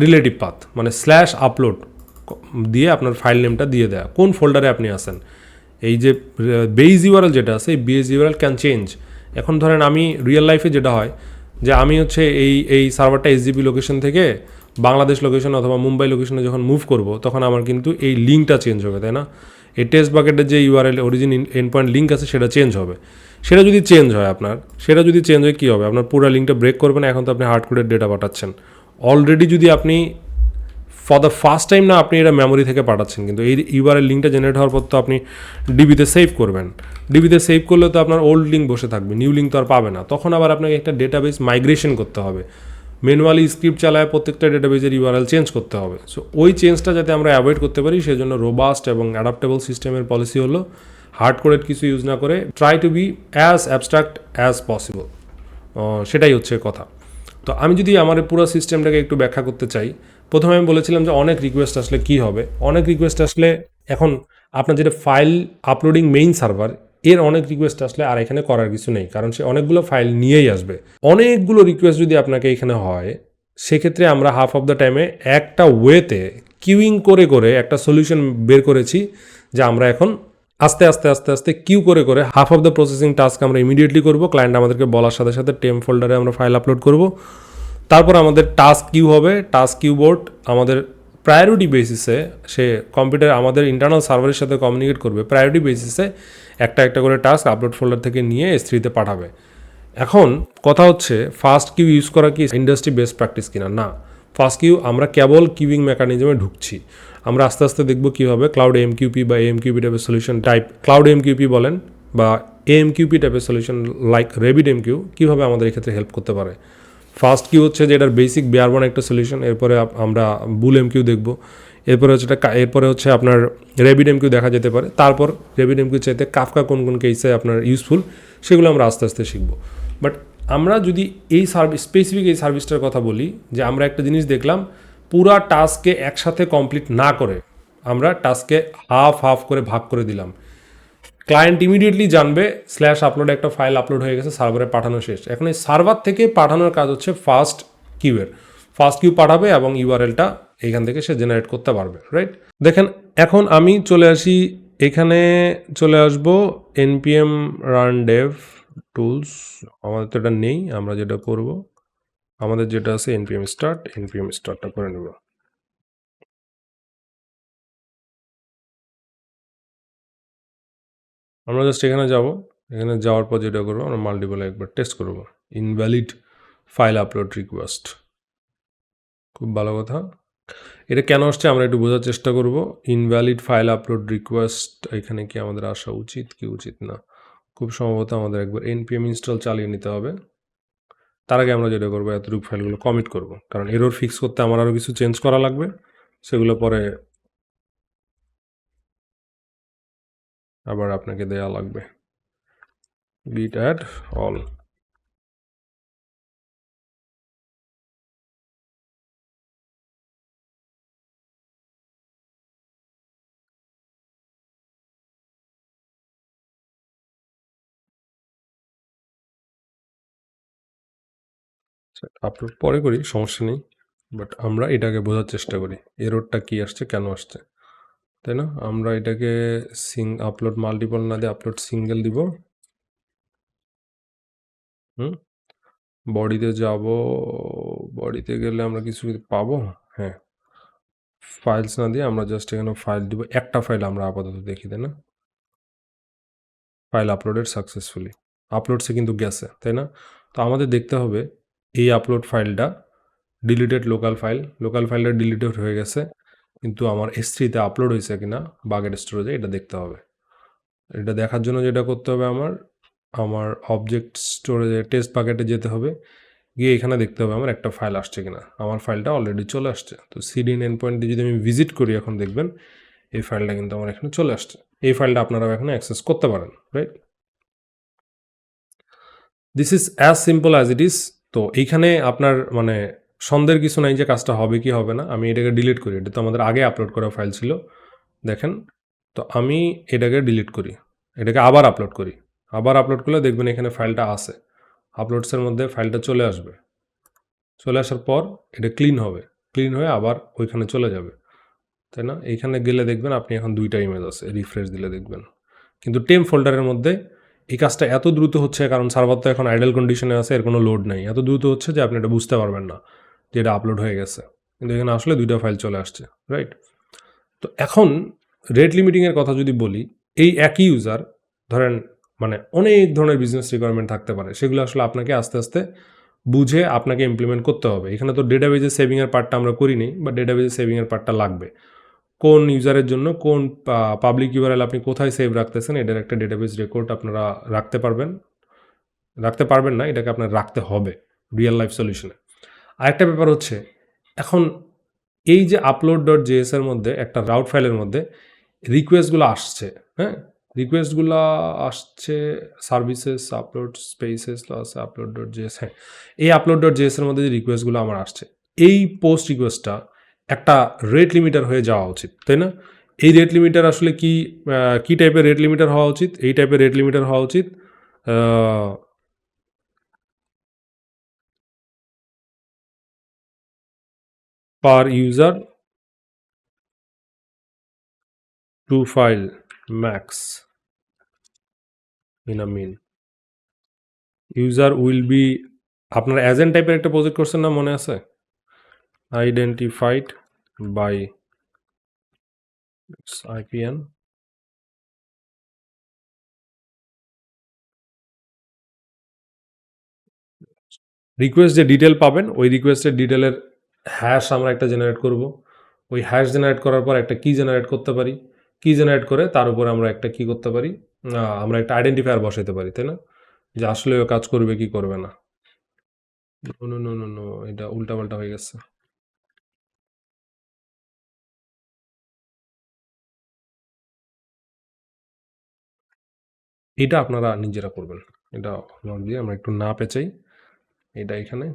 relative path, মানে স্ল্যাশ আপলোড দিয়ে আপনার ফাইল নেমটা দিয়ে দেয়া, কোন ফোল্ডারে আপনি আসেন। এই যে বেস ইউআরএল যেটা আছে, এই বেস ইউআরএল ক্যান চেঞ্জ। এখন ধরেন আমি রিয়েল লাইফে যেটা হয় যে আমি হচ্ছে এই সার্ভারটা SGP লোকেশন থেকে বাংলাদেশ লোকেশন অথবা মুম্বাই লোকেশনে যখন মুভ করব, তখন আমার কিন্তু এই লিঙ্কটা চেঞ্জ হবে, তাই না? এই টেস্ট বাকেটের যে URL origin end point link আছে, সেটা চেঞ্জ হবে। সেটা যদি চেঞ্জ হয় সেটা যদি চেঞ্জ হয় কী হবে? আপনার পুরো লিঙ্কটা ব্রেক করবে না। এখন তো আপনি হার্ড কোডের ডেটা পাঠাচ্ছেন অলরেডি। যদি আপনি ফর দ্য ফার্স্ট টাইম না আপনি এটা মেমোরি থেকে পাঠাচ্ছেন, কিন্তু এই ইউআরএল লিঙ্কটা জেনারেট হওয়ার পর তো আপনি ডিবিতে সেভ করবেন। ডিবিতে সেভ করলে তো আপনার ওল্ড লিঙ্ক বসে থাকবে, নিউ লিঙ্ক তো আর পাবে না। তখন আবার আপনাকে একটা ডেটাবেস মাইগ্রেশন করতে হবে, ম্যানুয়ালি স্ক্রিপ্ট চালায় প্রত্যেকটা ডেটাবেসের ইউআরএল চেঞ্জ করতে হবে। সো ওই চেঞ্জটা যাতে আমরা অ্যাভয়েড করতে পারি, সেজন্য রোবাস্ট এবং অ্যাডাপ্টেবল সিস্টেমের পলিসি হলো হার্ড কোডেড কিছু ইউজ না করে try to B as abstract as possible. সেটাই হচ্ছে কথা। তো আমি যদি আমার পুরো সিস্টেমটাকে একটু ব্যাখ্যা করতে চাই, প্রথমে আমি বলেছিলাম যে অনেক রিকোয়েস্ট আসলে কী হবে। অনেক রিকোয়েস্ট আসলে এখন আপনার যেটা ফাইল আপলোডিং মেইন সার্ভার, এর অনেক রিকোয়েস্ট আসলে আর এখানে করার কিছু নেই, কারণ সে অনেকগুলো ফাইল নিয়েই আসবে। অনেকগুলো রিকোয়েস্ট যদি আপনাকে এখানে হয়, সেক্ষেত্রে আমরা হাফ অফ দ্য টাইমে একটা ওয়েতে কিউইং করে করে একটা সলিউশন বের করেছি, যে আমরা এখন আস্তে আস্তে আস্তে আস্তে কিউ করে করে half of the processing task আমরা ইমিডিয়েটলি করব। ক্লায়েন্ট আমাদেরকে বলার সাথে সাথে টেম ফোল্ডারে আমরা ফাইল আপলোড করব। তারপর আমাদের টাস্ক কিউ হবে, টাস্ক কিউ বোর্ড আমাদের প্রায়োরিটি বেসিসে, সে কম্পিউটার আমাদের ইন্টারনাল সার্ভারের সাথে কমিউনিকেট করবে, প্রায়োরিটি বেসিসে একটা একটা করে টাস্ক আপলোড ফোল্ডার থেকে নিয়ে S3-তে পাঠাবে। এখন কথা হচ্ছে ফাস্ট কিউ ইউজ করা কি ইন্ডাস্ট্রি বেস্ট প্র্যাকটিস কিনা? না, ফাস্ট কিউ আমরা কেবল কিউইং মেকানিজমে ঢুকছি। আমরা আস্তে আস্তে দেখব কীভাবে ক্লাউড AMQP বা AMQP টাইপের সলিউশন টাইপ, ক্লাউড AMQP বলেন বা AMQP টাইপের সলিউশন লাইক RabbitMQ কীভাবে আমাদের এক্ষেত্রে হেল্প করতে পারে। ফার্স্ট কিউ হচ্ছে যে এটার বেসিক বেয়ারবন একটা সলিউশন। এরপরে আমরা BullMQ দেখব। এরপরে হচ্ছে আপনার RabbitMQ দেখা যেতে পারে। তারপর RabbitMQ চাইতে কাফকা কোন কোন কেসে আপনার ইউজফুল, সেগুলো আমরা আস্তে আস্তে শিখব। বাট আমরা যদি এই স্পেসিফিক এই সার্ভিসটার কথা বলি, যে আমরা একটা জিনিস দেখলাম, পুরা টাস্ককে একসাথে কমপ্লিট না করে আমরা টাস্ককে হাফ হাফ করে ভাগ করে দিলাম। ক্লায়েন্ট ইমিডিয়েটলি জানবে স্ল্যাশ আপলোডে একটা ফাইল আপলোড হয়ে গেছে, সার্ভারে পাঠানো শেষ। এখন এই সার্ভার থেকে পাঠানোর কাজ হচ্ছে ফার্স্ট কিউ পাঠাবে এবং ইউআরএলটা এইখান থেকে সে জেনারেট করতে পারবে, রাইট? দেখেন এখন আমি চলে আসি, এখানে চলে আসবো npm run dev tools। আমাদের তো এটা নেই, আমরা যেটা করব, আমাদের যেটা আছে npm startটা করে নেব। আমরা জাস্ট এখানে যাব, এখানে যাওয়ার পর যেটা করবো, আমরা মাল্টিপল একবার টেস্ট করব। ইনভ্যালিড ফাইল আপলোড রিকোয়েস্ট, খুব ভালো কথা। এটা কেন আসছে আমরা একটু বোঝার চেষ্টা করব। ইনভ্যালিড ফাইল আপলোড রিকোয়েস্ট এখানে কি আমাদের আসা উচিত কি উচিত না, খুব সম্ভবত আমাদের একবার npm ইনস্টল চালিয়ে নিতে হবে। তার আগে আমরা যেটা করবো, এতটুকু ফাইলগুলো কমিট করব, কারণ এরর ফিক্স করতে আমার আরও কিছু চেঞ্জ করা লাগবে। সেগুলো পরে আবার আপনাকে দেয়া লাগবে। git add all। আপলোড পরে করি, সমস্যা নেই, বাট আমরা এটাকে বোঝার চেষ্টা করি এররটা কি আসছে, কেন আসছে, তাই না? আমরা এটাকে আপলোড মাল্টিপল না দিয়ে আপলোড সিঙ্গেল দিব। হুম, বডিতে যাব, বডিতে গেলে আমরা কিছু পাবো। হ্যাঁ, ফাইলস না দিয়ে আমরা জাস্ট এখানে ফাইল দিব, একটা ফাইল আমরা আপাতত দেখি, তাই না? ফাইল আপলোডেড সাকসেসফুলি, আপলোডসে কিন্তু গেছে, তাই না? তো আমাদের দেখতে হবে এই আপলোড ফাইলটা ডিলিটেড লোকাল ফাইলটা ডিলিটেড হয়ে গেছে, কিন্তু আমার S3-তে আপলোড হয়েছে কিনা বাকেট স্টোরেজে, এটা দেখতে হবে। এটা দেখার জন্য যেটা করতে হবে, আমার অবজেক্ট স্টোরেজে টেস্ট বাকেটে যেতে হবে, গিয়ে এখানে দেখতে হবে আমার একটা ফাইল আসছে কিনা। আমার ফাইলটা অলরেডি চলে আসছে, তো সিডিএন এন্ড পয়েন্টে যদি আমি ভিজিট করি, এখন দেখবেন এই ফাইলটা কিন্তু আমার এখানে চলে আসছে। এই ফাইলটা আপনারাও এখানে অ্যাক্সেস করতে পারেন, right? This is as simple as it is. তো এইখানে আপনার মানে সন্দেহের কিছু নাই যে কাজটা হবে কি হবে না। আমি এটাকে ডিলিট করি, এটা তো আমাদের আগে আপলোড করা ফাইল ছিল, দেখেন। তো আমি এটাকে ডিলিট করি, এটাকে আবার আপলোড করি। আবার আপলোড করলে দেখবেন এখানে ফাইলটা আছে, আপলোডসের মধ্যে ফাইলটা চলে আসবে। চলে আসার পর এটা ক্লিন হবে, ক্লিন হয়ে আবার ওইখানে চলে যাবে, তাই না? এইখানে গেলে দেখবেন আপনি এখন দুইটা ইমেজ আছে, রিফ্রেশ দিলে দেখবেন। কিন্তু টেম ফোল্ডারের মধ্যে এই কাজটা এত দ্রুত হচ্ছে, কারণ সার্ভার তো এখন আইডল কন্ডিশনে আছে, এর কোনো লোড নাই, এত দ্রুত হচ্ছে যে আপনি এটা বুঝতে পারবেন না যে এটা আপলোড হয়ে গেছে, কিন্তু এখানে আসলে দুইটা ফাইল চলে আসছে, রাইট? তো এখন রেট লিমিটিংয়ের কথা যদি বলি, এই একই ইউজার ধরেন মানে অনেক ধরনের বিজনেস রিকোয়ারমেন্ট থাকতে পারে, সেগুলো আসলে আপনাকে আস্তে আস্তে বুঝে আপনাকে ইমপ্লিমেন্ট করতে হবে। এখানে তো ডেটাবেজে সেভিংয়ের পার্টটা আমরা করিনি, বা ডেটাবেজে সেভিংয়ের পার্টটা লাগবে। কোন ইউজারের জন্য কোন পাবলিক ইউআরএল আপনি কোথায় সেভ রাখতেছেন, এটার একটা ডেটাবেজ রেকর্ড আপনারা রাখতে পারবেন না, এটাকে আপনার রাখতে হবে রিয়েল লাইফ সলিউশনে। আরেকটা ব্যাপার হচ্ছে, এখন এই যে আপলোড ডট জেএস এর মধ্যে একটা রাউট ফাইলের মধ্যে রিকোয়েস্টগুলো আসছে, হ্যাঁ, রিকোয়েস্টগুলো আসছে সার্ভিসেস আপলোড স্পেসেস আছে আপলোড ডট জেএস। হ্যাঁ, এই আপলোড ডট জেএস এর মধ্যে যে রিকোয়েস্টগুলো আমার আসছে, এই পোস্ট রিকোয়েস্টটা একটা রেট লিমিটার হয়ে যাওয়া উচিত, তাই না? এই রেট লিমিটার আসলে কি টাইপের রেট লিমিটার হওয়া উচিত? এই টাইপের রেট লিমিটার হওয়া উচিত per user two file max in a mean user will be, আপনার এজেন্ট টাইপের একটা প্রজেক্ট করছেন না, মনে আছে? Identified by IPN. রিকোয়েস্ট যে ডিটেল পাবেন, ওই রিকোয়েস্টের ডিটেলের হ্যাশ আমরা একটা জেনারেট করব। ওই হ্যাশ জেনারেট করার পর একটা কি জেনারেট করতে পারি, কি জেনারেট করে তার উপরে আমরা একটা কি করতে পারি, আমরা একটা আইডেন্টিফায়ার বসাইতে পারি, তাই না? যে আসলে ও কাজ করবে কি করবে না। No no no no no, এটা উল্টাপাল্টা হয়ে গেছে। এটা আপনারা নিজেরা করবেন, এটা লগ দিয়ে আমরা একটু না পেঁচাই। এটা এখানে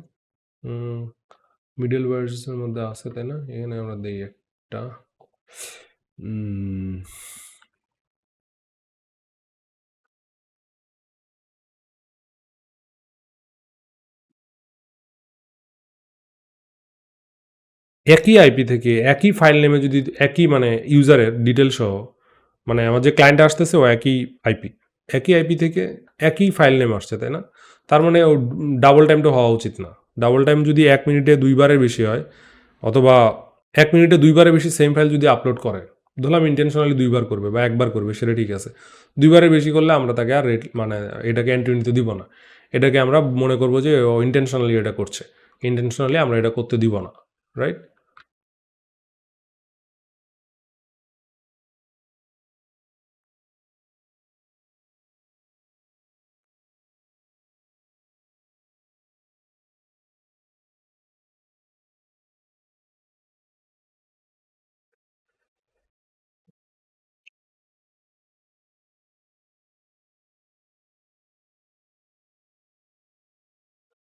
মিডল ভার্সের মধ্যে আছে, তাই না? এখানে আমরা দিই একটা একই আইপি থেকে একই ফাইল নেমে যদি একই মানে ইউজারের ডিটেল সহ, মানে আমার যে ক্লায়েন্ট আসতেছে ও একই আইপি থেকে একই ফাইল নেম আসছে, তাই না? তার মানে ও ডাবল টাইমটা হওয়া উচিত না। ডাবল টাইম যদি 1 মিনিটে 2বারের বেশি হয়, অথবা 1 মিনিটে 2বারের বেশি সেম ফাইল যদি আপলোড করে, ধরলাম ইন্টেনশনালি 2বার করবে বা 1বার করবে, সেটা ঠিক আছে। 2বারের বেশি করলে আমরা তাকে আর রেট মানে এটাকে এন্ট্রি নিতে দিব না। এটাকে আমরা মনে করবো যে ও ইন্টেনশনালি এটা করছে, ইন্টেনশনালি আমরা এটা করতে দিব না, রাইট?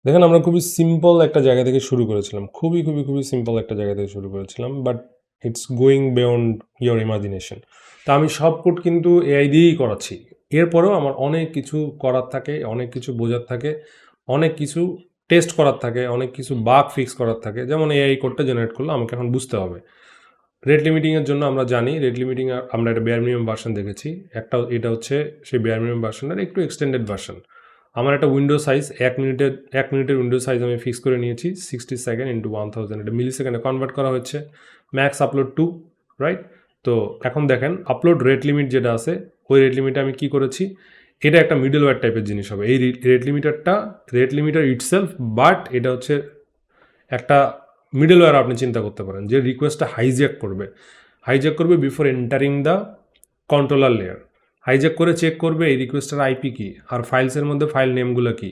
দেখেন আমরা খুবই সিম্পল একটা জায়গা থেকে শুরু করেছিলাম, খুবই সিম্পল একটা জায়গা থেকে শুরু করেছিলাম, but it's going beyond your imagination. তা আমি সব কোড কিন্তু এআই দিয়েই করাচ্ছি। এরপরেও আমার অনেক কিছু করার থাকে, অনেক কিছু বোঝার থাকে, অনেক কিছু টেস্ট করার থাকে, অনেক কিছু বাগ ফিক্স করার থাকে। যেমন এআই কোডটা জেনারেট করলে আমাকে এখন বুঝতে হবে রেট লিমিটিংয়ের জন্য আমরা জানি রেট লিমিটিং আমরা একটা বেয়ার মিনিমাম ভার্সন দেখেছি, এটা হচ্ছে সেই বেয়ার মিনিমাম ভার্সনের একটু এক্সটেন্ডেড ভার্সন। আমার একটা উইন্ডো সাইজ 1 মিনিটের উইন্ডো সাইজ আমি ফিক্স করে নিয়েছি 60 সেকেন্ড ইন্টু 1000, এটা মিলি সেকেন্ডে কনভার্ট করা হচ্ছে, ম্যাক্স আপলোড 2, রাইট? তো এখন দেখেন আপলোড রেট লিমিট যেটা আছে, ওই রেট লিমিটে আমি কি করেছি, এটা একটা মিডলওয়্যার টাইপের জিনিস হবে এই রেট লিমিটার ইটসেলফ, বাট এটা হচ্ছে একটা মিডলওয়্যার আপনি চিন্তা করতে পারেন যে রিকোয়েস্টটা হাইজ্যাক করবে before entering the controller layer. Hijack করে চেক করবে এই রিকোয়েস্টের আইপি কি আর ফাইলসের মধ্যে ফাইল নেমগুলো কি,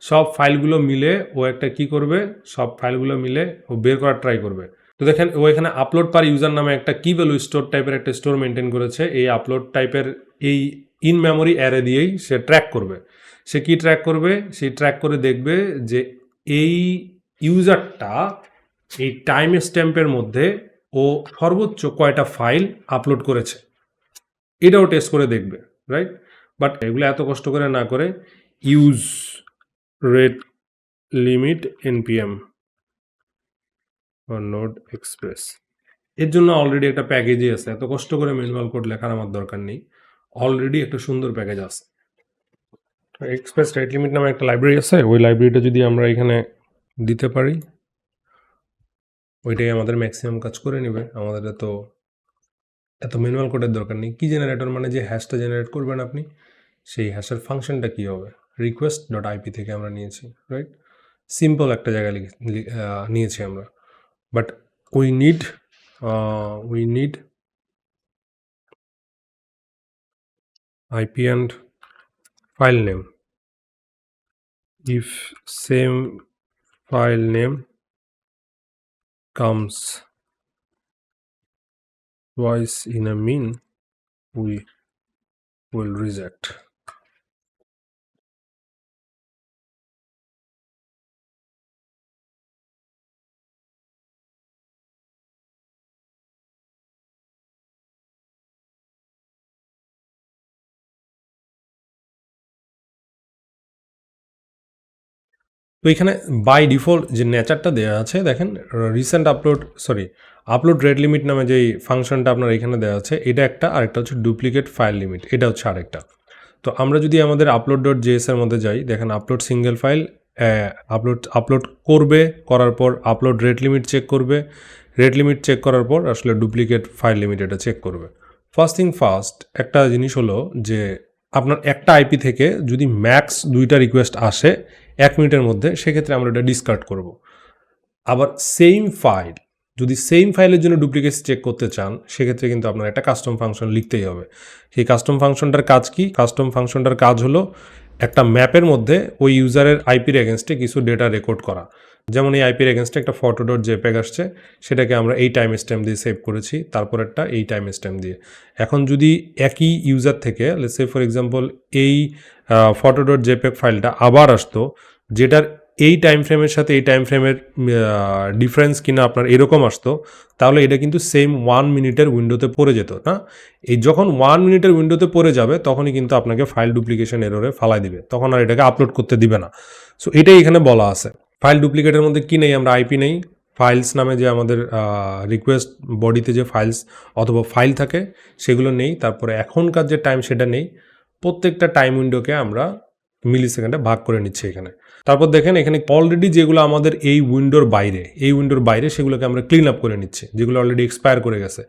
সব ফাইলগুলো মিলে ও একটা কি করবে, সব ফাইলগুলো মিলে ও বের করার ট্রাই করবে। তো দেখেন ও এখানে আপলোড পার ইউজার নামে একটা কি ভ্যালু স্টোর টাইপের একটা স্টোর মেনটেন করেছে। এই আপলোড টাইপের এই ইন মেমোরি অ্যারে দিয়েই সে ট্র্যাক করবে। সে কি ট্র্যাক করবে, সে ট্র্যাক করে দেখবে যে এই ইউজারটা এই টাইম স্ট্যাম্পের মধ্যে ও সর্বোচ্চ কয়টা ফাইল আপলোড করেছে, এটাও টেস্ট করে দেখবে, রাইট? বাট এগুলো এত কষ্ট করে না করে use rate limit npm or node express, এর জন্য অলরেডি একটা প্যাকেজই আছে, এত কষ্ট করে ম্যানুয়াল কোড লেখার আমার দরকার নেই, অলরেডি একটা সুন্দর প্যাকেজ আছে। এক্সপ্রেস রেট লিমিট নামে একটা লাইব্রেরি আছে, ওই লাইব্রেরিটা যদি আমরা এখানে দিতে পারি ওইটাই আমাদের ম্যাক্সিমাম কাজ করে নেবে। আমাদের এত ম্যানুয়াল কোডের দরকার নেই। কি জেনারেটর মানে যে হ্যাশটা জেনারেট করবেন আপনি, সেই হ্যাশের ফাংশনটা কী হবে, রিকোয়েস্ট ডট আইপি থেকে আমরা নিয়েছি, রাইট? সিম্পল একটা জায়গায় নিয়েছি আমরা, but we need IP and file name. If same file name comes twice in a min, we will reject. তো এখানে বাই ডিফল্ট যে নেচারটা দেওয়া আছে দেখেন, রিসেন্ট আপলোড রেট লিমিট নামে যেই ফাংশনটা আপনার এখানে দেওয়া আছে, এটা একটা, আরেকটা হচ্ছে ডুপ্লিকেট ফাইল লিমিট, এটা হচ্ছে আরেকটা। তো আমরা যদি আমাদের আপলোড ডট জেএস এর মধ্যে যাই, দেখেন আপলোড সিঙ্গেল ফাইল আপলোড করবে, করার পর আপলোড রেট লিমিট চেক করবে, রেট লিমিট চেক করার পর আসলে ডুপ্লিকেট ফাইল লিমিট এটা চেক করবে। ফার্স্ট একটা জিনিস হলো যে আপনার একটা আইপি থেকে যদি ম্যাক্স 2টা রিকোয়েস্ট আসে 1 মিনিটের মধ্যে, সেক্ষেত্রে আমরা এটা ডিসকার্ড করব। আবার যদি সেম ফাইলের জন্য ডুপ্লিকেট চেক করতে চান, সেক্ষেত্রে কিন্তু আপনার একটা কাস্টম ফাংশন লিখতেই হবে। সেই কাস্টম ফাংশনটার কাজ কি? কাস্টম ফাংশনটার কাজ হলো একটা ম্যাপের মধ্যে ওই ইউজারের আইপির এগেনস্টে কিছু ডেটা রেকর্ড করা। যেমন এই আইপির এগেনস্টে একটা ফটো ডট জেপেগ আসছে, সেটাকে আমরা এই টাইম স্ট্যাম্প দিয়ে সেভ করেছি, তারপর একটা এই টাইম স্ট্যাম্প দিয়ে। এখন যদি একই ইউজার থেকে লেটস সে ফর এক্সাম্পল এই ফটো ডট জেপেগ ফাইলটা আবার আসতো, যেটার এই টাইম ফ্রেমের সাথে এই টাইম ফ্রেমের ডিফারেন্স কিনা আপনার এরকম আসতো, তাহলে এটা কিন্তু সেম 1 মিনিটের উইন্ডোতে পড়ে যেত না। এই যখন 1 মিনিটের উইন্ডোতে পড়ে যাবে, তখনই কিন্তু আপনাকে ফাইল ডুপ্লিকেশন এররে ফালাই দিবে, তখন আর এটাকে আপলোড করতে দিবে না। সো এটাই এখানে বলা আছে। ফাইল ডুপ্লিকেটের মধ্যে কি নেই, আমরা আইপি নেই, ফাইলস নামে যে আমাদের রিকোয়েস্ট বডিতে যে ফাইলস অথবা ফাইল থাকে সেগুলো নেই, তারপরে এখনকার যে টাইম সেটা নেই। প্রত্যেকটা টাইম উইন্ডোকে আমরা মিলি সেকেন্ডে ভাগ করে নিচ্ছি এখানে। তারপর দেখেন এখানে অলরেডি যেগুলো আমাদের এই উইন্ডোর বাইরে সেগুলোকে আমরা ক্লিন আপ করে নিচ্ছি, যেগুলো অলরেডি এক্সপায়ার করে গেছে,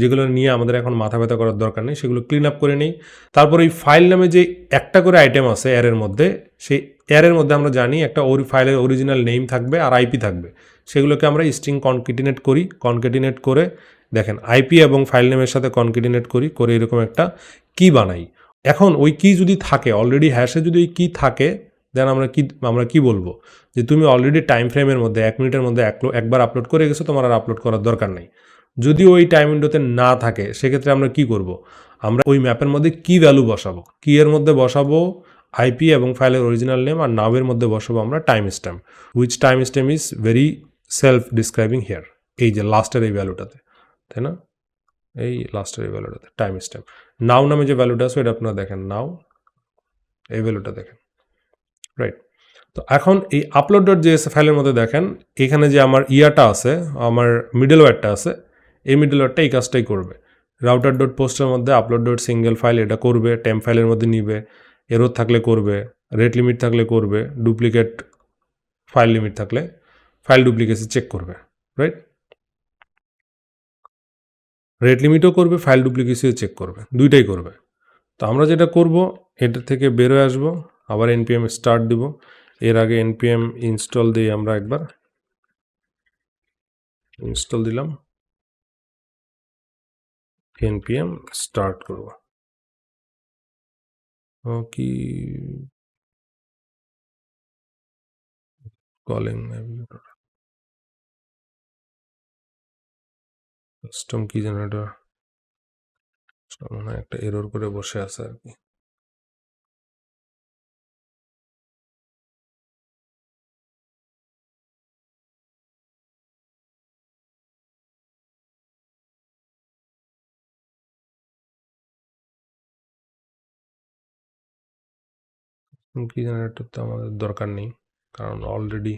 যেগুলো নিয়ে আমাদের এখন মাথা ব্যথা করার দরকার নেই, সেগুলো ক্লিন আপ করে নিই। তারপর এই ফাইল নামে যে একটা করে আইটেম আছে এর মধ্যে, সেই এর মধ্যে আমরা জানি একটা ফাইলের অরিজিনাল নেম থাকবে আর আইপি থাকবে, সেগুলোকে আমরা স্ট্রিং কনকেটিনেট করে দেখেন আইপি এবং ফাইল নেমের সাথে কনকেটিনেট করে এরকম একটা কি বানাই। এখন ওই কি যদি থাকে অলরেডি হ্যাশে, যদি ওই কি থাকে, দেন আমরা কি বলবো যে তুমি অলরেডি টাইম ফ্রেমের মধ্যে 1 মিনিটের মধ্যে একবার আপলোড করে গেছো, তোমার আর আপলোড করার দরকার নেই। যদি ওই টাইম উইন্ডোতে না থাকে, সেক্ষেত্রে আমরা কি করব, আমরা ওই ম্যাপের মধ্যে কি ভ্যালু বসাবো, কি এর মধ্যে বসাবো আইপি এবং ফাইলের অরিজিনাল নেম আর নাওয়ের মধ্যে বসাবো আমরা time stamp, which time stamp is very self describing here, এই যে লাস্টের এই ভ্যালুটাতে, তাই না, এই লাস্টের এই ভ্যালুটাতে টাইম স্ট্যাম্প। নাও নামে যে ভ্যালুটা আছে এটা আপনারা দেখেন, নাও এই ভ্যালুটা দেখেন, রাইট। তো এখন এই আপলোড ডট জেএস ফাইলের মধ্যে দেখেন এখানে যে আমার ইয়াটা আছে, আমার মিডলওয়্যারটা আছে, এই মিডলওয়্যারটা এই কাজটাই করবে। রাউটার ডট পোস্টের মধ্যে আপলোড ডট সিঙ্গেল ফাইল এটা করবে, টেম্প ফাইলের মধ্যে নিবে, এরর থাকলে করবে, রেট লিমিট থাকলে করবে, ডুপ্লিকেট ফাইল লিমিট থাকলে ফাইল ডুপ্লিকেসি চেক করবে, রাইট। রেট লিমিটও করবে, ফাইল ডুপ্লিকেসিও চেক করবে, দুইটাই করবে। তো আমরা যেটা করব এটা থেকে বেরোয় আসবো, আবার npm স্টার্ট দিব, এর আগে npm ইনস্টল দিই আমরা একবার, ইনস্টল দিলাম, npm স্টার্ট করব, কি কলিং কাস্টম কি জেনারেটর মনে হয় একটা এরর করে বসে আছে আর কি। কি জেনারেটর তো আমাদের দরকার নেই, কারণ অলরেডি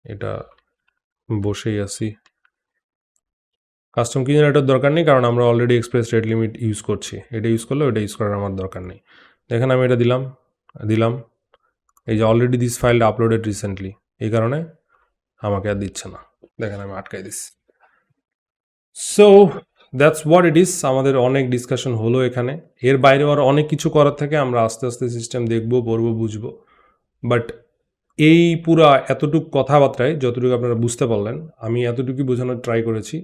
এটা বসেই আছি। কাস্টম কি জেনারেটর দরকার নেই কারণ আমরা already express rate limit use করছি, এটা ইউজ করলে ওটা ইউজ করার আমার দরকার নেই। দেখেন আমি এটা দিলাম, এই যে already this file uploaded recently, এই কারণে আমাকে আর দিচ্ছে না, দেখেন আমি আটকাই দিচ্ছি। So that's what it is. আমাদের অনেক ডিসকাশন হলো এখানে, এর বাইরে আর অনেক কিছু করার থেকে আমরা আস্তে আস্তে সিস্টেম দেখবো, পড়বো, বুঝবো। বাট এই পুরা এতটুকু কথাবার্তায় যতটুকু আপনারা বুঝতে পারলেন, আমি এতটুকুই বোঝানোর ট্রাই করেছি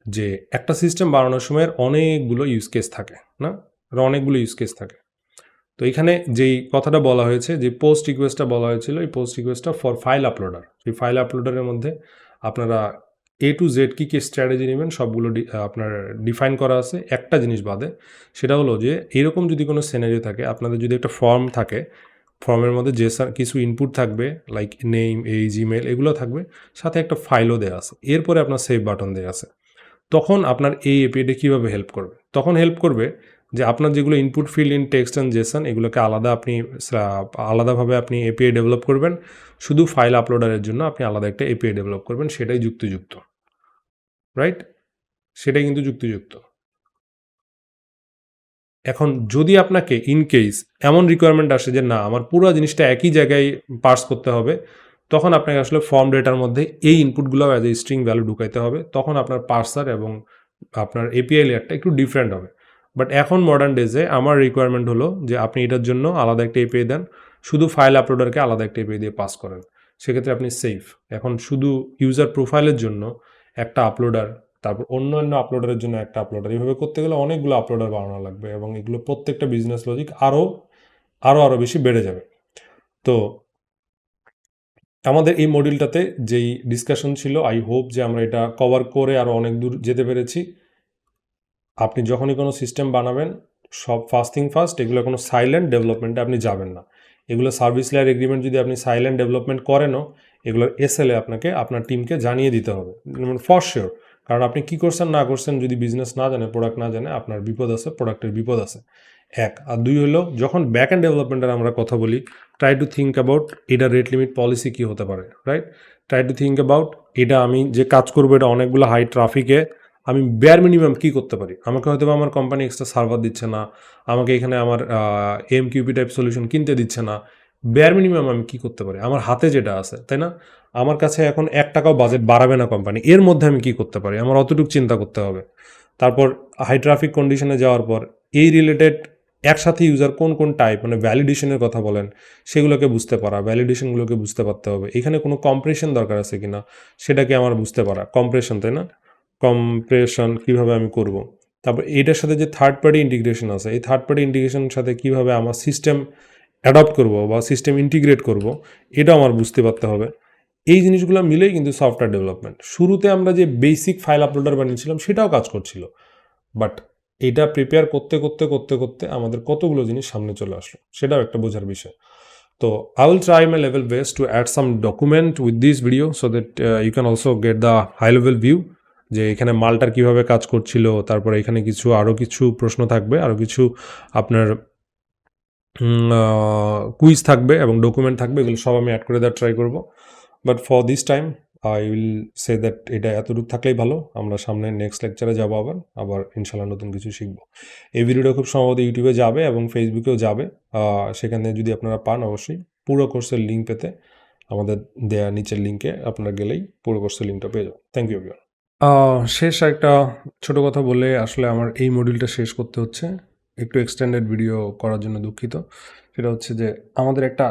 যে একটা সিস্টেম বানানোর সময় অনেকগুলো ইউজ কেস থাকে না, অনেকগুলো ইউজ কেস থাকে। তো এখানে যেই কথাটা বলা হয়েছে, যে পোস্ট রিকোয়েস্টটা বলা হয়েছিল, এই পোস্ট রিকোয়েস্টটা ফর ফাইল আপলোডার, সেই ফাইল আপলোডারের মধ্যে আপনারা A to Z কী কী স্ট্র্যাটেজি নেবেন সবগুলো আপনার ডিফাইন করা আছে। একটা জিনিস বাদে, সেটা হলো যে এরকম যদি কোনো সিনারিও থাকে, আপনাদের যদি একটা ফর্ম থাকে, ফর্মের মধ্যে যে কিছু ইনপুট থাকবে লাইক নেম, এজ, ইমেল, এগুলো থাকবে, সাথে একটা ফাইলও দেওয়া আছে, এরপরে আপনার সেভ বাটন দেওয়া আছে। তখন আপনার এই এপিআইটা কীভাবে হেল্প করবে? তখন হেল্প করবে যে আপনার যেগুলো input field in text and Jason, এগুলোকে আলাদাভাবে আপনি এপিআই ডেভেলপ করবেন। শুধু ফাইল আপলোডারের জন্য আপনি আলাদা একটা এপিআই ডেভেলপ করবেন, সেটাই যুক্তিযুক্ত, রাইট? সেটাই কিন্তু যুক্তিযুক্ত। এখন যদি আপনাকে ইন কেস এমন রিকোয়ারমেন্ট আসে যে না আমার পুরো জিনিসটা একই জায়গায় পার্স করতে হবে, তখন আপনাকে আসলে ফর্ম ডেটার মধ্যে এই ইনপুটগুলো অ্যাজ এ স্ট্রিং ভ্যালু ঢুকাইতে হবে, তখন আপনার পার্সার এবং আপনার এপিআই লেয়ারটা একটু ডিফারেন্ট হবে। বাট এখন মডার্ন ডেজে আমার রিকোয়ারমেন্ট হলো যে আপনি এটার জন্য আলাদা একটা এপিআই দেন, শুধু ফাইল আপলোডারকে আলাদা একটা এপিআই দিয়ে পাস করেন, সেক্ষেত্রে আপনি সেফ। এখন শুধু ইউজার প্রোফাইলের জন্য একটা আপলোডার, তারপর অন্যান্য আপলোডারের জন্য একটা আপলোডার, এইভাবে করতে গেলে অনেকগুলো আপলোডার বানানো লাগবে এবং এগুলো প্রত্যেকটা বিজনেস লজিক আরও বেশি বেড়ে যাবে। তো আমাদের এই মডিউলটাতে যেই ডিসকাশন ছিল, আই হোপ যে আমরা এটা কভার করে আরও অনেক দূর যেতে পেরেছি। আপনি যখনই কোনো সিস্টেম বানাবেন, সব ফার্স্ট এগুলো কোনো সাইলেন্ট ডেভেলপমেন্টে আপনি যাবেন না। এগুলো সার্ভিস লেয়ার এগ্রিমেন্ট যদি আপনি সাইলেন্ট ডেভেলপমেন্ট করেনও, এগুলোর এসএলএ আপনাকে আপনার টিমকে জানিয়ে দিতে হবে, ফর শিওর। কারণ আপনি কী করছেন না করছেন যদি বিজনেস না জানে, প্রোডাক্ট না জানে, আপনার বিপদ আছে, প্রোডাক্টের বিপদ আছে। এক আর দুই হলো, যখন ব্যাক এন্ড ডেভেলপমেন্টের আমরা কথা বলি, ট্রাই টু থিঙ্ক অ্যাবাউট এটা রেট লিমিট পলিসি কী হতে পারে, right? Try to think about এটা আমি যে কাজ করবো এটা অনেকগুলো হাই ট্রাফিকে, আমি বেয়ার মিনিমাম কী করতে পারি। আমাকে হয়তো আমার কোম্পানি এক্সট্রা সার্ভার দিচ্ছে না, আমাকে এখানে আমার এমকিউপি টাইপ সলিউশন কিনতে দিচ্ছে না, বেয়ার মিনিমাম আমি কী করতে পারি আমার হাতে যেটা আছে, তাই না? আমার কাছে এখন 1 টাকাও বাজেট বাড়াবে না কোম্পানি, এর মধ্যে আমি কী করতে পারি, আমার অতটুকু চিন্তা করতে হবে। তারপর হাই ট্রাফিক কন্ডিশনে যাওয়ার পর এই রিলেটেড একসাথে ইউজার কোন কোন টাইপ, মানে ভ্যালিডেশনের কথা বলেন, সেগুলোকে বুঝতে পারা, ভ্যালিডেশনগুলোকে বুঝতে পারতে হবে। এখানে কোনো কম্প্রেশন দরকার আছে কিনা সেটাকে আমার বুঝতে পারা, কম্প্রেশন, তাই না? কম্প্রেশন কীভাবে আমি করব। তারপর এটার সাথে যে থার্ড পার্টি ইন্টিগ্রেশন আছে, এই থার্ড পার্টি ইন্টিগ্রেশনের সাথে কীভাবে আমার সিস্টেম অ্যাডপ্ট করব বা সিস্টেম ইন্টিগ্রেট করব, এটা আমার বুঝতে পারতে হবে। এই জিনিসগুলো মিলেই কিন্তু সফটওয়্যার ডেভেলপমেন্ট। শুরুতে আমরা যে বেসিক ফাইল আপলোডার বানিয়েছিলাম সেটাও কাজ করছিল, বাট এটা প্রিপেয়ার করতে করতে করতে করতে আমাদের কতগুলো জিনিস সামনে চলে আসলো, সেটাও একটা বোঝার বিষয়। তো I will try my level best to add some document with this video so that you can also get the high level view যে এখানে মালটার কিভাবে কাজ করছিল, তারপরে এখানে আরও কিছু প্রশ্ন থাকবে, আরও কিছু আপনার কুইজ থাকবে এবং ডকুমেন্ট থাকবে, এগুলো সব আমি অ্যাড করে দেওয়ার ট্রাই করব। But for this time I will say that এটা এতটুকু থাকলেই ভালো। আমরা সামনে নেক্সট লেকচারে যাবো, আবার ইনশাল্লাহ নতুন কিছু শিখবো। এই ভিডিওটা খুব সম্ভবত ইউটিউবে যাবে এবং ফেসবুকেও যাবে, সেখানে যদি আপনারা পান অবশ্যই পুরো কোর্সের লিঙ্ক পেতে আমাদের দেয়া নিচের লিঙ্কে আপনারা গেলেই পুরো কোর্সের লিঙ্কটা পেয়ে যাবেন। Thank you everyone. শেষ একটা ছোট কথা বলে আসলে আমার এই মডিউলটা শেষ করতে হচ্ছে, একটু এক্সটেন্ডেড ভিডিও করার জন্য দুঃখিত। সেটা হচ্ছে যে আমাদের একটা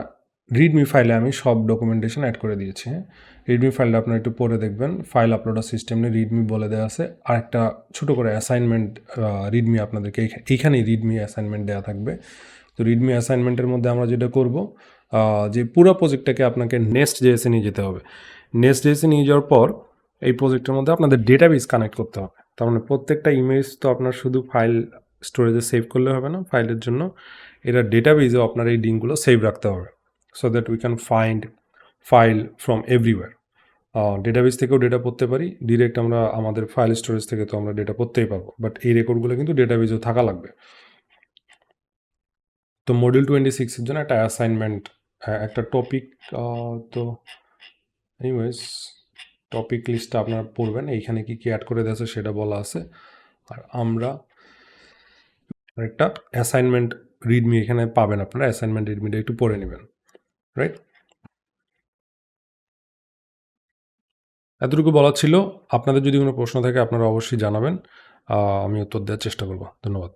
রিডমি ফাইলে আমি সব ডকুমেন্টেশন অ্যাড করে দিয়েছি। হ্যাঁ, রিডমি ফাইলটা আপনারা একটু পড়ে দেখবেন। ফাইল আপলোডার সিস্টেমে রিডমি বলে দেওয়া আছে, আর একটা ছোটো করে অ্যাসাইনমেন্ট রিডমি আপনাদেরকে এইখানেই রিডমি অ্যাসাইনমেন্ট দেওয়া থাকবে। তো রিডমি অ্যাসাইনমেন্টের মধ্যে আমরা যেটা করব, যে পুরো প্রজেক্টটাকে আপনাকে নেক্সট জেএসে নিয়ে যেতে হবে। নেক্সট জেএসে নিয়ে যাওয়ার পর এই প্রজেক্টের মধ্যে আপনাদের ডেটাবেস কানেক্ট করতে হবে। তার মানে প্রত্যেকটা ইমেজ তো আপনার শুধু ফাইল স্টোরেজে সেভ করলে হবে না, ফাইলের জন্য এটা ডেটাবেসেও আপনার এই লিঙ্কগুলো সেভ রাখতে হবে, so that we can find file from everywhere. Database থেকেও ডেটা পড়তে পারি, ডিরেক্ট আমরা আমাদের ফাইল স্টোরেজ থেকে তো আমরা ডেটা পড়তেই পারবো, বাট এই রেকর্ডগুলো কিন্তু ডেটাবেসেও থাকা লাগবে। তো মডিউল 26-এর জন্য একটা অ্যাসাইনমেন্ট, একটা টপিক, তো এনিওয়েজ টপিক লিস্টটা আপনারা পড়বেন, এইখানে কি কি অ্যাড করে দিয়েছে সেটা বলা আছে। আর আমরা একটা অ্যাসাইনমেন্ট রিডমি এখানে পাবেন, আপনারা অ্যাসাইনমেন্ট রিডমিটা একটু পড়ে নেবেন, রাইট? এতটুকু বলা ছিল। আপনাদের যদি কোনো প্রশ্ন থাকে আপনারা অবশ্যই জানাবেন, আমি উত্তর দেওয়ার চেষ্টা করব। ধন্যবাদ।